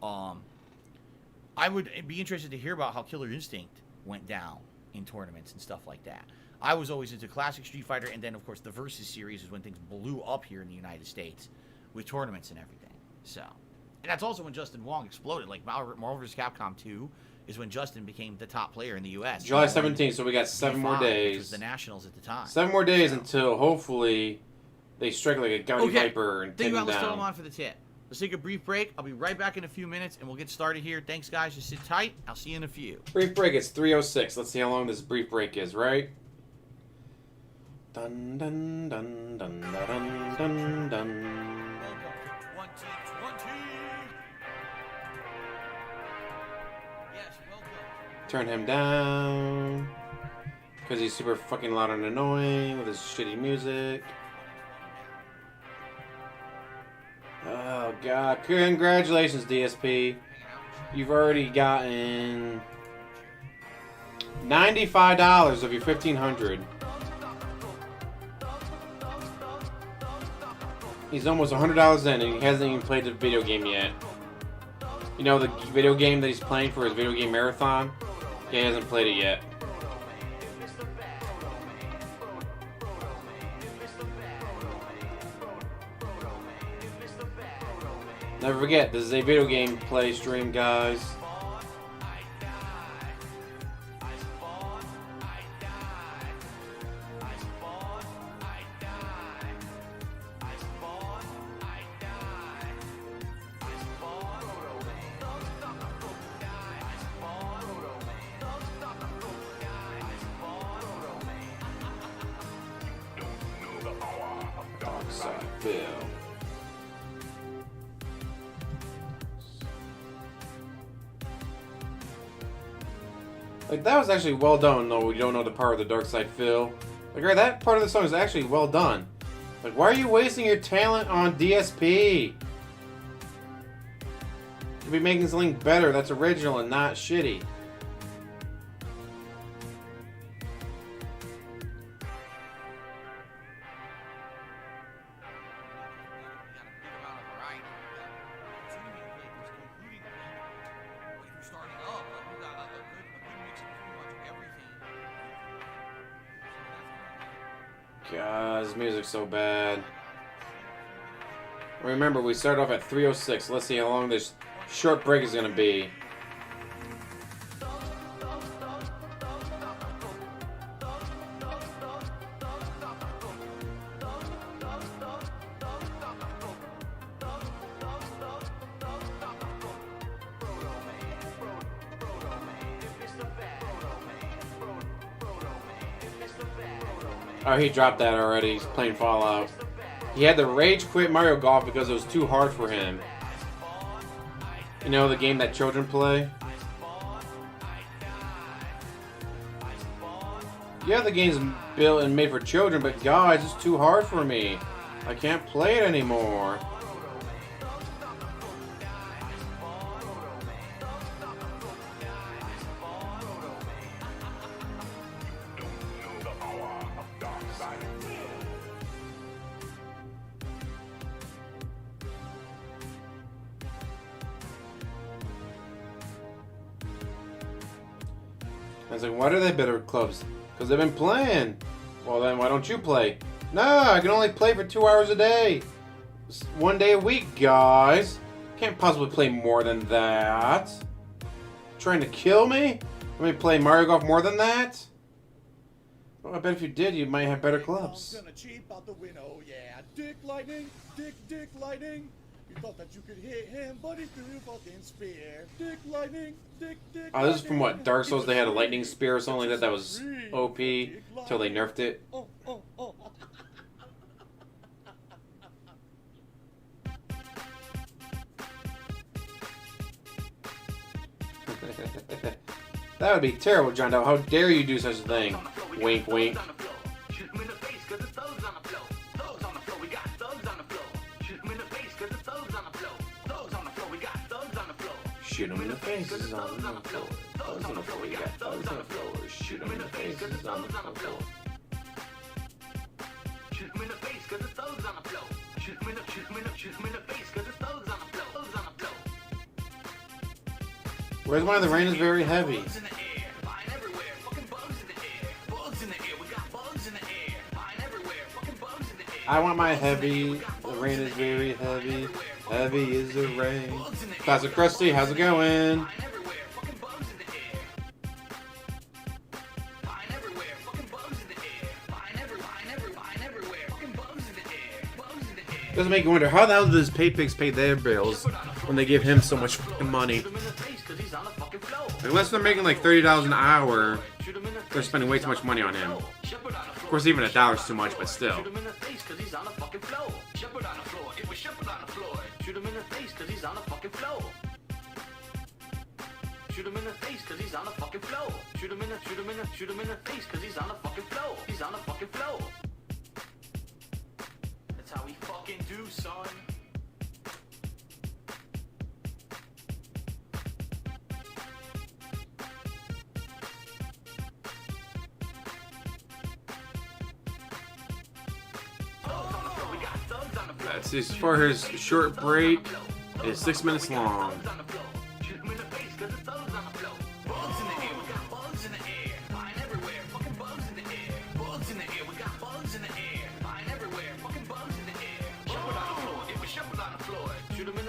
Speaker 3: I would be interested to hear about how Killer Instinct went down in tournaments and stuff like that. I was always into classic Street Fighter, and then of course the Versus series is when things blew up here in the United States with tournaments and everything. So, and that's also when Justin Wong exploded. Like Marvel vs. Capcom 2 is when Justin became the top player in the U.S.
Speaker 1: July 17th, so we got 7 more
Speaker 3: Which was
Speaker 1: days.
Speaker 3: the Nationals at the time.
Speaker 1: 7 more days
Speaker 3: So.
Speaker 1: until hopefully they strike like a gaudy viper and
Speaker 3: Thank
Speaker 1: take
Speaker 3: you,
Speaker 1: him
Speaker 3: Alice
Speaker 1: down.
Speaker 3: Telemann, for the tip. Let's take a brief break. I'll be right back in a few minutes, and we'll get started here. Thanks, guys. Just sit tight. I'll see you in a few.
Speaker 1: Brief break, it's 3:06. Let's see how long this brief break is, right? Dun dun dun dun dun dun dun.
Speaker 3: Welcome to 2020. Yes, welcome.
Speaker 1: Turn him down. Because he's super fucking loud and annoying with his shitty music. Oh god. Congratulations, DSP. You've already gotten $95 of your $1,500. He's almost $100 in and he hasn't even played the video game yet. You know, the video game that he's playing for his video game marathon? He hasn't played it yet. Never forget, this is a video game play stream, guys. Bill. Like, that was actually well done, though we don't know the part of the Dark Side Phil. Like, right, that part of the song is actually well done. Like, why are you wasting your talent on DSP? You could be making something better that's original and not shitty. God, this music's so bad. Remember, we started off at 3:06. Let's see how long this short break is gonna be. Oh, he dropped that already. He's playing Fallout. He had to rage quit Mario Golf because it was too hard for him. You know, the game that children play? Yeah, the game's built and made for children, but guys, it's too hard for me. I can't play it anymore. I was like, why do they better clubs? Because they've been playing. Well, then why don't you play? No, I can only play for 2 hours a day. It's 1 day a week, guys. Can't possibly play more than that. Trying to kill me? Let me play Mario Golf more than that? Well, I bet if you did, you might have better clubs.
Speaker 3: Gonna cheap out the window, yeah. Dick lightning, dick lightning. You thought that you could hit him, but he threw a fucking spear. Dick lightning, dick.
Speaker 1: Oh, this is from what? Dark Souls, they had a lightning spear or something like that. That was OP until they nerfed it.
Speaker 3: Oh.
Speaker 1: That would be terrible, John Doe. How dare you do such a thing? Wink, wink. Shoot him in the face, this is on the floor. Thugs on the floor, we got thugs on the floor. Shoot him in the face, cause it's on the floor.
Speaker 2: Shoot him in the face, cause it's thugs on the floor. Shoot him in the face, cause it's thugs on the floor. Thugs on the floor.
Speaker 1: Where's one of the rain is very heavy?
Speaker 2: Bugs in the air, flying everywhere. Fucking bugs in the air. Bugs in the air, we got bugs in the air. Flying everywhere. Fucking bugs in the air.
Speaker 1: I want my heavy. The rain is very heavy. Heavy is the rain. Classic Krusty, how's it going? Doesn't make you wonder how the hell does Paypix pay their bills when they give him so much fucking money? Unless they're making like $30 an hour, they're spending way too much money on him. Of course, even $1's too much, but still.
Speaker 2: Shoot him in the face cause he's on the fucking floor. Shepherd on the floor. It was Shepherd on the floor. Shoot him in the face cause he's on the fucking floor. Shoot him in the face cause he's on the fucking floor. Shoot him in the face cause he's on the fucking floor. He's on the fucking floor. That's how we fucking do, son.
Speaker 1: That's his, for his short break. It's 6 minutes long.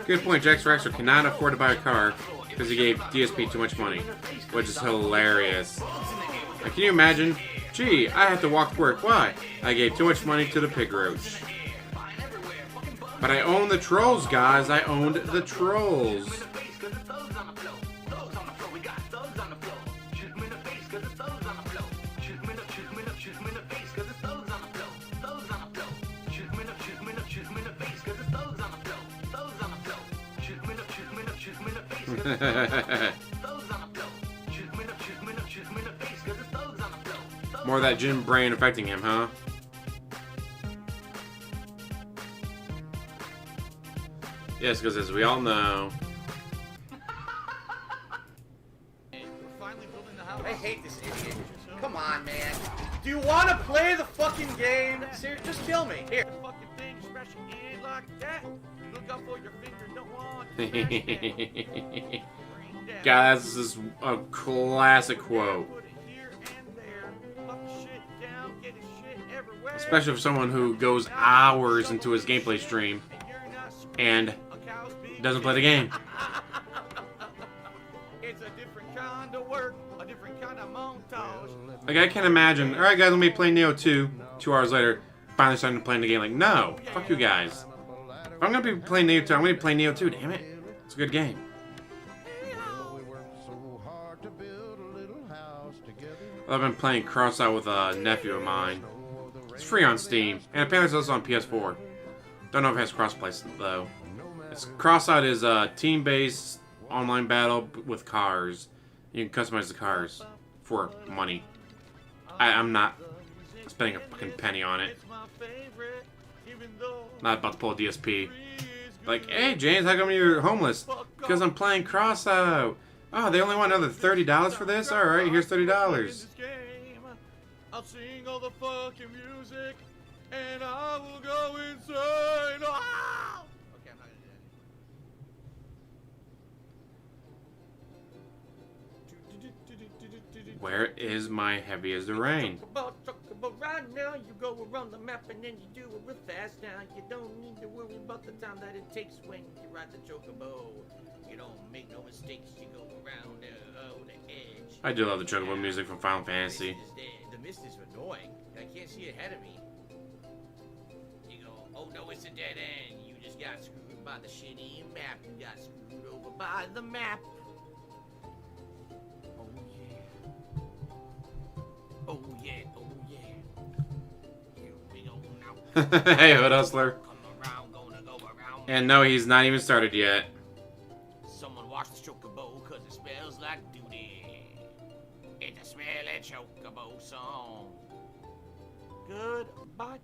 Speaker 1: Good point. Jax Rexer cannot afford to buy a car because he gave DSP too much money, which is hilarious. Like, can you imagine? Gee, I have to walk to work. Why? I gave too much money to the pig roach. But I own the trolls, guys. I owned the trolls. More of that gym brain affecting him, huh? Yes, because as we all know...
Speaker 3: I hate this idiot. Come on, man. Do you want to play the fucking game? Seriously, just kill me. Here. Fucking thing, smash it in like that. Look out for your finger, don't want to
Speaker 1: Guys, this is a classic quote. Especially for someone who goes hours into his gameplay stream and doesn't play the game.
Speaker 3: It's a different kind of work, a different kind of montage.
Speaker 1: Like, I can't imagine. Alright, guys, let me play Neo 2. 2 hours later, finally starting to play the game. Like, no. Fuck you guys. If I'm going to be playing Neo 2, I'm going to play Neo 2. Damn it. It's a good game. I've been playing Crossout with a nephew of mine. It's free on Steam, and apparently it's also on PS4. Don't know if it has crossplay though. Crossout is a team-based online battle with cars. You can customize the cars for money. I'm not spending a fucking penny on it. Not about to pull a DSP. Like, hey James, how come you're homeless? Because I'm playing Crossout. Oh, they only want another $30 for this? Alright, here's $30.
Speaker 3: I'll sing all the fucking music and I will go insane. Ah! Okay, I'm not gonna do that.
Speaker 1: Where is my Heavy as the Rain?
Speaker 3: Right now, you go around the map and then you do it real fast. Now you don't need to worry about the time that it takes when you ride the chocobo. You don't make no mistakes. You go around the edge.
Speaker 1: I do love the chocobo music from Final Fantasy.
Speaker 3: The mist is annoying. I can't see ahead of me. You go, oh no, it's a dead end. You just got screwed by the shitty map. You got screwed over by the map. Oh yeah. Oh yeah. Oh yeah. Here we go now.
Speaker 1: Hey, Hood Hustler.
Speaker 3: Come around, gonna go around.
Speaker 1: And no, he's not even started yet.
Speaker 3: Someone wash the chocobo, cause it smells like duty. It's a smelly chocobo song. Goodbye.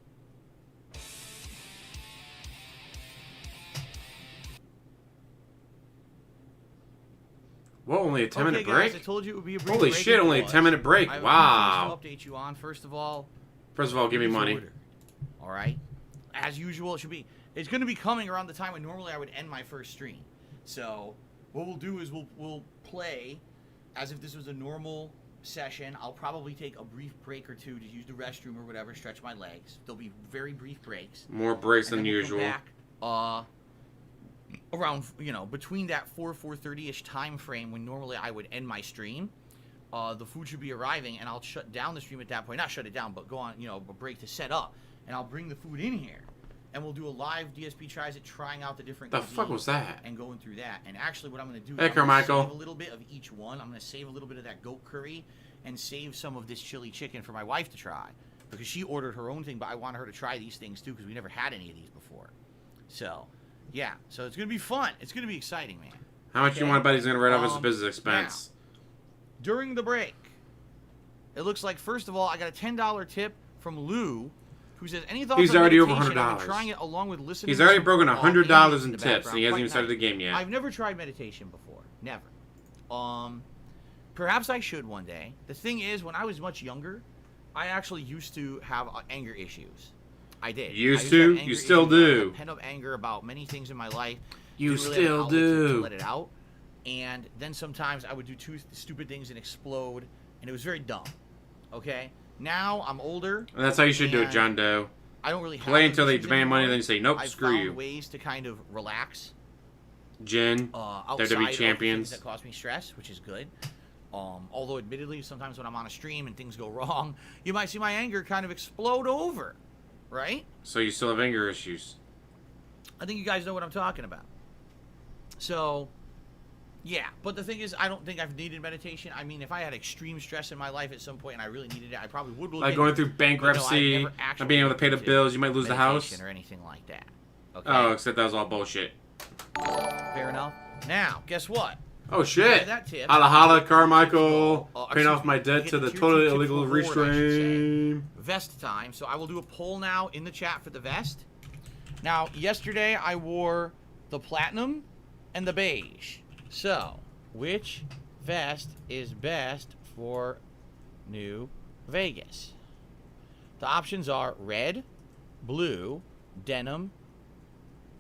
Speaker 1: Whoa, only a 10-minute break?
Speaker 3: Guys, I told you it would be a brief
Speaker 1: Holy
Speaker 3: break,
Speaker 1: shit,
Speaker 3: and it
Speaker 1: only a
Speaker 3: was.
Speaker 1: 10-minute break.
Speaker 3: I have
Speaker 1: Wow.
Speaker 3: a few things to update you on. First of all,
Speaker 1: Give me money.
Speaker 3: order. All right, as usual, it should be. It's going to be coming around the time when normally I would end my first stream. So what we'll do is we'll play as if this was a normal session. I'll probably take a brief break or two to use the restroom or whatever, stretch my legs. There'll be very brief breaks.
Speaker 1: More breaks
Speaker 3: And
Speaker 1: than
Speaker 3: then we'll
Speaker 1: usual.
Speaker 3: come back, around, between that 4:30ish time frame when normally I would end my stream. The food should be arriving, and I'll shut down the stream at that point. Not shut it down, but go on, a break to set up, and I'll bring the food in here, and we'll do a live DSP tries it, trying out the different.
Speaker 1: The fuck
Speaker 3: cuisines
Speaker 1: was that?
Speaker 3: And going through that. And actually, what I'm going to do is
Speaker 1: Hey,
Speaker 3: I'm gonna
Speaker 1: Carmichael.
Speaker 3: save a little bit of each one. I'm going to save a little bit of that goat curry, and save some of this chili chicken for my wife to try, because she ordered her own thing, but I want her to try these things too, because we never had any of these before. So, yeah. So it's going to be fun. It's going to be exciting, man.
Speaker 1: How much you want to bet he's going to write off his business
Speaker 3: Now,
Speaker 1: expense?
Speaker 3: during the break, it looks like, first of all, I got a $10 tip from Lou, who says, any thoughts
Speaker 1: He's
Speaker 3: on
Speaker 1: already over
Speaker 3: meditation? I've
Speaker 1: $100.
Speaker 3: been trying it along with listening
Speaker 1: He's
Speaker 3: to
Speaker 1: already
Speaker 3: some,
Speaker 1: broken $100
Speaker 3: Indians
Speaker 1: in
Speaker 3: the
Speaker 1: tips, and
Speaker 3: background.
Speaker 1: he hasn't
Speaker 3: Quite
Speaker 1: even started
Speaker 3: nice.
Speaker 1: the game yet.
Speaker 3: I've never tried meditation before. Never. Perhaps I should one day. The thing is, when I was much younger, I actually used to have anger issues. I did.
Speaker 1: Used
Speaker 3: I
Speaker 1: to?
Speaker 3: have
Speaker 1: You
Speaker 3: anger
Speaker 1: still
Speaker 3: issues. I
Speaker 1: do.
Speaker 3: have pent-up anger about many things in my life.
Speaker 1: You
Speaker 3: Didn't really have an
Speaker 1: still
Speaker 3: outlet to
Speaker 1: do.
Speaker 3: let it out. And then sometimes I would do two stupid things and explode, and it was very dumb. Okay? Now I'm older.
Speaker 1: And that's how you should do it,
Speaker 3: and
Speaker 1: John Doe.
Speaker 3: I don't really have
Speaker 1: Play until they
Speaker 3: emotions
Speaker 1: demand money,
Speaker 3: anymore.
Speaker 1: then you say, nope,
Speaker 3: I've
Speaker 1: screw
Speaker 3: found
Speaker 1: you.
Speaker 3: ways to kind of relax
Speaker 1: Jin,
Speaker 3: outside
Speaker 1: WWE
Speaker 3: of
Speaker 1: champions.
Speaker 3: things that cause me stress, which is good. Although admittedly, sometimes when I'm on a stream and things go wrong, you might see my anger kind of explode over, right?
Speaker 1: So you still have anger issues.
Speaker 3: I think you guys know what I'm talking about. So, yeah. But the thing is, I don't think I've needed meditation. I mean, if I had extreme stress in my life at some point and I really needed it, I probably would look
Speaker 1: Like
Speaker 3: into
Speaker 1: going
Speaker 3: it.
Speaker 1: through bankruptcy, not being able to pay the bills, you might lose the house.
Speaker 3: Or anything like that. Okay?
Speaker 1: Oh, except that was all bullshit.
Speaker 3: Fair enough. Now, guess what?
Speaker 1: Oh shit!
Speaker 3: That tip,
Speaker 1: Holla holla, Carmichael. Paying
Speaker 3: excuse
Speaker 1: off my
Speaker 3: me,
Speaker 1: debt
Speaker 3: hit
Speaker 1: to the
Speaker 3: tier
Speaker 1: totally
Speaker 3: 2 tip
Speaker 1: illegal
Speaker 3: forward, I should say.
Speaker 1: restream.
Speaker 3: Vest time. So I will do a poll now in the chat for the vest. Now, yesterday I wore the platinum and the beige. So, which vest is best for New Vegas? The options are red, blue, denim,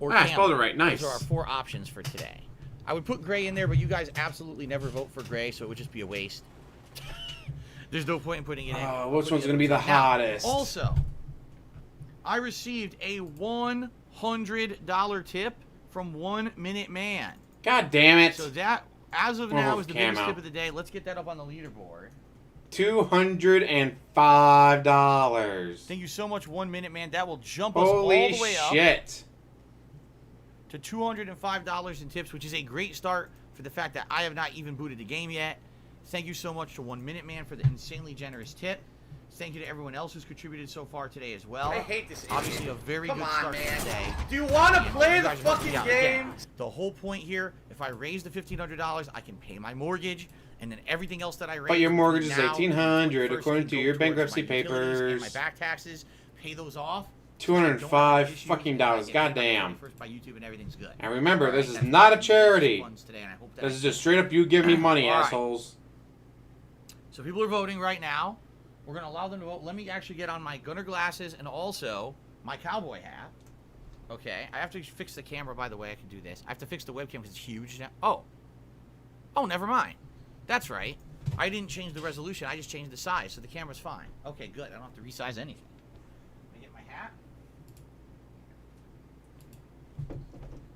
Speaker 3: or
Speaker 1: I spelled it right. Nice.
Speaker 3: Those are our 4 options for today. I would put gray in there, but you guys absolutely never vote for gray, so it would just be a waste. There's no point in putting it in.
Speaker 1: Which one's going to be the hottest?
Speaker 3: Now, also, I received a $100 tip from 1 Minute Man.
Speaker 1: God damn it.
Speaker 3: So that, as of now, is the biggest
Speaker 1: camo.
Speaker 3: tip of the day. Let's get that up on the leaderboard.
Speaker 1: $205.
Speaker 3: Thank you so much, 1 Minute Man. That will jump us
Speaker 1: Holy
Speaker 3: all the way up
Speaker 1: shit.
Speaker 3: to $205 in tips, which is a great start for the fact that I have not even booted the game yet. Thank you so much to 1 Minute Man for the insanely generous tip. Thank you to everyone else who's contributed so far today as well.
Speaker 2: I hate this
Speaker 3: Obviously,
Speaker 2: idiot.
Speaker 3: a very
Speaker 2: Come
Speaker 3: good
Speaker 2: on,
Speaker 3: start to
Speaker 2: man.
Speaker 3: the day.
Speaker 2: Do you want to
Speaker 3: Again,
Speaker 2: play
Speaker 3: you
Speaker 2: the
Speaker 3: guys worked
Speaker 2: fucking
Speaker 3: it out.
Speaker 2: game?
Speaker 3: Again, the whole point here, if I raise the $1,500, I can pay my mortgage, and then everything else that I raise.
Speaker 1: But your mortgage is
Speaker 3: now,
Speaker 1: $1,800
Speaker 3: first
Speaker 1: according
Speaker 3: can
Speaker 1: to
Speaker 3: go
Speaker 1: your
Speaker 3: towards
Speaker 1: bankruptcy
Speaker 3: my utilities and my
Speaker 1: papers.
Speaker 3: back taxes, pay those off.
Speaker 1: $205 fucking dollars. Goddamn.
Speaker 3: First by YouTube and everything's good.
Speaker 1: And remember,
Speaker 3: All right,
Speaker 1: this is
Speaker 3: that's
Speaker 1: not a
Speaker 3: the
Speaker 1: charity.
Speaker 3: funds today, and I hope that
Speaker 1: This is just straight up you give me money,
Speaker 3: All right.
Speaker 1: assholes.
Speaker 3: So people are voting right now. We're going to allow them to vote. Let me actually get on my gunner glasses and also my cowboy hat. Okay. I have to fix the camera, by the way. I can do this. I have to fix the webcam because it's huge now. Oh. Oh, never mind. That's right. I didn't change the resolution. I just changed the size, so the camera's fine. Okay, good. I don't have to resize anything. Let me get my hat.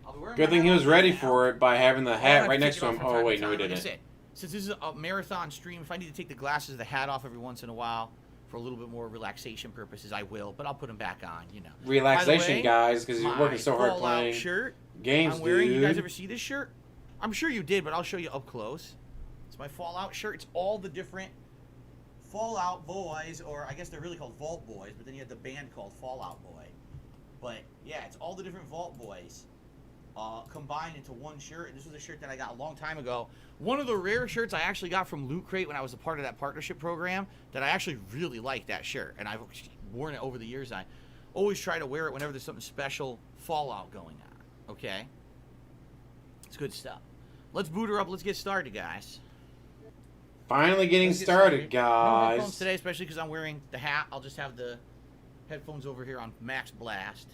Speaker 3: I'll be wearing
Speaker 1: Good
Speaker 3: my
Speaker 1: thing he
Speaker 3: hat
Speaker 1: was
Speaker 3: right
Speaker 1: ready
Speaker 3: now.
Speaker 1: for it by having the
Speaker 3: I'll
Speaker 1: hat
Speaker 3: have
Speaker 1: right
Speaker 3: to
Speaker 1: next
Speaker 3: take
Speaker 1: to
Speaker 3: it
Speaker 1: him.
Speaker 3: off from
Speaker 1: Oh,
Speaker 3: time
Speaker 1: wait,
Speaker 3: to
Speaker 1: no, he
Speaker 3: time. Like I
Speaker 1: didn't.
Speaker 3: said, since this is a marathon stream, if I need to take the glasses, the hat off every once in a while for a little bit more relaxation purposes, I will. But I'll put them back on, you know.
Speaker 1: Relaxation,
Speaker 3: By the way,
Speaker 1: guys, because you're working so hard
Speaker 3: Fallout
Speaker 1: playing
Speaker 3: shirt
Speaker 1: games,
Speaker 3: I'm wearing.
Speaker 1: dude.
Speaker 3: You guys ever see this shirt? I'm sure you did, but I'll show you up close. It's my Fallout shirt. It's all the different Fallout boys, or I guess they're really called Vault Boys, but then you have the band called Fallout Boy. But yeah, it's all the different Vault Boys combined into one shirt. And this was a shirt that I got a long time ago. One of the rare shirts I actually got from Loot Crate when I was a part of that partnership program that I actually really liked that shirt. And I've worn it over the years. I always try to wear it whenever there's something special Fallout going on. Okay? It's good stuff. Let's boot her up. Let's get started, guys.
Speaker 1: Finally getting
Speaker 3: Let's get
Speaker 1: started,
Speaker 3: No headphones
Speaker 1: guys.
Speaker 3: today, especially because I'm wearing the hat. I'll just have the headphones over here on max blast.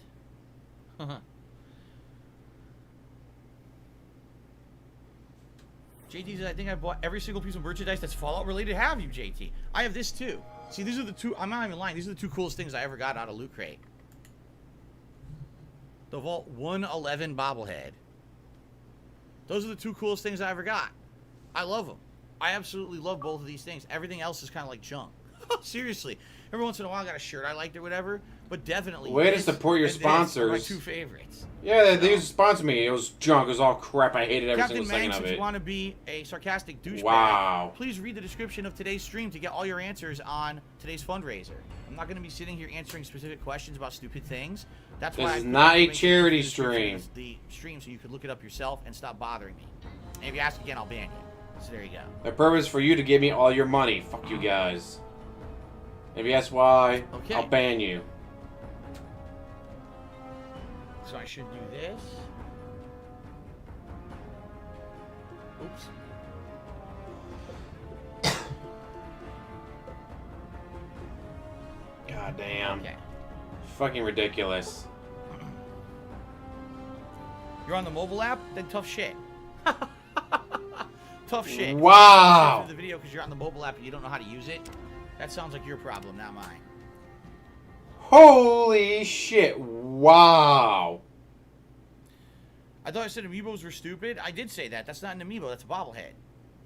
Speaker 3: JT says, I think I bought every single piece of merchandise that's Fallout related. Have you, JT? I have this too. See, these are the two, I'm not even lying, these are the 2 coolest things I ever got out of Loot Crate. The Vault 111 bobblehead. Those are the 2 coolest things I ever got. I love them. I absolutely love both of these things. Everything else is kind of like junk. Seriously. Every once in a while I got a shirt I liked or whatever, but definitely
Speaker 1: Way to
Speaker 3: this
Speaker 1: support your
Speaker 3: and this are my
Speaker 1: sponsors.
Speaker 3: 2 favorites.
Speaker 1: Yeah, they used to sponsor me. It was junk. It was all crap. I hated every
Speaker 3: Captain
Speaker 1: single second
Speaker 3: Manx,
Speaker 1: of
Speaker 3: if you
Speaker 1: it.
Speaker 3: want to be a sarcastic douchebag,
Speaker 1: Wow.
Speaker 3: please read the description of today's stream to get all your answers on today's fundraiser. I'm not going to be sitting here answering specific questions about stupid things. That's
Speaker 1: This
Speaker 3: why
Speaker 1: is
Speaker 3: I put
Speaker 1: not a
Speaker 3: information in
Speaker 1: charity
Speaker 3: the description
Speaker 1: stream.
Speaker 3: of the stream so you could look it up yourself and stop bothering me. And if you ask again, I'll ban you. So there you go.
Speaker 1: The purpose for you to give me all your money. Fuck you guys. If you ask why,
Speaker 3: Okay.
Speaker 1: I'll ban you.
Speaker 3: So I should do this. Oops.
Speaker 1: God damn.
Speaker 3: Okay.
Speaker 1: Fucking ridiculous.
Speaker 3: You're on the mobile app? Then tough shit. Tough shit.
Speaker 1: Wow.
Speaker 3: For the video because you're on the mobile app and you don't know how to use it. That sounds like your problem, not mine.
Speaker 1: Holy shit. Wow.
Speaker 3: I thought I said amiibos were stupid. I did say that. That's not an amiibo. That's a bobblehead.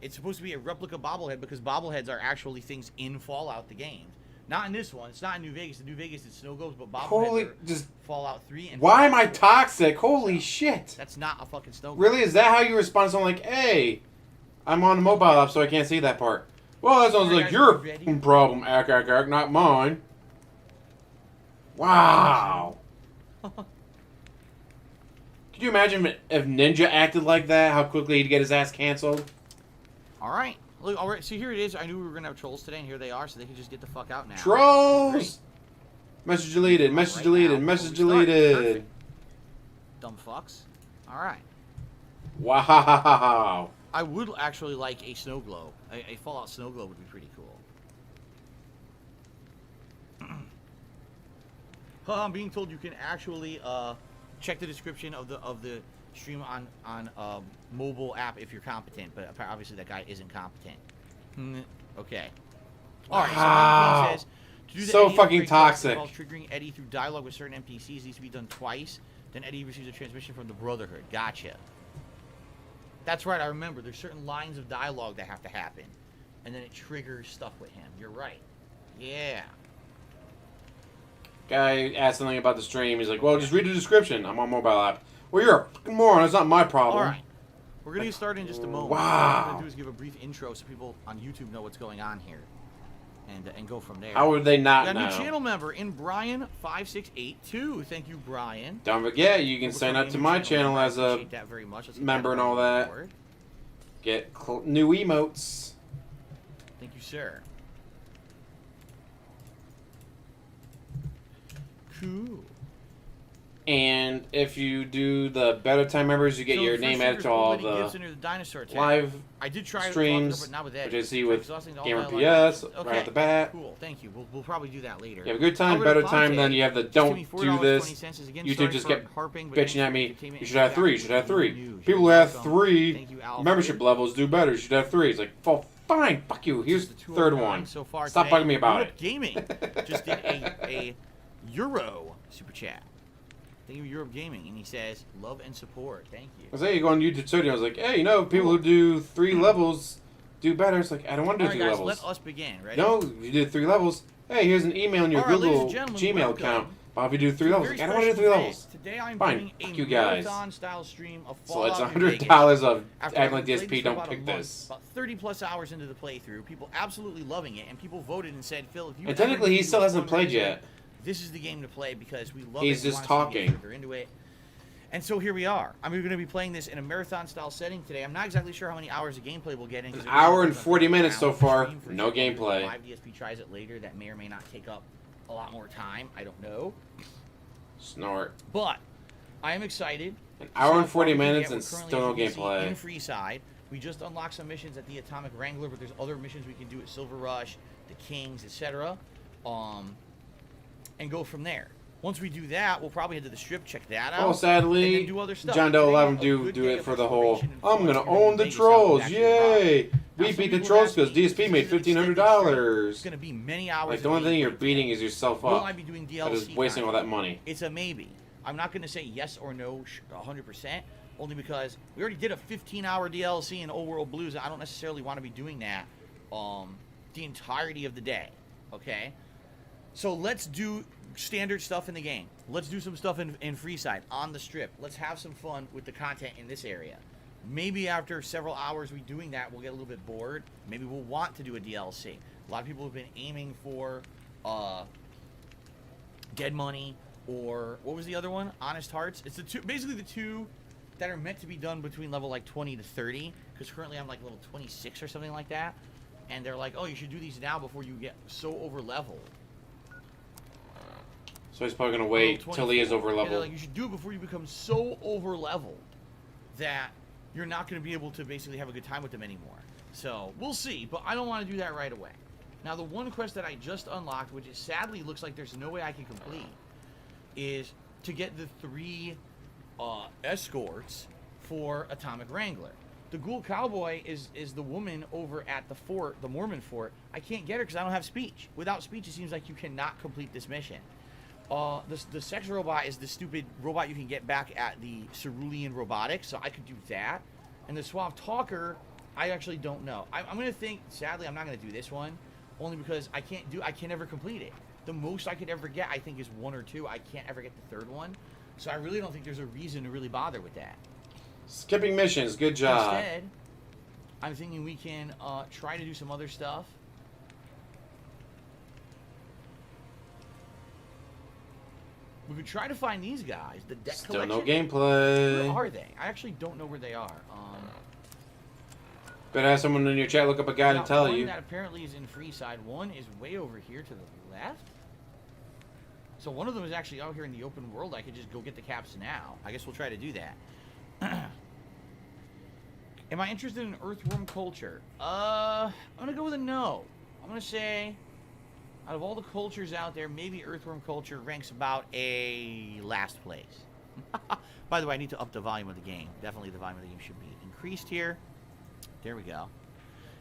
Speaker 3: It's supposed to be a replica bobblehead because bobbleheads are actually things in Fallout the game. Not in this one. It's not in New Vegas. In New Vegas, it's snow globes, but bobbleheads are
Speaker 1: just
Speaker 3: Fallout 3. And
Speaker 1: why am I
Speaker 3: 4.
Speaker 1: toxic? Holy shit!
Speaker 3: That's not a fucking snow globe.
Speaker 1: Really? Is that how you respond to someone like, hey, I'm on the mobile app, so I can't see that part? Well, that sounds like your fucking problem, ack, not mine. Wow. Could you imagine if Ninja acted like that? How quickly he'd get his ass canceled?
Speaker 3: All right. Look, all right. So here it is. I knew we were gonna have trolls today, and here they are. So they can just get the fuck out now.
Speaker 1: Trolls. Message deleted. Message
Speaker 3: Right
Speaker 1: deleted.
Speaker 3: now,
Speaker 1: Message
Speaker 3: before we start.
Speaker 1: deleted.
Speaker 3: Perfect. Dumb fucks. All right.
Speaker 1: Wow.
Speaker 3: I would actually like a snow globe. A Fallout snow globe would be pretty cool. I'm being told you can actually check the description of the stream on mobile app if you're competent, but obviously that guy isn't competent. Okay. All right.
Speaker 1: Wow.
Speaker 3: So says, to do the
Speaker 1: So
Speaker 3: Eddie
Speaker 1: fucking
Speaker 3: upgrade process
Speaker 1: toxic.
Speaker 3: involves triggering Eddie through dialogue with certain NPCs needs to be done twice. Then Eddie receives a transmission from the Brotherhood. Gotcha. That's right. I remember. There's certain lines of dialogue that have to happen, and then it triggers stuff with him. You're right. Yeah.
Speaker 1: Guy asked something about the stream. He's like, well, just read the description. I'm on mobile app. Well, you're a fucking moron. It's not my problem.
Speaker 3: All right. We're going to get started in just a moment.
Speaker 1: Wow.
Speaker 3: What I'm going to do is give a brief intro so people on YouTube know what's going on here. And go from there.
Speaker 1: How would they
Speaker 3: We
Speaker 1: not
Speaker 3: got a
Speaker 1: know?
Speaker 3: new channel member in Brian5682. Thank you, Brian.
Speaker 1: Don't forget, you can sign up to my channel as a
Speaker 3: Appreciate that very much. Let's get
Speaker 1: member and all
Speaker 3: on
Speaker 1: that.
Speaker 3: board.
Speaker 1: Get new emotes.
Speaker 3: Thank you, sir. Cool.
Speaker 1: And if you do the Better Time members, you get your name added to all the
Speaker 3: dinosaur tag.
Speaker 1: live
Speaker 3: I did try
Speaker 1: streams,
Speaker 3: but not with Eddie.
Speaker 1: which I see
Speaker 3: It's
Speaker 1: with
Speaker 3: exhausting all
Speaker 1: Gamer
Speaker 3: day long.
Speaker 1: PS
Speaker 3: Okay.
Speaker 1: right off the bat.
Speaker 3: Cool, thank you. We'll probably do that later.
Speaker 1: You have a good time,
Speaker 3: Alberto
Speaker 1: better time,
Speaker 3: Ponte,
Speaker 1: then you have the
Speaker 3: just give
Speaker 1: don't
Speaker 3: me
Speaker 1: do this.
Speaker 3: $4.20 is again,
Speaker 1: YouTube
Speaker 3: sorry
Speaker 1: just
Speaker 3: for
Speaker 1: kept
Speaker 3: harping, but
Speaker 1: bitching
Speaker 3: thank
Speaker 1: at me.
Speaker 3: entertainment
Speaker 1: You should have
Speaker 3: and
Speaker 1: three. You should have three.
Speaker 3: news.
Speaker 1: People who
Speaker 3: You're
Speaker 1: have
Speaker 3: welcome.
Speaker 1: three
Speaker 3: Thank you, Alfred.
Speaker 1: membership levels do better. You should have three. It's like, well, fine, fuck you. Here's the third
Speaker 3: 209
Speaker 1: one.
Speaker 3: So far
Speaker 1: Stop
Speaker 3: today.
Speaker 1: bugging me about
Speaker 3: Europe
Speaker 1: it.
Speaker 3: Gaming just did a Euro super chat. Thank you, Europe Gaming, and he says, "Love and support." Thank you.
Speaker 1: I was like, you go on YouTube Studio. I was like, hey, you know, people who do 3 levels do better. It's like, I don't want to do
Speaker 3: All right,
Speaker 1: 3
Speaker 3: guys,
Speaker 1: levels.
Speaker 3: let us begin. Ready?
Speaker 1: No, if you did 3 levels, hey, here's an email in your
Speaker 3: All right, ladies
Speaker 1: Google
Speaker 3: and gentlemen,
Speaker 1: Gmail
Speaker 3: welcome
Speaker 1: account. But if you do 3 levels,
Speaker 3: Very
Speaker 1: like, I don't want to do 3
Speaker 3: special
Speaker 1: levels.
Speaker 3: day. Today I'm
Speaker 1: Fine,
Speaker 3: doing
Speaker 1: fuck
Speaker 3: a
Speaker 1: you guys.
Speaker 3: marathon-style stream of
Speaker 1: So
Speaker 3: Fallout
Speaker 1: it's
Speaker 3: New Vegas.
Speaker 1: $100 of
Speaker 3: After
Speaker 1: acting like
Speaker 3: having played
Speaker 1: DSP,
Speaker 3: this for
Speaker 1: don't
Speaker 3: about a
Speaker 1: pick
Speaker 3: month,
Speaker 1: this.
Speaker 3: About 30-plus hours into the playthrough, people absolutely loving it, and people voted and said, "Phil, if you
Speaker 1: And
Speaker 3: ever
Speaker 1: technically,
Speaker 3: need
Speaker 1: he
Speaker 3: to
Speaker 1: still
Speaker 3: do a
Speaker 1: hasn't played
Speaker 3: fundraiser,
Speaker 1: yet.
Speaker 3: this is the game to play because we love
Speaker 1: He's
Speaker 3: it. We
Speaker 1: just
Speaker 3: want to see you
Speaker 1: talking.
Speaker 3: get further into it." And so here we are. I'm going to be playing this in a marathon-style setting today. I'm not exactly sure how many hours of gameplay we'll get in.
Speaker 1: An hour and 40 minutes so far. No gameplay.
Speaker 3: Live DSP tries it later. That may or may not take up a lot more time. I don't know.
Speaker 1: Snort.
Speaker 3: But I am excited.
Speaker 1: An hour and 40
Speaker 3: We're
Speaker 1: minutes
Speaker 3: currently,
Speaker 1: and
Speaker 3: as
Speaker 1: still no
Speaker 3: you can see,
Speaker 1: gameplay.
Speaker 3: In Freeside, we just unlocked some missions at the Atomic Wrangler, but there's other missions we can do at Silver Rush, the Kings, etc. And go from there. Once we do that, we'll probably head to the strip, check that out.
Speaker 1: Oh,
Speaker 3: and
Speaker 1: sadly,
Speaker 3: then do other stuff.
Speaker 1: John Doe
Speaker 3: Today,
Speaker 1: allowed him
Speaker 3: a
Speaker 1: to
Speaker 3: good
Speaker 1: do
Speaker 3: day
Speaker 1: it
Speaker 3: of
Speaker 1: for the whole,
Speaker 3: exploration and
Speaker 1: I'm
Speaker 3: fun.
Speaker 1: going to
Speaker 3: We're gonna
Speaker 1: own the
Speaker 3: Vegas out and
Speaker 1: trolls,
Speaker 3: actually
Speaker 1: yay!
Speaker 3: rock.
Speaker 1: We
Speaker 3: Now, some
Speaker 1: beat the
Speaker 3: people
Speaker 1: trolls
Speaker 3: ask
Speaker 1: because
Speaker 3: me,
Speaker 1: DSP made
Speaker 3: this is an extended stream.
Speaker 1: $1,500.
Speaker 3: It's going to be many hours.
Speaker 1: Like,
Speaker 3: of
Speaker 1: the only thing
Speaker 3: gameplay
Speaker 1: you're
Speaker 3: today.
Speaker 1: beating is yourself
Speaker 3: Will
Speaker 1: up.
Speaker 3: I be doing
Speaker 1: By
Speaker 3: DLC?
Speaker 1: just wasting all that
Speaker 3: content?
Speaker 1: money.
Speaker 3: It's a maybe. I'm not going to say yes or no 100%, only because we already did a 15-hour DLC in Old World Blues. And I don't necessarily want to be doing that the entirety of the day, okay? So let's do standard stuff in the game. Let's do some stuff in Freeside, on the strip. Let's have some fun with the content in this area. Maybe after several hours we doing that, we'll get a little bit bored. Maybe we'll want to do a DLC. A lot of people have been aiming for Dead Money, or what was the other one? Honest Hearts. It's the two, basically the two that are meant to be done between level like 20 to 30, because currently I'm like level 26 or something like that. And they're like, oh, you should do these now before you get so over leveled.
Speaker 1: So he's probably going to wait till he is over
Speaker 3: Yeah, they're
Speaker 1: level.
Speaker 3: like, you should do it before you become so over leveled that you're not going to be able to basically have a good time with them anymore. So we'll see, but I don't want to do that right away. Now, the one quest that I just unlocked, which is sadly looks like there's no way I can complete, is to get the 3 escorts for Atomic Wrangler. The Ghoul Cowboy is the woman over at the fort, the Mormon fort. I can't get her because I don't have speech. Without speech, it seems like you cannot complete this mission. The sex robot is the stupid robot you can get back at the Cerulean Robotics, so I could do that. And the Suave Talker, I actually don't know. I'm gonna think. Sadly, I'm not gonna do this one, only because I can't ever complete it. The most I could ever get, I think, is 1 or 2. I can't ever get the 3rd one, so I really don't think there's a reason to really bother with that.
Speaker 1: Skipping missions. Good job.
Speaker 3: Instead, I'm thinking we can try to do some other stuff. We could try to find these guys. The deck
Speaker 1: Still
Speaker 3: collection.
Speaker 1: no gameplay.
Speaker 3: Where are they? I actually don't know where they are.
Speaker 1: Better have someone in your chat look up a guide and tell
Speaker 3: one
Speaker 1: you.
Speaker 3: That apparently is in Freeside. One is way over here to the left. So one of them is actually out here in the open world. I could just go get the caps now. I guess we'll try to do that. Am I interested in Earthworm culture? I'm gonna go with a no. I'm gonna say, out of all the cultures out there, maybe Earthworm culture ranks about a last place. By the way, I need to up the volume of the game. Definitely the volume of the game should be increased here. There we go.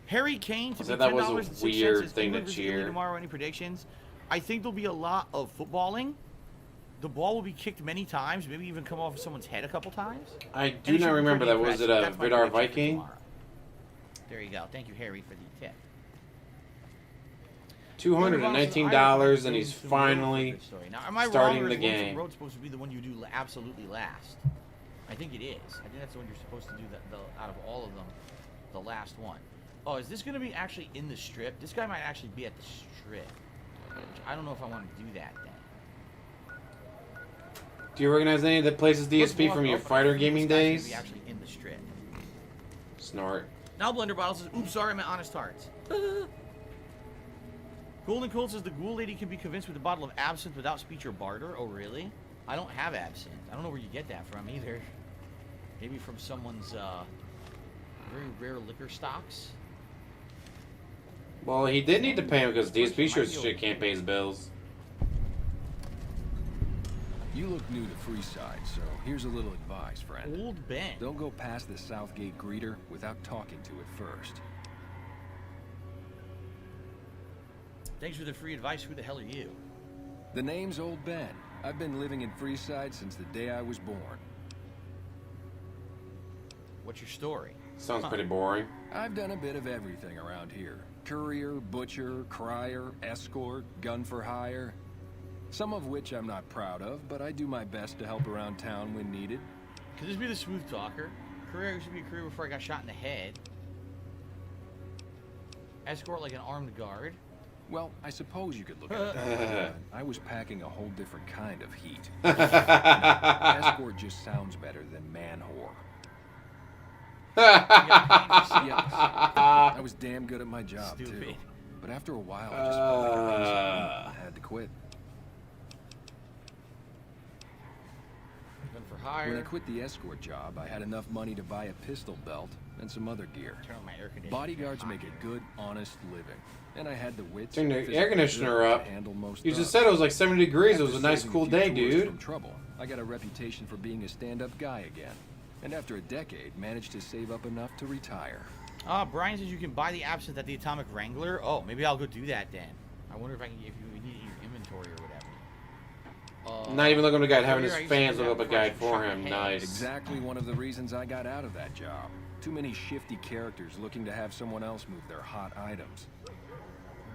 Speaker 3: Harry Kane to be
Speaker 1: that was
Speaker 3: $10.06
Speaker 1: a weird
Speaker 3: is
Speaker 1: thing to
Speaker 3: England versus
Speaker 1: cheer.
Speaker 3: Italy tomorrow. Any predictions? I think there'll be a lot of footballing. The ball will be kicked many times, maybe even come off someone's head a couple times.
Speaker 1: I do not remember that. Was it a
Speaker 3: That's my
Speaker 1: Vidar
Speaker 3: prediction for
Speaker 1: Viking?
Speaker 3: tomorrow. There you go. Thank you, Harry, for the tip.
Speaker 1: $219, and he's finally
Speaker 3: now, am I
Speaker 1: starting
Speaker 3: wrong, or
Speaker 1: the
Speaker 3: is
Speaker 1: game.
Speaker 3: Road supposed to be the one you do absolutely last? I think it is. I think that's the one you're supposed to do out of all of them, the last one. Oh, is this going to be actually in the strip? This guy might actually be at the strip. Which I don't know if I want to do that then.
Speaker 1: Do you recognize any of the places DSP from your fighter gaming days?
Speaker 3: Be actually in the strip.
Speaker 1: Snort.
Speaker 3: Now Blender Bottle says, oops, sorry, my honest hearts. Golden Cold says the ghoul lady can be convinced with a bottle of absinthe without speech or barter. Oh, really? I don't have absinthe. I don't know where you get that from either. Maybe from someone's very rare liquor stocks.
Speaker 1: Well, he did need to pay him because DSP sure as shit can't pay his bills.
Speaker 4: You look new to Freeside, so here's a little advice, friend.
Speaker 3: Old Ben.
Speaker 4: Don't go past the Southgate greeter without talking to it first.
Speaker 3: Thanks for the free advice. Who the hell are you?
Speaker 4: The name's Old Ben. I've been living in Freeside since the day I was born.
Speaker 3: What's your story?
Speaker 1: Sounds pretty boring.
Speaker 4: I've done a bit of everything around here. Courier, butcher, crier, escort, gun for hire. Some of which I'm not proud of, but I do my best to help around town when needed.
Speaker 3: Could this be the smooth talker? Career used to be a career before I got shot in the head. Escort like an armed guard.
Speaker 4: Well, I suppose you could look at it that way, but I was packing a whole different kind of heat. Escort just sounds better than man whore. Yes, I was damn good at my job, too. But after a while, I just felt like I had to quit.
Speaker 3: Gun for hire.
Speaker 4: When I quit the escort job, I had enough money to buy a pistol belt and some other gear.
Speaker 3: Turn on my air conditioner.
Speaker 4: Bodyguards make a good, honest living. And I had the wits
Speaker 1: Turn the
Speaker 4: and
Speaker 1: air conditioner up.
Speaker 4: to handle most
Speaker 1: You just
Speaker 4: stuff.
Speaker 1: said it was like 70 degrees. It was a
Speaker 4: After
Speaker 1: nice,
Speaker 4: saving
Speaker 1: cool
Speaker 4: few
Speaker 1: day,
Speaker 4: tourists
Speaker 1: dude.
Speaker 4: From trouble, I got a reputation for being a stand-up guy again. And after a decade, managed to save up enough to retire.
Speaker 3: Brian says you can buy the absinthe at the Atomic Wrangler. Oh, maybe I'll go do that then. I wonder if I can, if you need your inventory or whatever.
Speaker 1: Not even looking at a guide, having his
Speaker 3: earlier I used to
Speaker 1: fans
Speaker 3: do
Speaker 1: look up
Speaker 3: that
Speaker 1: a
Speaker 3: before I
Speaker 1: guide for
Speaker 3: shot
Speaker 1: him.
Speaker 3: my head.
Speaker 1: Nice.
Speaker 4: Exactly one of the reasons I got out of that job. Too many shifty characters looking to have someone else move their hot items.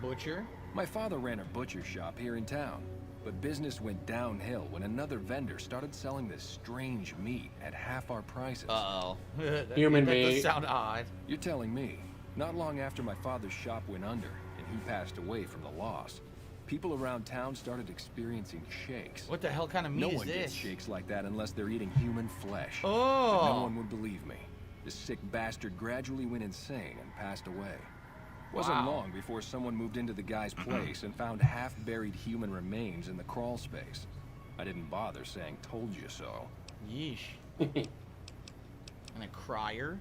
Speaker 3: Butcher.
Speaker 4: My father ran a butcher shop here in town, but business went downhill when another vendor started selling this strange meat at half our prices.
Speaker 3: Uh-oh.
Speaker 1: Human
Speaker 3: that
Speaker 1: meat.
Speaker 3: does sound odd.
Speaker 4: You're telling me, not long after my father's shop went under and he passed away from the loss, people around town started experiencing shakes.
Speaker 3: What the hell kind of meat
Speaker 4: No
Speaker 3: is
Speaker 4: one
Speaker 3: this?
Speaker 4: gets shakes like that unless they're eating human flesh.
Speaker 3: Oh.
Speaker 4: But no one would believe me. The sick bastard gradually went insane and passed away. Wasn't
Speaker 3: Wow.
Speaker 4: long before someone moved into the guy's place and found half-buried human remains in the crawl space. I didn't bother saying, "Told you so."
Speaker 3: Yeesh. And a crier.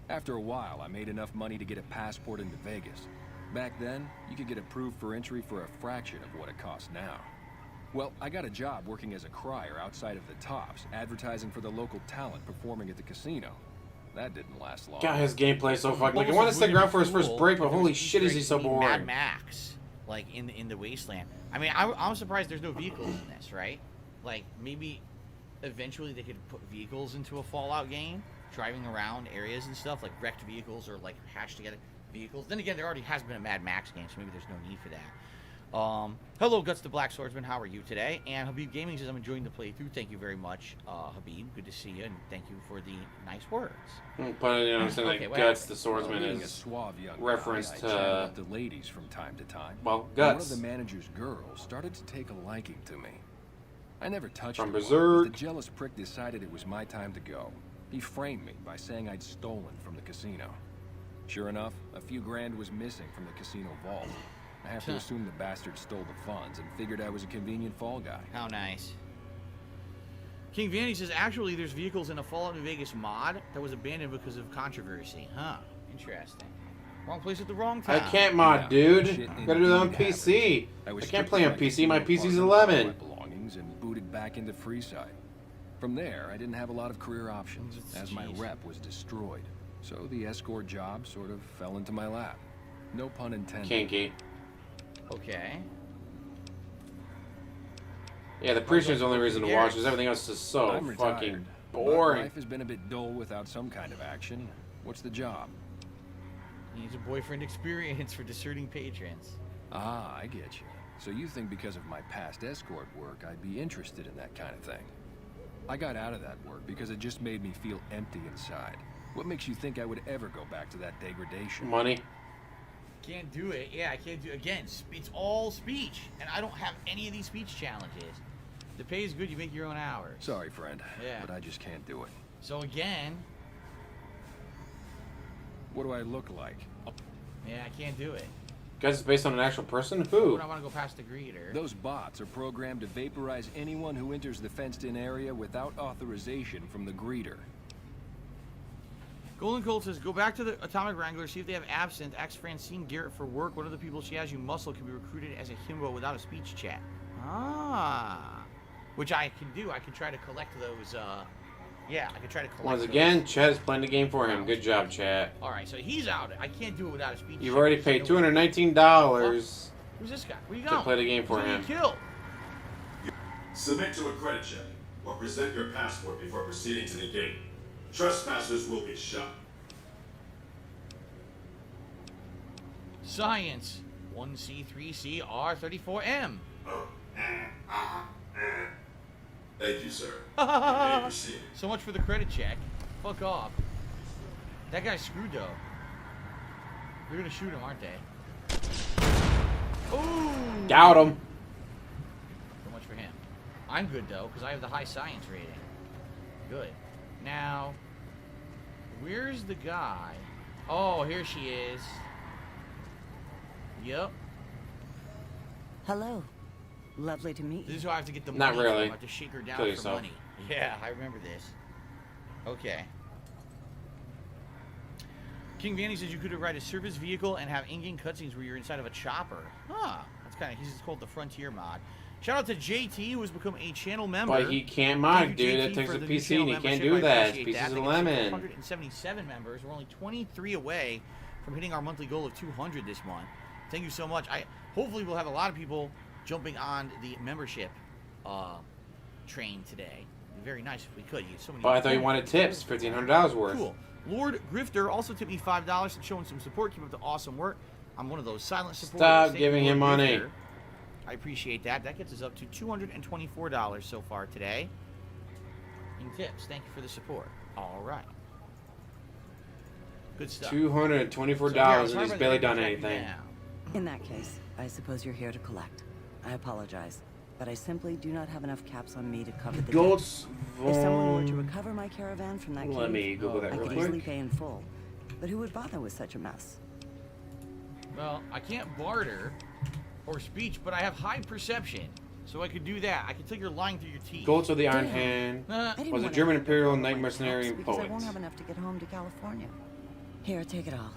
Speaker 4: After a while, I made enough money to get a passport into Vegas. Back then, you could get approved for entry for a fraction of what it costs now. Well, I got a job working as a crier outside of the Tops, advertising for the local talent performing at the casino. That didn't last long.
Speaker 1: God, his gameplay is so fucking. Like, I
Speaker 3: What
Speaker 1: want to
Speaker 3: was
Speaker 1: stick
Speaker 3: really
Speaker 1: around for his first
Speaker 3: cool,
Speaker 1: break, but
Speaker 3: there was
Speaker 1: holy
Speaker 3: Easter
Speaker 1: shit, is he
Speaker 3: eggs
Speaker 1: so
Speaker 3: in Mad
Speaker 1: boring.
Speaker 3: Max.
Speaker 5: like in the wasteland. I mean, I'm surprised there's no vehicles in this, right? Like maybe eventually they could put vehicles into a Fallout game, driving around areas and stuff, like wrecked vehicles or like hashed together vehicles. Then again, there already has been a Mad Max game, so maybe there's no need for that. Hello, Guts the Black Swordsman. How are you today? And Habib Gaming says, I'm enjoying the playthrough. Thank you very much, Habib. Good to see you, and thank you for the nice words.
Speaker 1: But you know, I'm saying
Speaker 5: Okay,
Speaker 1: like
Speaker 5: what
Speaker 1: Guts the Swordsman
Speaker 4: Being a
Speaker 1: is
Speaker 4: suave young
Speaker 1: reference
Speaker 4: guy, I
Speaker 1: to-
Speaker 4: chatted with the ladies from time to time.
Speaker 1: well,
Speaker 4: And one of
Speaker 1: Guts.
Speaker 4: the manager's girls started to take a liking to me. I never touched
Speaker 1: From
Speaker 4: her,
Speaker 1: Berserk.
Speaker 4: but the jealous prick decided it was my time to go. He framed me by saying I'd stolen from the casino. Sure enough, a few grand was missing from the casino vault. I have to assume the bastard stole the funds and figured I was a convenient fall guy.
Speaker 5: How nice. King Vanny says, actually, there's vehicles in a Fallout New Vegas mod that was abandoned because of controversy. Huh. Interesting. Wrong place at the wrong
Speaker 1: I
Speaker 5: time.
Speaker 1: can't mod,
Speaker 4: Yeah,
Speaker 1: dude.
Speaker 4: shit
Speaker 1: Gotta do that on
Speaker 4: indeed
Speaker 1: PC. I
Speaker 4: was
Speaker 1: can't
Speaker 4: stripped
Speaker 1: play
Speaker 4: of
Speaker 1: on PC. My
Speaker 4: casino
Speaker 1: PC's
Speaker 4: apartment,
Speaker 1: 11.
Speaker 4: my belongings, and booted back into Freeside. From there, I didn't have a lot of career options, as my
Speaker 5: Jeez.
Speaker 4: rep was destroyed. So the escort job sort of fell into my lap. No pun intended.
Speaker 1: Kinky.
Speaker 5: Okay.
Speaker 1: Yeah, the pre-stream's the only reason to watch, because
Speaker 5: Yes.
Speaker 1: everything else is so
Speaker 4: I'm retired,
Speaker 1: fucking
Speaker 4: but
Speaker 1: boring.
Speaker 4: life has been a bit dull without some kind of action. What's the job?
Speaker 5: He needs a boyfriend experience for discerning patrons.
Speaker 4: Ah, I get you. So you think because of my past escort work, I'd be interested in that kind of thing. I got out of that work because it just made me feel empty inside. What makes you think I would ever go back to that degradation?
Speaker 1: Money.
Speaker 5: Can't do it. Yeah, I can't do it. Again, it's all speech. And I don't have any of these speech challenges. The pay is good, you make your own hours.
Speaker 4: Sorry, friend,
Speaker 5: Yeah.
Speaker 4: but I just can't do it.
Speaker 5: So again,
Speaker 4: What do I look like?
Speaker 5: yeah, I can't do it.
Speaker 1: Guys, it's based on an actual person? Who?
Speaker 5: When I want to go past the greeter.
Speaker 4: Those bots are programmed to vaporize anyone who enters the fenced-in area without authorization from the greeter.
Speaker 5: Golden Colt says, go back to the Atomic Wrangler, see if they have absinthe. Ask Francine Garrett for work. One of the people she has you muscle can be recruited as a himbo without a speech chat. Ah. Which I can do. I can try to collect those, yeah, I can try to collect
Speaker 1: Once
Speaker 5: those.
Speaker 1: again, Chad is playing the game for him. Good job, Chad.
Speaker 5: Alright, so he's out. I can't do it without a speech
Speaker 1: You've
Speaker 5: chat.
Speaker 1: already
Speaker 5: There's
Speaker 1: paid
Speaker 5: no way.
Speaker 1: $219
Speaker 5: Who's this guy? Where you
Speaker 1: to
Speaker 5: going?
Speaker 1: play the game for
Speaker 5: Who's
Speaker 1: him.
Speaker 5: getting killed?
Speaker 6: Submit to a credit check or present your passport before proceeding to the gate. Trespassers will be shot.
Speaker 5: Science. 1C3CR34M.
Speaker 6: Oh. Thank you, sir. You may proceed.
Speaker 5: So much for the credit check. Fuck off. That guy's screwed though. They're gonna shoot him, aren't they? Ooh!
Speaker 1: Got him.
Speaker 5: So much for him. I'm good though, because I have the high science rating. Good. Now, where's the guy? Oh, here she is. Yep.
Speaker 7: Hello. Lovely to meet
Speaker 5: This
Speaker 7: you.
Speaker 5: is who I have to get the
Speaker 1: Not
Speaker 5: money
Speaker 1: really.
Speaker 5: from. I have to shake her down
Speaker 1: Kill
Speaker 5: for
Speaker 1: yourself.
Speaker 5: money. Yeah, I remember this. Okay. King Vanny says you could ride a service vehicle and have in-game cutscenes where you're inside of a chopper. Huh. That's kind of, he's called the Frontier mod. Shout out to JT, who has become a channel member.
Speaker 1: But he can't
Speaker 5: Thank
Speaker 1: mod,
Speaker 5: you,
Speaker 1: dude.
Speaker 5: JT,
Speaker 1: That takes
Speaker 5: for
Speaker 1: a
Speaker 5: the new
Speaker 1: PC
Speaker 5: channel
Speaker 1: and he can't
Speaker 5: membership.
Speaker 1: do
Speaker 5: I
Speaker 1: that.
Speaker 5: appreciate
Speaker 1: Pieces
Speaker 5: that.
Speaker 1: of
Speaker 5: Thank you to
Speaker 1: lemon.
Speaker 5: 177 members. We're only 23 away from hitting our monthly goal of 200 this month. Thank you so much. Hopefully we'll have a lot of people jumping on the membership train today. It'd be very nice if we could. You get so many.
Speaker 1: But I thought you wanted tips. $1,500 worth.
Speaker 5: Cool. Lord Grifter also tipped me $5 and showing some support. Keep up the awesome work. I'm one of those silent supporters.
Speaker 1: Stop
Speaker 5: Thank
Speaker 1: giving
Speaker 5: you,
Speaker 1: him
Speaker 5: Lord
Speaker 1: money.
Speaker 5: Grifter. I appreciate that. That gets us up to $224 so far today in tips. Thank you for the support. All right. Good stuff.
Speaker 1: $224 and he's barely done anything.
Speaker 7: In that case, I suppose you're here to collect. I apologize, but I simply do not have enough caps on me to cover the
Speaker 1: Goats.
Speaker 7: debt. If someone were to recover my caravan from that
Speaker 1: Let
Speaker 7: cave,
Speaker 1: me Google that
Speaker 7: I
Speaker 1: real
Speaker 7: could easily
Speaker 1: quick.
Speaker 7: pay in full. But who would bother with such a mess?
Speaker 5: Well, I can't barter or speech, but I have high perception. So I could do that. I could tell you're lying through your teeth.
Speaker 1: Goats of the Iron
Speaker 7: Damn.
Speaker 1: Hand
Speaker 7: I didn't
Speaker 1: was a
Speaker 7: want
Speaker 1: German
Speaker 7: to
Speaker 1: imperial
Speaker 7: borrow my
Speaker 1: nightmare
Speaker 7: caps
Speaker 1: scenario
Speaker 7: because I
Speaker 1: poet.
Speaker 7: won't have enough to get home to California. Here, take it all.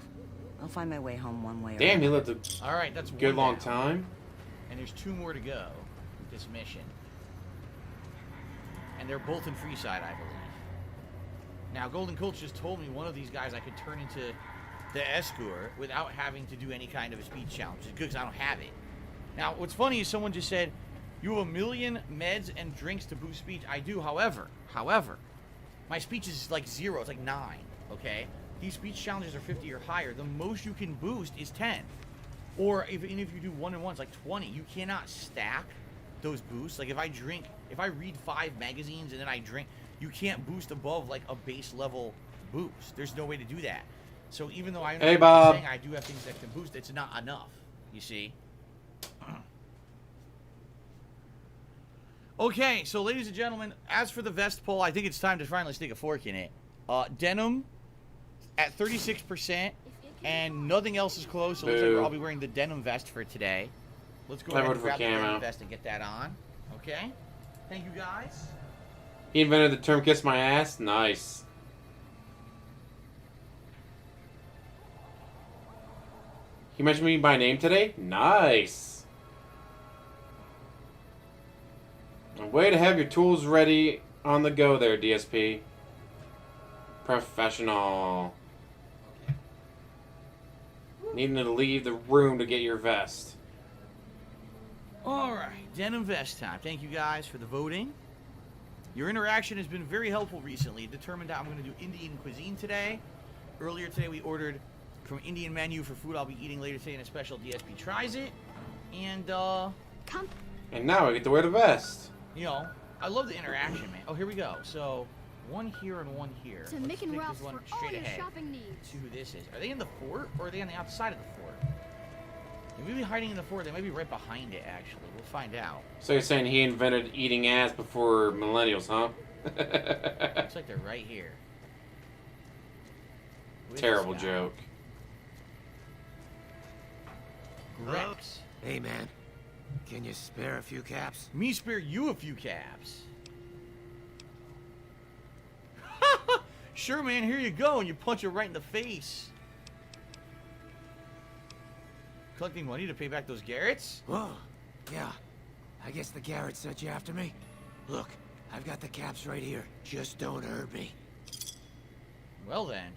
Speaker 7: I'll find my way home one way or
Speaker 1: Damn, he
Speaker 7: another.
Speaker 1: lived a
Speaker 5: All right, that's
Speaker 1: good
Speaker 5: one
Speaker 1: long
Speaker 5: down.
Speaker 1: time.
Speaker 5: And there's 2 more to go with this mission. And they're both in Freeside, I believe. Now, Golden Coach just told me one of these guys I could turn into the escort without having to do any kind of a speech challenge. Which is good because I don't have it. Now, what's funny is someone just said, you have 1 million meds and drinks to boost speech. I do, however, my speech is like 0. It's like 9, okay? These speech challenges are 50 or higher. The most you can boost is 10. Or even if you do 1-on-1, it's like 20. You cannot stack those boosts. Like if I read 5 magazines and then I drink, you can't boost above like a base level boost. There's no way to do that. So even though I
Speaker 1: Hey, Bob.
Speaker 5: saying I do have things that can boost, it's not enough. You see? Okay, so ladies and gentlemen, as for the vest poll, I think it's time to finally stick a fork in it. Denim at 36%, and nothing else is close, so it looks like I'll be wearing the denim vest for today. Let's go ahead and grab the denim vest and get that on. Okay? Thank you, guys.
Speaker 1: He invented the term "kiss my ass." Nice. He mentioned me by name today. Nice. Way to have your tools ready on the go there, DSP. Professional. Needing to leave the room to get your vest.
Speaker 5: Alright, denim vest time. Thank you guys for the voting. Your interaction has been very helpful recently. It determined that I'm going to do Indian cuisine today. Earlier today we ordered from Indian menu for food I'll be eating later today in a special DSP tries it. And
Speaker 1: And now I get to wear the vest.
Speaker 5: you know, I love the interaction, man. Oh, here we go. So, one here and one here.
Speaker 8: To
Speaker 5: Let's
Speaker 8: Mick and
Speaker 5: pick
Speaker 8: Ralph's
Speaker 5: this one
Speaker 8: for all
Speaker 5: straight
Speaker 8: your
Speaker 5: ahead.
Speaker 8: shopping needs.
Speaker 5: See who this is. Are they in the fort or are they on the outside of the fort? They may be hiding in the fort. They might be right behind it, actually. We'll find out.
Speaker 1: So you're saying he invented eating ass before millennials, huh?
Speaker 5: Looks like they're right here. Who is
Speaker 1: Terrible
Speaker 5: this guy?
Speaker 1: joke.
Speaker 5: Rex.
Speaker 9: Hey, man. Can you spare a few caps?
Speaker 5: Me spare you a few caps. Sure, man. Here you go. And you punch her right in the face. Collecting money to pay back those Garretts?
Speaker 9: Whoa. Yeah. I guess the Garrett sent you after me. Look, I've got the caps right here. Just don't hurt me.
Speaker 5: Well, then.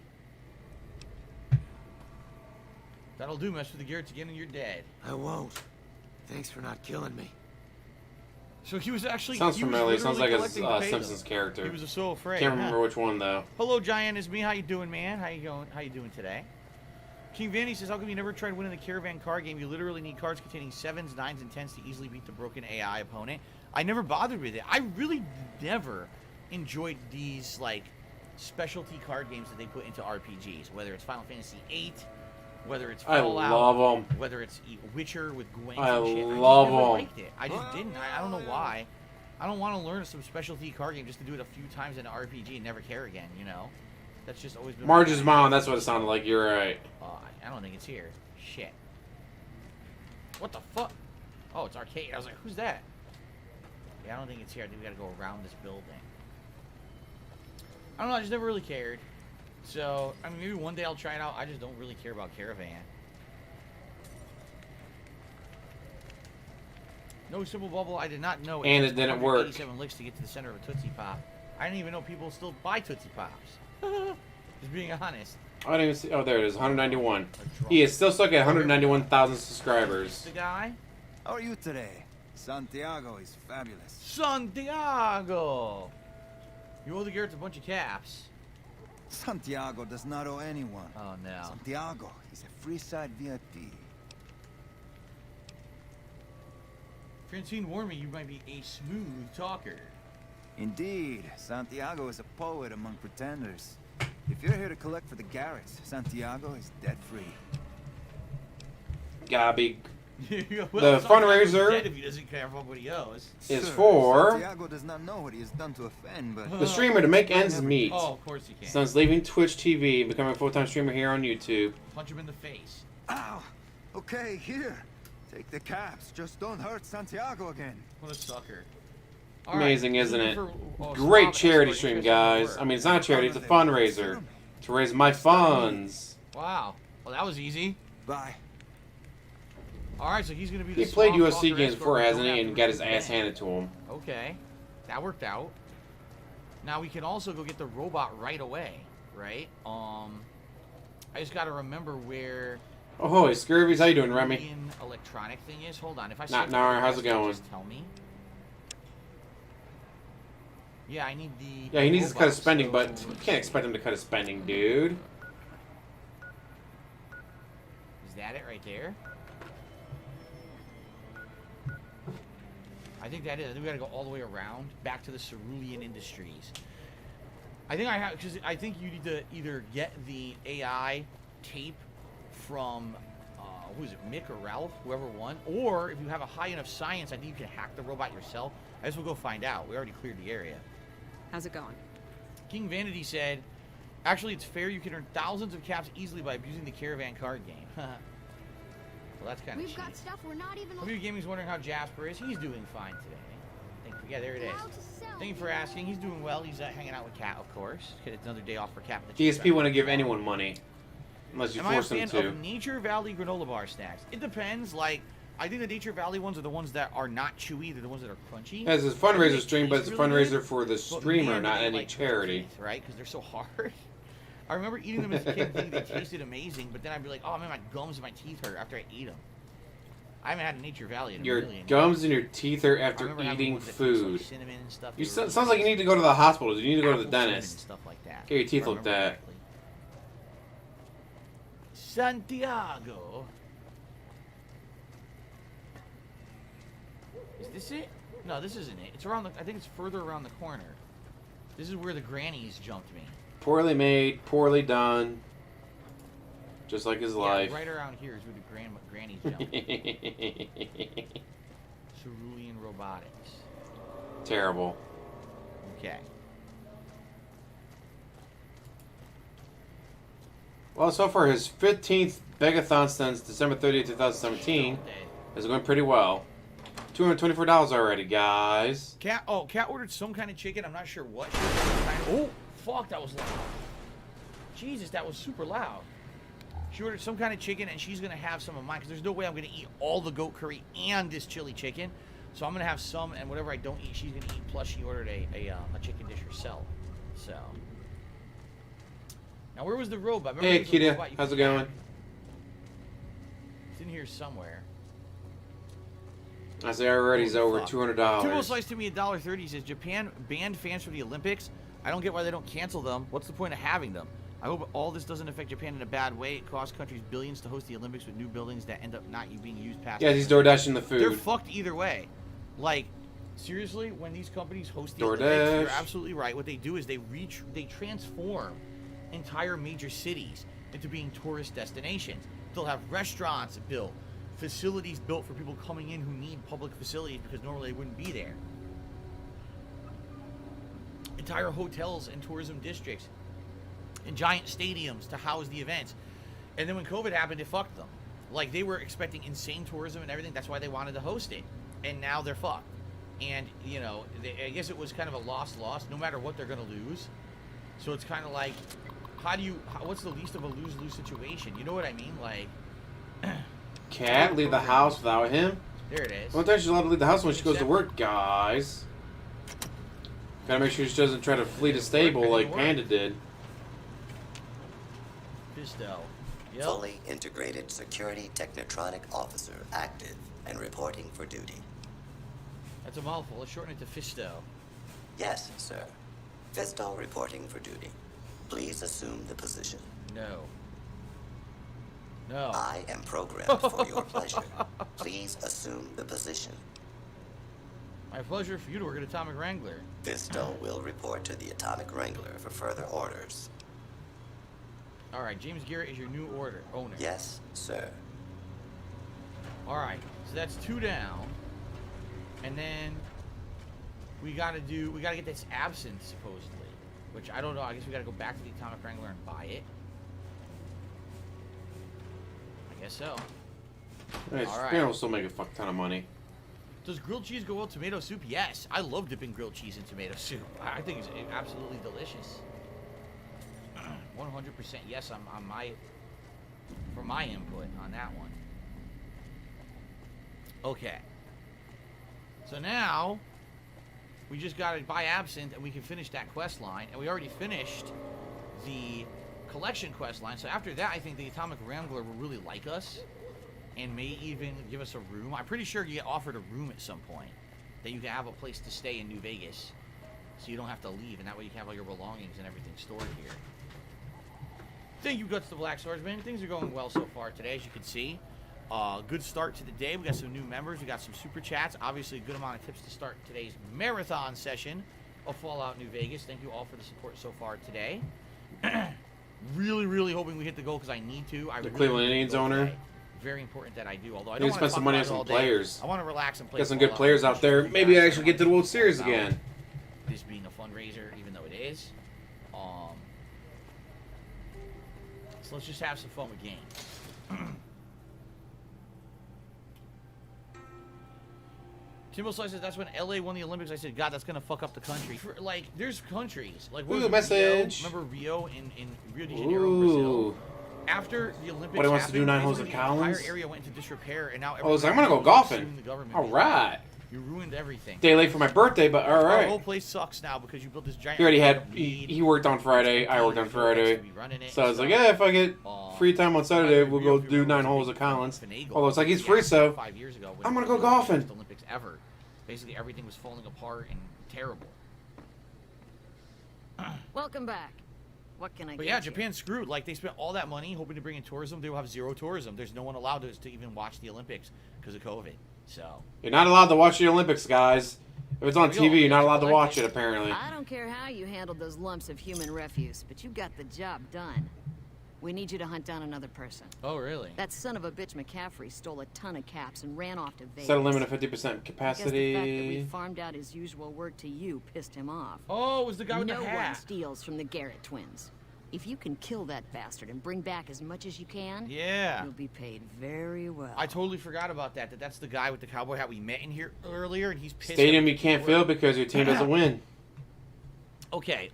Speaker 5: That'll do. Mess with the Garretts again and you're dead.
Speaker 9: I won't. Thanks for not killing me.
Speaker 5: So he was actually...
Speaker 1: Sounds
Speaker 5: he was
Speaker 1: familiar. Sounds like
Speaker 5: literally
Speaker 1: a
Speaker 5: collecting to pay
Speaker 1: Simpsons
Speaker 5: them.
Speaker 1: character.
Speaker 5: He was so afraid.
Speaker 1: Can't remember which one though.
Speaker 5: Hello, Giant. It's me. How you doing, man? How you going? How you doing today? King Vanny says, how come you never tried winning the Caravan card game? You literally need cards containing 7s, 9s, and 10s to easily beat the broken AI opponent. I never bothered with it. I really never enjoyed these, like, specialty card games that they put into RPGs. Whether it's Final Fantasy VIII, whether it's Fallout,
Speaker 1: I love them.
Speaker 5: whether it's Witcher with Gwent
Speaker 1: I
Speaker 5: and shit.
Speaker 1: love
Speaker 5: I just never
Speaker 1: 'em.
Speaker 5: liked it. I just didn't. I don't know why. I don't want to learn some specialty card game just to do it a few times in an RPG and never care again, you know? That's just always been...
Speaker 1: Marge's mom, that's what it sounded like. You're right.
Speaker 5: I don't think it's here. Shit. What the fuck? Oh, it's arcade. I was like, who's that? Yeah, I don't think it's here. I think we gotta go around this building. I don't know. I just never really cared. So, I mean, maybe one day I'll try it out. I just don't really care about Caravan. No simple bubble. I did not know.
Speaker 1: And
Speaker 5: takes
Speaker 1: it didn't work.
Speaker 5: 187 licks to get to the center of a Tootsie Pop. I didn't even know people still buy Tootsie Pops. Just being honest.
Speaker 1: I didn't even see. Oh, there it is. 191. He is still stuck at 191,000 subscribers.
Speaker 5: The guy.
Speaker 10: How are you today? Santiago is fabulous.
Speaker 5: Santiago! You owe the Garretts a bunch of caps.
Speaker 10: Santiago does not owe anyone.
Speaker 5: Oh, no.
Speaker 10: Santiago is a Freeside VIP.
Speaker 5: Francine warned me you might be a smooth talker.
Speaker 10: Indeed, Santiago is a poet among pretenders. If you're here to collect for the Garretts, Santiago is debt-free.
Speaker 1: Gabby
Speaker 5: Well,
Speaker 1: The
Speaker 5: Santiago's
Speaker 1: fundraiser
Speaker 5: dead if he doesn't care about what he owes.
Speaker 1: is
Speaker 10: Sir,
Speaker 1: for
Speaker 10: Santiago does not know what he has done to offend, but
Speaker 1: the streamer to make ends meet.
Speaker 5: Oh, of course he can.
Speaker 1: Son's leaving Twitch TV and becoming a full-time streamer here on YouTube.
Speaker 5: Punch him in the face.
Speaker 10: Ow! Okay, here. Take the caps. Just don't hurt Santiago again.
Speaker 5: What a sucker.
Speaker 1: Amazing, isn't it? Great charity stream, guys. I mean, it's not a charity, it's a fundraiser to raise my funds.
Speaker 5: Wow. Well, that was easy.
Speaker 10: Bye.
Speaker 5: Alright, so he's going to be
Speaker 1: He
Speaker 5: the
Speaker 1: played
Speaker 5: small
Speaker 1: USC
Speaker 5: talker
Speaker 1: games
Speaker 5: escort
Speaker 1: before,
Speaker 5: we
Speaker 1: hasn't
Speaker 5: don't
Speaker 1: he?
Speaker 5: have
Speaker 1: And
Speaker 5: to
Speaker 1: got his
Speaker 5: really
Speaker 1: ass handed to him.
Speaker 5: Okay. That worked out. Now we can also go get the robot right away, right? I just got to remember where
Speaker 1: Oh, holy Scurvies, how you doing, Remy?
Speaker 5: Cerulean electronic thing is. Hold on, if I
Speaker 1: Not
Speaker 5: search
Speaker 1: Nara,
Speaker 5: for
Speaker 1: how's it going?
Speaker 5: just tell me. Yeah, I need the.
Speaker 1: Yeah, he needs to cut his
Speaker 5: robot,
Speaker 1: spending,
Speaker 5: so
Speaker 1: but you
Speaker 5: let's
Speaker 1: can't expect
Speaker 5: see.
Speaker 1: him to cut his spending, dude.
Speaker 5: Is that it right there? I think that is. I think we gotta go all the way around back to the Cerulean Industries. I think I have, because I think you need to either get the AI tape from, who is it, Mick or Ralph, whoever won, or if you have a high enough science, I think you can hack the robot yourself. I guess we'll go find out. We already cleared the area.
Speaker 8: How's it going?
Speaker 5: King Vanity said, actually, it's fair you can earn thousands of caps easily by abusing the Caravan card game. Well, that's kind of
Speaker 11: We've
Speaker 5: cheap.
Speaker 11: got stuff we're not even
Speaker 5: Hobby Gaming's wondering how Jasper is. He's doing fine today. Yeah, there it is.
Speaker 11: allowed to sell.
Speaker 5: Thank you for asking. He's doing well. He's hanging out with Cat, of course. It's another day off for Cat. in the
Speaker 1: DSP
Speaker 5: Chief.
Speaker 1: wouldn't give anyone money. Unless you
Speaker 5: Am I a
Speaker 1: force them
Speaker 5: fan
Speaker 1: to.
Speaker 5: of Nature Valley granola bar snacks? It depends. Like, I think the Nature Valley ones are the ones that are not chewy. They're the ones that are crunchy.
Speaker 1: Yeah, it's a
Speaker 5: I think
Speaker 1: fundraiser
Speaker 5: they
Speaker 1: stream, but
Speaker 5: taste
Speaker 1: it's a
Speaker 5: really
Speaker 1: fundraiser
Speaker 5: good,
Speaker 1: for the
Speaker 5: but
Speaker 1: streamer,
Speaker 5: man,
Speaker 1: not
Speaker 5: they,
Speaker 1: any
Speaker 5: like,
Speaker 1: charity.
Speaker 5: teeth, right? Because they're so hard. I remember eating them as a kid thinking they tasted amazing, but then I'd be like, oh man, my gums and my teeth hurt after I eat them. I haven't had a Nature Valley in a
Speaker 1: Your
Speaker 5: million
Speaker 1: gums
Speaker 5: years.
Speaker 1: and your teeth are
Speaker 5: I
Speaker 1: after
Speaker 5: remember having
Speaker 1: eating
Speaker 5: ones that taste like
Speaker 1: food.
Speaker 5: cinnamon and stuff.
Speaker 1: You
Speaker 5: They were
Speaker 1: sounds like you need to go to the hospital. You need to go to the
Speaker 5: apple cinnamon and
Speaker 1: dentist.
Speaker 5: stuff like that.
Speaker 1: Get your teeth
Speaker 5: if I
Speaker 1: looked
Speaker 5: remember
Speaker 1: at.
Speaker 5: correctly. Santiago. Is this it? No, this isn't it. It's around the. I think it's further around the corner. This is where the grannies jumped me.
Speaker 1: Poorly made, poorly done. Just like his life.
Speaker 5: Yeah, right around here is where the grannies jumped. Cerulean Robotics.
Speaker 1: Terrible.
Speaker 5: Okay.
Speaker 1: Well, so far his 15th Begathon since December 30th, 2017 is going pretty well. $224 already, guys.
Speaker 5: Cat ordered some kind of chicken. I'm not sure what. Oh, fuck, that was loud. Jesus, that was super loud. She ordered some kind of chicken, and she's going to have some of mine, because there's no way I'm going to eat all the goat curry and this chili chicken. So I'm going to have some, and whatever I don't eat, she's going to eat. Plus, she ordered a chicken dish herself. So. Now, where was the robot? Remember
Speaker 1: Hey,
Speaker 5: there was a
Speaker 1: Akita.
Speaker 5: robot you
Speaker 1: How's
Speaker 5: could
Speaker 1: it going?
Speaker 5: hack? It's in here somewhere.
Speaker 1: I say already he's over
Speaker 5: Fuck.
Speaker 1: $200.
Speaker 5: Tubo Slice to me $1.30. He says Japan banned fans from the Olympics. I don't get why they don't cancel them. What's the point of having them? I hope all this doesn't affect Japan in a bad way. It costs countries billions to host the Olympics with new buildings that end up not being used past.
Speaker 1: Yeah, he's door dashing the
Speaker 5: They're
Speaker 1: food.
Speaker 5: fucked either way. Like, seriously, when these companies host the
Speaker 1: DoorDash.
Speaker 5: Olympics, you're absolutely right. What they do is they transform entire major cities into being tourist destinations. They'll have restaurants built, facilities built for people coming in who need public facilities because normally they wouldn't be there. Entire hotels and tourism districts and giant stadiums to house the events. And then when COVID happened, it fucked them. Like, they were expecting insane tourism and everything. That's why they wanted to host it. And now they're fucked. And, you know, I guess it was kind of a loss. No matter what, they're going to lose. So it's kind of like, what's the least of a lose-lose situation? You know what I mean? Like,
Speaker 1: Can't leave the house without him.
Speaker 5: there it is.
Speaker 1: One time she's allowed to leave the house when she goes to work, guys. Gotta make sure she doesn't try to flee the stable like Panda did.
Speaker 5: Fisto. Yep.
Speaker 12: Fully integrated security technotronic officer active and reporting for duty.
Speaker 5: That's a mouthful. Let's shorten it to Fisto.
Speaker 12: Yes, sir. Fisto reporting for duty. Please assume the position.
Speaker 5: No. No.
Speaker 12: I am programmed for your pleasure. Please assume the position.
Speaker 5: My pleasure for you to work at Atomic Wrangler.
Speaker 12: Fisto will report to the Atomic Wrangler for further orders.
Speaker 5: All right, James Garrett is your new owner.
Speaker 12: Yes, sir.
Speaker 5: All right, so that's 2 down, and then we gotta get this absinthe supposedly, which I don't know. I guess we gotta go back to the Atomic Wrangler and buy it. I guess so.
Speaker 1: Hey,
Speaker 5: All right.
Speaker 1: Spanner will still make a fuck ton of money.
Speaker 5: Does grilled cheese go well with tomato soup? Yes, I love dipping grilled cheese in tomato soup. I think it's absolutely delicious. 100% yes for my input on that one. Okay. So now we just gotta buy absinthe and we can finish that quest line. And we already finished the collection quest line. So after that, I think the Atomic Rambler will really like us and may even give us a room. I'm pretty sure you get offered a room at some point that you can have a place to stay in New Vegas, so you don't have to leave, and that way you can have all your belongings and everything stored here. Thank you, Guts the Black Swordsman. Things are going well so far today, as you can see. Good start to the day. We got some new members. We got some super chats. Obviously, a good amount of tips to start today's marathon session of Fallout New Vegas. Thank you all for the support so far today. Really, really hoping we hit the goal because I need to.
Speaker 1: The Cleveland Indians owner.
Speaker 5: Today. Very important that I do. Although I
Speaker 1: Need
Speaker 5: don't
Speaker 1: to spend some money on some players.
Speaker 5: I want to relax and play.
Speaker 1: Got some good players out there. Maybe I actually get to the World Series again.
Speaker 5: This being a fundraiser, even though it is. So let's just have some fun with games. Timbo Slice says that's when LA won the Olympics. I said, God, that's gonna fuck up the country. Like, there's countries like
Speaker 1: ooh, message.
Speaker 5: Remember Rio in Rio de Janeiro, Brazil. After the Olympics,
Speaker 1: But he wants to do 9 holes at
Speaker 5: the
Speaker 1: Collins.
Speaker 5: entire area went into disrepair, and now
Speaker 1: I was like, I'm gonna go golfing. All right.
Speaker 5: You ruined everything.
Speaker 1: Day late for my birthday, but all right.
Speaker 5: The whole place sucks now because you built this giant.
Speaker 1: He already had. He worked on Friday. I worked on Friday. So I was like, yeah, if I get free time on Saturday, we'll go do 9 holes at Collins. Although it's like he's free, so
Speaker 5: 5 years ago,
Speaker 1: I'm gonna go golfing.
Speaker 5: Olympics ever. Basically, everything was falling apart and terrible.
Speaker 8: Welcome back. What can I
Speaker 5: But
Speaker 8: get
Speaker 5: yeah,
Speaker 8: you?
Speaker 5: Japan's screwed. Like, they spent all that money hoping to bring in tourism. They will have zero tourism. There's no one allowed to even watch the Olympics because of COVID. So
Speaker 1: you're not allowed to watch the Olympics, guys. If it's on TV, you're not allowed to watch it, apparently.
Speaker 8: I don't care how you handled those lumps of human refuse, but you got the job done. We need you to hunt down another person.
Speaker 5: Oh, really?
Speaker 8: That son of a bitch McCaffrey stole a ton of caps and ran off to Vegas.
Speaker 1: Set a limit of 50%
Speaker 8: I guess the fact that
Speaker 1: capacity.
Speaker 8: we farmed out his usual work to you pissed him off.
Speaker 5: Oh, it was the guy with
Speaker 8: no
Speaker 5: the
Speaker 8: one
Speaker 5: hat.
Speaker 8: steals from the Garrett twins. If you can kill that bastard and bring back as much as you can,
Speaker 5: Yeah.
Speaker 8: you'll be paid very well.
Speaker 5: I totally forgot about that. That's the guy with the cowboy hat we met in here earlier, and he's pissed.
Speaker 1: Stadium you can't fill because your team doesn't win.
Speaker 5: Okay,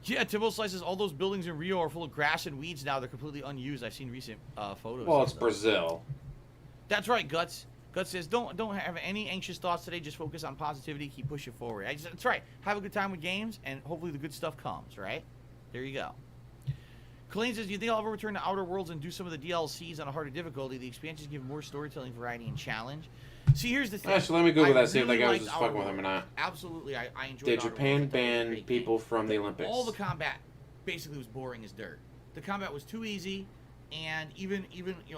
Speaker 5: yeah, Timbo Slices, all those buildings in Rio are full of grass and weeds now. They're completely unused. I've seen recent photos.
Speaker 1: Well,
Speaker 5: of
Speaker 1: it's
Speaker 5: them.
Speaker 1: Brazil.
Speaker 5: That's right, Guts. Guts says, don't have any anxious thoughts today. Just focus on positivity. Keep pushing forward. That's right. Have a good time with games, and hopefully the good stuff comes, right? There you go. Colleen says, do you think I'll ever return to Outer Worlds and do some of the DLCs on a harder difficulty? The expansions give more storytelling variety and challenge. See, here's the thing.
Speaker 1: Actually, let me Google
Speaker 5: I
Speaker 1: that, see if that
Speaker 5: really
Speaker 1: guy was
Speaker 5: liked
Speaker 1: just fucking
Speaker 5: Outer
Speaker 1: with him or
Speaker 5: Worlds.
Speaker 1: not.
Speaker 5: Absolutely, I enjoyed
Speaker 1: Did
Speaker 5: Outer
Speaker 1: Japan
Speaker 5: Worlds. I thought it was a
Speaker 1: ban
Speaker 5: great
Speaker 1: people
Speaker 5: game.
Speaker 1: from the Olympics?
Speaker 5: All the combat basically was boring as dirt. The combat was too easy, and even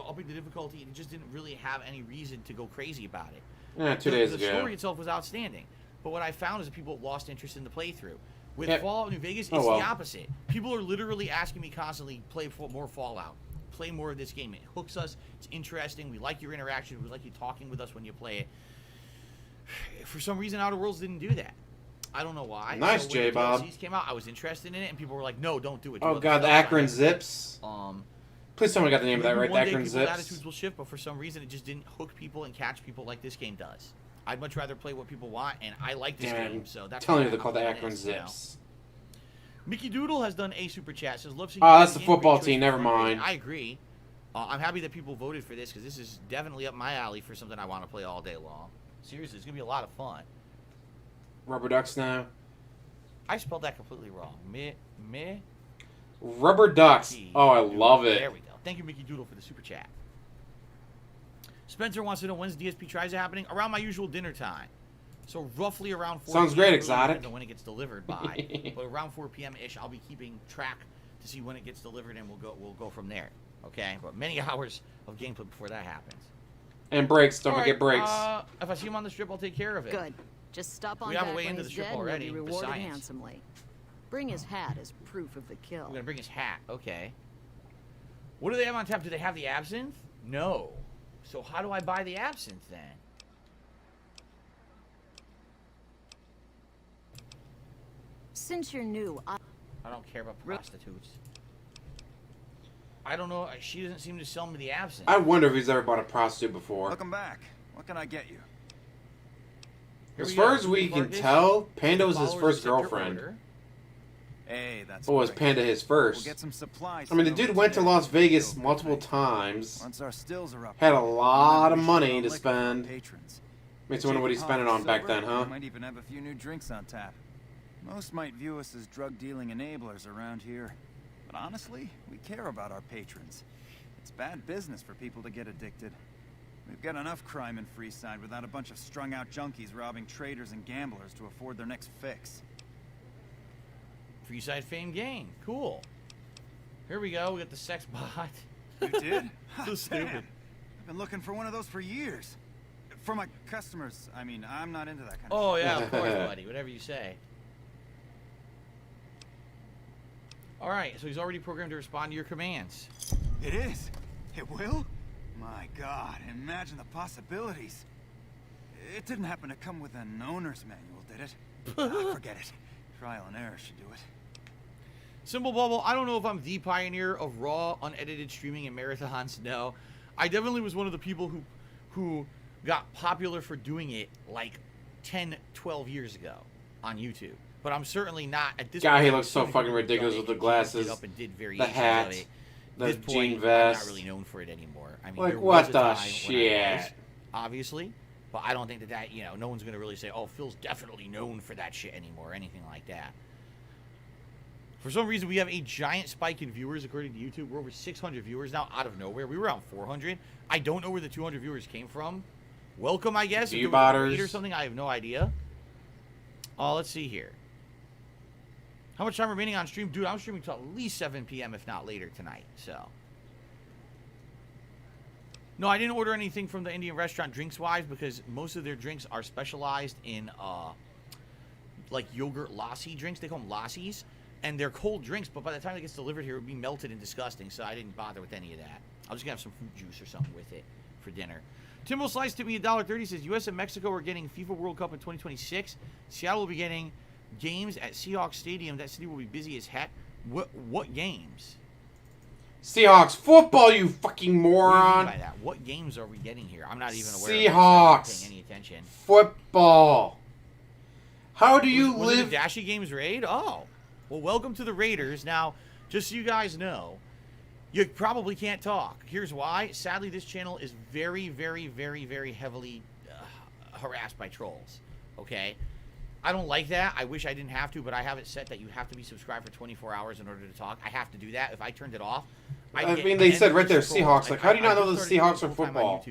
Speaker 5: upping the difficulty, it just didn't really have any reason to go crazy about it.
Speaker 1: Yeah, 2 days
Speaker 5: the
Speaker 1: ago.
Speaker 5: The story itself was outstanding, but what I found is that people lost interest in the playthrough. With
Speaker 1: Yep.
Speaker 5: Fallout New Vegas, it's the opposite. People are literally asking me constantly, play more Fallout. Play more of this game. It hooks us. It's interesting. We like your interaction. We like you talking with us when you play it. For some reason, Outer Worlds didn't do that. I don't know why.
Speaker 1: Nice,
Speaker 5: so when
Speaker 1: J-Bob.
Speaker 5: the DLCs came out, I was interested in it, and people were like, no, don't do it. Do
Speaker 1: Oh,
Speaker 5: other
Speaker 1: God, the
Speaker 5: stuff."
Speaker 1: Akron Zips. Please tell me I got the name of that
Speaker 5: Maybe
Speaker 1: right, the
Speaker 5: one day
Speaker 1: Akron
Speaker 5: people's
Speaker 1: Zips.
Speaker 5: attitudes will shift, but for some reason, it just didn't hook people and catch people like this game does. I'd much rather play what people want, and I like this
Speaker 1: Damn,
Speaker 5: game, so that's
Speaker 1: telling
Speaker 5: why
Speaker 1: you they
Speaker 5: I'm
Speaker 1: call the
Speaker 5: doing
Speaker 1: Akron
Speaker 5: this, you know.
Speaker 1: Zips.
Speaker 5: Mickey Doodle has done a super chat. Says, love seeing
Speaker 1: Oh,
Speaker 5: you
Speaker 1: that's the
Speaker 5: game,
Speaker 1: football
Speaker 5: great choice
Speaker 1: team,
Speaker 5: for
Speaker 1: never
Speaker 5: fundraising."
Speaker 1: mind.
Speaker 5: I agree. I'm happy that people voted for this because this is definitely up my alley for something I want to play all day long. Seriously, it's gonna be a lot of fun.
Speaker 1: Rubber Ducks now.
Speaker 5: I spelled that completely wrong. Me.
Speaker 1: Rubber Ducks. Oh, I love it.
Speaker 5: There we go. Thank you, Mickey Doodle, for the super chat. Spencer wants to know when's DSP tries happening. Around my usual dinner time. So roughly around 4
Speaker 1: Sounds
Speaker 5: p.m.
Speaker 1: great,
Speaker 5: Really
Speaker 1: Exotic.
Speaker 5: depends on when it gets delivered by. But around 4 p.m.-ish, I'll be keeping track to see when it gets delivered, and we'll go from there. Okay? But many hours of gameplay before that happens.
Speaker 1: And breaks. Don't
Speaker 5: All
Speaker 1: forget
Speaker 5: right,
Speaker 1: breaks.
Speaker 5: If I see him on the strip, I'll take care of it.
Speaker 8: Good. Just stop on
Speaker 5: We have a
Speaker 8: back
Speaker 5: way
Speaker 8: when
Speaker 5: into the
Speaker 8: he's
Speaker 5: strip
Speaker 8: dead and
Speaker 5: already,
Speaker 8: you'll be rewarded
Speaker 5: besides.
Speaker 8: handsomely. Bring his hat as proof of the kill.
Speaker 5: We're going to bring his hat. Okay. What do they have on tap? Do they have the absinthe? No. So how do I buy the absinthe then?
Speaker 8: Since you're new,
Speaker 5: I don't care about prostitutes. I don't know. She doesn't seem to sell me the absinthe.
Speaker 1: I wonder if he's ever bought a prostitute before.
Speaker 10: Welcome back. What can I get you?
Speaker 5: Here
Speaker 1: As
Speaker 5: we
Speaker 1: far
Speaker 5: go.
Speaker 1: as we can
Speaker 5: Marcus,
Speaker 1: tell, Panda was his
Speaker 5: followers
Speaker 1: first
Speaker 5: accept your
Speaker 1: girlfriend.
Speaker 5: order.
Speaker 10: Hey, that's
Speaker 1: Or was
Speaker 10: great.
Speaker 1: Panda his
Speaker 10: We'll
Speaker 1: first?
Speaker 10: get some supplies.
Speaker 1: I mean, the
Speaker 10: sent over
Speaker 1: dude went to
Speaker 10: today.
Speaker 1: Las Vegas
Speaker 10: Go,
Speaker 1: multiple
Speaker 10: mate.
Speaker 1: times.
Speaker 10: Once our stills are up,
Speaker 1: Had a lot of
Speaker 10: we
Speaker 1: money
Speaker 10: should
Speaker 1: to
Speaker 10: liquor for our
Speaker 1: spend.
Speaker 10: patrons.
Speaker 1: Makes me wonder what he's spending on back then, huh?
Speaker 10: We might even have a few new drinks on tap. Most might view us as drug-dealing enablers around here. But honestly, we care about our patrons. It's bad business for people to get addicted. We've got enough crime in Freeside without a bunch of strung-out junkies robbing traders and gamblers to afford their next fix.
Speaker 5: Freeside fame game. Cool. Here we go. We got the sex bot.
Speaker 10: You did?
Speaker 5: So stupid.
Speaker 10: Damn. I've been looking for one of those for years. For my customers. I mean, I'm not into that kind of
Speaker 5: Oh,
Speaker 10: shit.
Speaker 5: yeah, of course, buddy. Whatever you say. All right, so he's already programmed to respond to your commands.
Speaker 10: It is? It will? My God, imagine the possibilities. It didn't happen to come with an owner's manual, did it? Forget it. Trial and error should do it.
Speaker 5: Simple Bubble, I don't know if I'm the pioneer of raw, unedited streaming and marathons. No. I definitely was one of the people who got popular for doing it like 10, 12 years ago on YouTube. But I'm certainly not at this
Speaker 1: God,
Speaker 5: point.
Speaker 1: he looks so fucking ridiculous with the glasses,
Speaker 5: Up and did
Speaker 1: the
Speaker 5: variations
Speaker 1: hat,
Speaker 5: of it.
Speaker 1: the
Speaker 5: This
Speaker 1: jean
Speaker 5: point,
Speaker 1: vest.
Speaker 5: I'm not really known for it anymore. I mean,
Speaker 1: Like,
Speaker 5: there
Speaker 1: what
Speaker 5: was a
Speaker 1: the
Speaker 5: time when I
Speaker 1: shit?
Speaker 5: was, obviously, but I don't think that you know, no one's gonna really say, "Oh, Phil's definitely known for that shit anymore," or anything like that. For some reason, we have a giant spike in viewers according to YouTube. We're over 600 viewers now out of nowhere. We were around 400. I don't know where the 200 viewers came from. Welcome, I guess. If there was a raid or something, I have no idea. Let's see here. How much time remaining on stream? Dude, I'm streaming till at least 7 p.m., if not later tonight, so. No, I didn't order anything from the Indian restaurant drinks-wise because most of their drinks are specialized in, like, yogurt lassi drinks. They call them lassies. And they're cold drinks, but by the time it gets delivered here, it would be melted and disgusting, so I didn't bother with any of that. I was going to have some fruit juice or something with it for dinner. Timbo Slice to me $1.30 says, U.S. and Mexico are getting FIFA World Cup in 2026. Seattle will be getting games at Seahawks Stadium. That city will be busy as heck. What games?
Speaker 1: Seahawks football, you fucking
Speaker 5: What do you mean
Speaker 1: moron.
Speaker 5: by that? What games are we getting here? I'm not even aware
Speaker 1: Seahawks.
Speaker 5: of this. I'm not paying any attention.
Speaker 1: Football. How do you
Speaker 5: Was
Speaker 1: live?
Speaker 5: it a Dashy Games raid? Oh. Well, welcome to the Raiders. Now, just so you guys know, you probably can't talk. Here's why. Sadly, this channel is very, very, very, very heavily harassed by trolls. Okay? I don't like that. I wish I didn't have to, but I have it set that you have to be subscribed for 24 hours in order to talk. I have to do that. If I turned it off,
Speaker 1: I mean, they said right there, Seahawks. Like, how do you not know the Seahawks are football?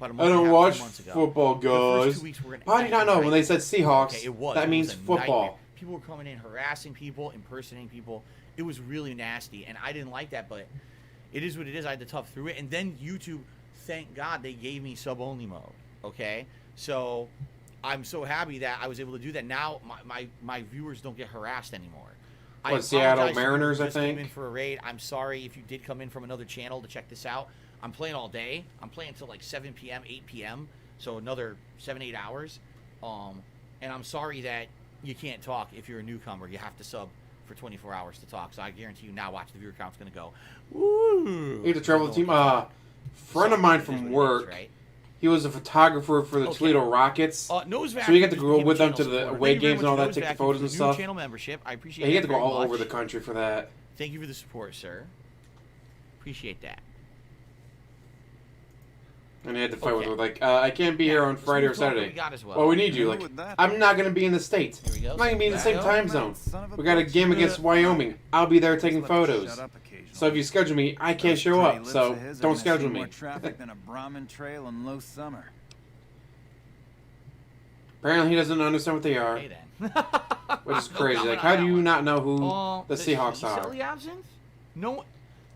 Speaker 1: I don't watch football, guys. How do you not know when they said Seahawks?
Speaker 5: Okay, it was.
Speaker 1: That
Speaker 5: It
Speaker 1: means
Speaker 5: was a
Speaker 1: football.
Speaker 5: nightmare. People were coming in, harassing people, impersonating people. It was really nasty, and I didn't like that, but it is what it is. I had to tough through it. And then YouTube, thank God, they gave me sub-only mode, okay? So I'm so happy that I was able to do that. Now my viewers don't get harassed anymore.
Speaker 1: What, Seattle
Speaker 5: apologize to
Speaker 1: Mariners,
Speaker 5: people who
Speaker 1: I
Speaker 5: just came
Speaker 1: think?
Speaker 5: in for a raid. I'm sorry if you did come in from another channel to check this out. I'm playing all day. I'm playing until like 7 p.m., 8 p.m., so another 7-8 hours. And I'm sorry that you can't talk if you're a newcomer. You have to sub for 24 hours to talk. So I guarantee you now, watch, the viewer count's going to go, woo.
Speaker 1: He had to travel team. Friend of mine from work,
Speaker 5: right?
Speaker 1: he was a photographer for the Toledo Rockets.
Speaker 5: Nosevac
Speaker 1: So he got to
Speaker 5: just
Speaker 1: go
Speaker 5: became a
Speaker 1: with them
Speaker 5: channel
Speaker 1: to the
Speaker 5: supporter.
Speaker 1: away
Speaker 5: Thank you very
Speaker 1: games and all
Speaker 5: much,
Speaker 1: that, take the
Speaker 5: Nosevac,
Speaker 1: photos
Speaker 5: for
Speaker 1: and
Speaker 5: the new
Speaker 1: stuff.
Speaker 5: channel membership. I appreciate
Speaker 1: Yeah, he had to
Speaker 5: that
Speaker 1: go
Speaker 5: very
Speaker 1: all over
Speaker 5: much.
Speaker 1: the country for that.
Speaker 5: Thank you for the support, sir. Appreciate that.
Speaker 1: And he had to fight with her, like, I can't be here on Friday or
Speaker 5: move to what we
Speaker 1: Saturday.
Speaker 5: got as well.
Speaker 1: Well, we need you.
Speaker 10: Who
Speaker 1: Like,
Speaker 10: would that
Speaker 1: I'm not going to be in the States.
Speaker 5: Here we go.
Speaker 1: I'm not going to be in the same
Speaker 5: Back
Speaker 1: time
Speaker 5: up.
Speaker 1: zone.
Speaker 10: Son of a
Speaker 1: We got a
Speaker 10: bitch.
Speaker 1: game against Wyoming. I'll be there taking
Speaker 10: Just let me
Speaker 1: photos.
Speaker 10: shut up occasionally.
Speaker 1: So if you schedule me, I can't
Speaker 10: Those
Speaker 1: show
Speaker 10: pretty
Speaker 1: up.
Speaker 10: lips
Speaker 1: So
Speaker 10: of his are
Speaker 1: don't
Speaker 10: gonna
Speaker 1: schedule
Speaker 10: see
Speaker 1: me.
Speaker 10: more traffic than a Brahmin trail in low summer.
Speaker 1: Apparently, he doesn't understand what they are,
Speaker 5: Okay, then.
Speaker 1: which is
Speaker 5: No
Speaker 1: crazy.
Speaker 5: comment
Speaker 1: Like,
Speaker 5: on
Speaker 1: how
Speaker 5: that
Speaker 1: do you
Speaker 5: one.
Speaker 1: not know who the
Speaker 5: Does
Speaker 1: Seahawks
Speaker 5: he sell
Speaker 1: are?
Speaker 5: the absinthe? No.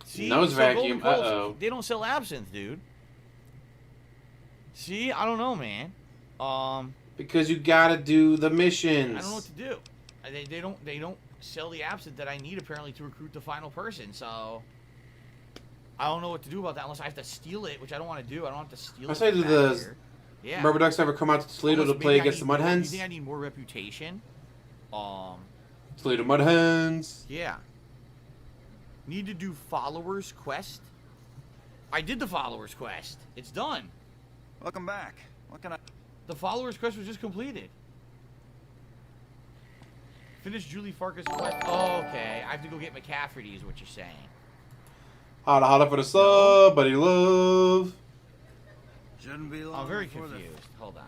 Speaker 5: See,
Speaker 1: Nose
Speaker 5: so
Speaker 1: vacuum,
Speaker 5: Golden Girls,
Speaker 1: uh-oh.
Speaker 5: They don't sell absinthe, dude. See, I don't know, man.
Speaker 1: Because you gotta do the missions.
Speaker 5: I don't know what to do. They don't sell the absinthe that I need apparently to recruit the final person. So I don't know what to do about that unless I have to steal it, which I don't want to do. I don't have to steal
Speaker 1: I
Speaker 5: it.
Speaker 1: say,
Speaker 5: from
Speaker 1: do
Speaker 5: back
Speaker 1: the
Speaker 5: here. Yeah.
Speaker 1: Rubber Ducks ever come out to Toledo to
Speaker 5: Unless
Speaker 1: play
Speaker 5: maybe I
Speaker 1: against the
Speaker 5: need
Speaker 1: Mud
Speaker 5: more- You
Speaker 1: Hens?
Speaker 5: think I need more reputation?
Speaker 1: Toledo Mud Hens.
Speaker 5: Yeah. Need to do followers quest. I did the followers quest. It's done.
Speaker 10: Welcome back. What can I...
Speaker 5: The followers quest was just completed. Finish Julie Farkas quest. Oh, okay. I have to go get McCafferty is what you're saying.
Speaker 1: Holla holla for the sub, buddy love.
Speaker 10: Shouldn't be long
Speaker 5: I'm very
Speaker 10: before the-
Speaker 5: confused. Hold on.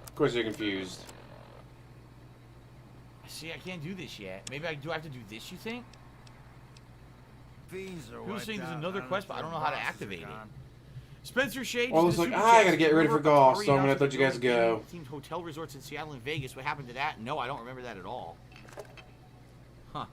Speaker 1: Of course you're confused.
Speaker 5: I See, I can't do this yet. Maybe I do have to do this, you think?
Speaker 9: Fiends are
Speaker 5: People saying there's
Speaker 9: wiped out.
Speaker 5: another quest, but I don't know how to
Speaker 9: Bosses are
Speaker 5: activate it.
Speaker 9: gone.
Speaker 5: Spencer Shade.
Speaker 1: Well, it's like, I gotta get ready for golf, so I'm gonna let you guys go.
Speaker 5: Themed hotel resorts in Seattle and Vegas. What happened to that? No, I don't remember that at all. Huh.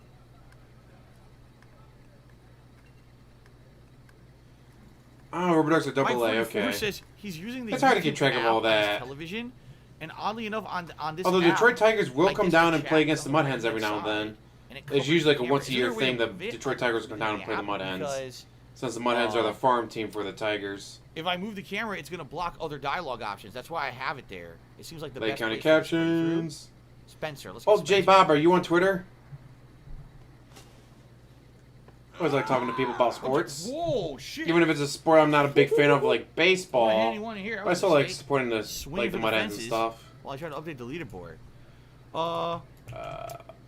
Speaker 1: Oh, Robert Duck's a double A,
Speaker 5: Mike 44
Speaker 1: okay.
Speaker 5: says he's using the
Speaker 1: It's hard to keep
Speaker 5: YouTube
Speaker 1: track of
Speaker 5: app
Speaker 1: all
Speaker 5: on his
Speaker 1: that.
Speaker 5: television, and oddly enough, on this
Speaker 1: Although
Speaker 5: app,
Speaker 1: Detroit Tigers will
Speaker 5: like
Speaker 1: come
Speaker 5: this,
Speaker 1: down
Speaker 5: the
Speaker 1: and play
Speaker 5: chat
Speaker 1: against the
Speaker 5: comes
Speaker 1: Mud
Speaker 5: on
Speaker 1: Hens every now and
Speaker 5: side,
Speaker 1: then.
Speaker 5: and it
Speaker 1: It's
Speaker 5: covers
Speaker 1: usually
Speaker 5: the
Speaker 1: like a
Speaker 5: camera.
Speaker 1: once a year
Speaker 5: Is there a way
Speaker 1: thing
Speaker 5: to
Speaker 1: that
Speaker 5: move it
Speaker 1: Detroit Tigers will come down and play the
Speaker 5: app?
Speaker 1: Mud Hens.
Speaker 5: Because
Speaker 1: Since the Mud Hens are the farm team for the Tigers.
Speaker 5: if I move the camera, it's going to block other dialogue options. That's why I have it there. It seems like the
Speaker 1: Lake
Speaker 5: best
Speaker 1: County
Speaker 5: place to play through.
Speaker 1: Captions.
Speaker 5: Spencer, let's get
Speaker 1: Oh, J
Speaker 5: Spencer.
Speaker 1: Bob, are you on Twitter? I always like talking to people about sports.
Speaker 5: Whoa, shit.
Speaker 1: Even if it's a sport I'm not a big fan of, like baseball.
Speaker 5: Anyone here?
Speaker 1: But I still like
Speaker 5: Mistake.
Speaker 1: supporting the
Speaker 5: Swing
Speaker 1: like the
Speaker 5: for
Speaker 1: Mud Hens and
Speaker 5: fences
Speaker 1: stuff.
Speaker 5: While I try to update the leaderboard.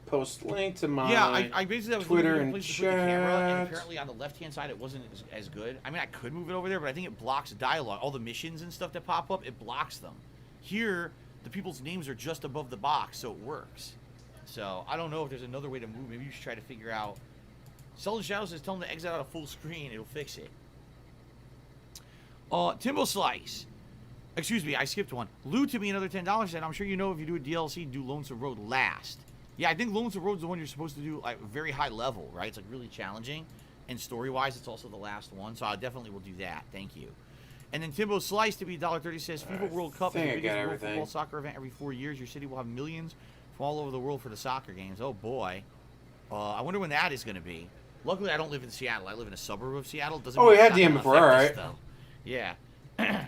Speaker 1: Post link to my
Speaker 5: Yeah, I basically was
Speaker 1: Twitter
Speaker 5: looking
Speaker 1: and
Speaker 5: for a place to put the camera, and
Speaker 1: chat.
Speaker 5: apparently on the left-hand side it wasn't as good. I mean, I could move it over there, but I think it blocks dialogue. All the missions and stuff that pop up, it blocks them. Here, the people's names are just above the box, so it works. So, I don't know if there's another way to move. Maybe you should try to figure out. Selden Shadow says tell them to exit out of full screen. It'll fix it. Timbo Slice. Excuse me, I skipped one. Lou to me another $10 said, I'm sure you know if you do a DLC, do Lonesome Road last. Yeah, I think Lonesome Road's the one you're supposed to do like very high level, right? It's like really challenging. And story-wise, it's also the last one. So I definitely will do that. Thank you. And then Timbo Slice to be $1.30 says, FIFA World Cup is the
Speaker 1: think I
Speaker 5: biggest
Speaker 1: got
Speaker 5: world
Speaker 1: everything.
Speaker 5: football soccer event every 4 years. Your city will have millions from all over the world for the soccer games. Oh, boy. I wonder when that is going to be. Luckily, I don't live in Seattle. I live in a suburb of Seattle. Doesn't
Speaker 1: Oh,
Speaker 5: mean
Speaker 1: we
Speaker 5: it's
Speaker 1: had
Speaker 5: not
Speaker 1: DM
Speaker 5: gonna
Speaker 1: before,
Speaker 5: affect us,
Speaker 1: alright.
Speaker 5: though. Yeah.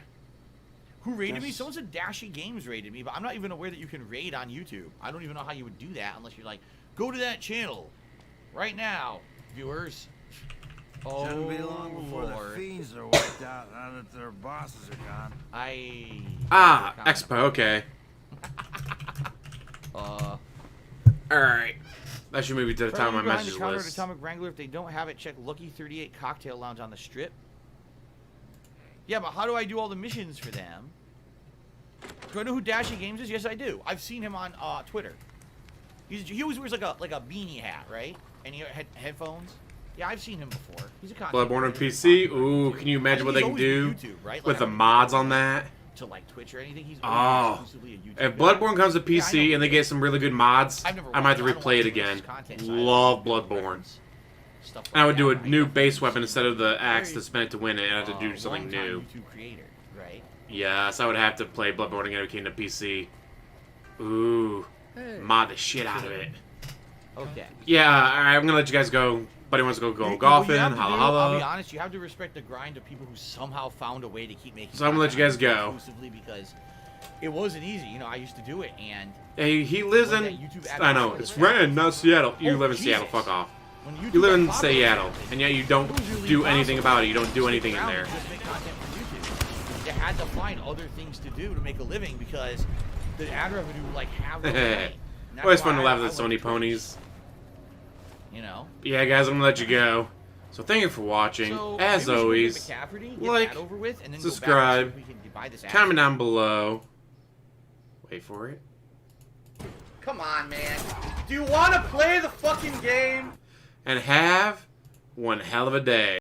Speaker 5: Who raided me? Someone said Dashy Games raided me, but I'm not even aware that you can raid on YouTube. I don't even know how you would do that unless you're like, go to that channel right now, viewers. Oh,
Speaker 9: Shouldn't be long before
Speaker 5: Lord.
Speaker 9: the fiends are wiped out now that their bosses are gone.
Speaker 1: Expo, okay. Alright. That should maybe to the time of my
Speaker 5: behind
Speaker 1: message
Speaker 5: the counter
Speaker 1: list.
Speaker 5: at Atomic Wrangler. If they don't have it, check Lucky 38 Cocktail Lounge on the Strip. Yeah, but how do I do all the missions for them? Do I know who Dashy Games is? Yes, I do. I've seen him on Twitter. He always wears like a beanie hat, right? And he had headphones. Yeah, I've seen him before. He's a content
Speaker 1: Bloodborne on
Speaker 5: creator.
Speaker 1: PC? Ooh, can you imagine what they can
Speaker 5: He's
Speaker 1: do
Speaker 5: always been YouTube, right? Like,
Speaker 1: with
Speaker 5: I
Speaker 1: the
Speaker 5: don't think
Speaker 1: mods
Speaker 5: he's
Speaker 1: on that?
Speaker 5: to like Twitch or anything. He's
Speaker 1: Oh,
Speaker 5: always exclusively a YouTube
Speaker 1: if
Speaker 5: guy.
Speaker 1: Bloodborne comes to
Speaker 5: Yeah, I
Speaker 1: PC
Speaker 5: know.
Speaker 1: and they get some really good mods,
Speaker 5: I've never
Speaker 1: I might have to
Speaker 5: watched it. I don't
Speaker 1: replay it
Speaker 5: watch
Speaker 1: again.
Speaker 5: his content, so I
Speaker 1: Love
Speaker 5: don't
Speaker 1: Bloodborne.
Speaker 5: reference stuff like
Speaker 1: And I would do a
Speaker 5: that.
Speaker 1: new base weapon instead of the axe
Speaker 5: Very,
Speaker 1: to spend it to win it, and I have to do something
Speaker 5: long-time
Speaker 1: new.
Speaker 5: YouTube creator, right?
Speaker 1: Yes, I would have to play Bloodborne again if it came to PC. Ooh, mod the shit out of it.
Speaker 5: Okay.
Speaker 1: Yeah, alright, I'm gonna let you guys go. Buddy wants to go
Speaker 5: What
Speaker 1: golfing,
Speaker 5: you have to
Speaker 1: holla
Speaker 5: do, I'll be
Speaker 1: holla.
Speaker 5: honest, you have to respect the grind of people who somehow found a way to keep making.
Speaker 1: So I'm gonna let you guys
Speaker 5: content
Speaker 1: go.
Speaker 5: exclusively because it wasn't easy. You know, I used to do it, and
Speaker 1: Hey, he lives
Speaker 5: when
Speaker 1: in.
Speaker 5: that YouTube ad
Speaker 1: I know,
Speaker 5: started,
Speaker 1: it's Ren, not Seattle. You
Speaker 5: Oh,
Speaker 1: live in Seattle,
Speaker 5: Jesus.
Speaker 1: fuck off.
Speaker 5: when YouTube
Speaker 1: You live
Speaker 5: got
Speaker 1: in
Speaker 5: popular,
Speaker 1: Seattle, and yet you don't
Speaker 5: it was really
Speaker 1: do anything
Speaker 5: impossible
Speaker 1: about it. You don't do
Speaker 5: to
Speaker 1: anything
Speaker 5: stick
Speaker 1: in
Speaker 5: around
Speaker 1: there.
Speaker 5: and just make content for YouTube. You had to find other things to do to make a living because the ad revenue would like have no way. And that's
Speaker 1: Always fun to
Speaker 5: why
Speaker 1: laugh
Speaker 5: I
Speaker 1: at the
Speaker 5: went
Speaker 1: Sony
Speaker 5: to
Speaker 1: ponies.
Speaker 5: Twitch, you know.
Speaker 1: Yeah, guys, I'm gonna let you go. So thank you for watching.
Speaker 5: So,
Speaker 1: As
Speaker 5: maybe we
Speaker 1: always,
Speaker 5: should get McCaffrey, get
Speaker 1: like,
Speaker 5: that over with, and then
Speaker 1: subscribe,
Speaker 5: go back and see if we can buy this app.
Speaker 1: comment down below. Wait for it.
Speaker 3: Come on, man. Do you want to play the fucking game?
Speaker 1: And have one hell of a day.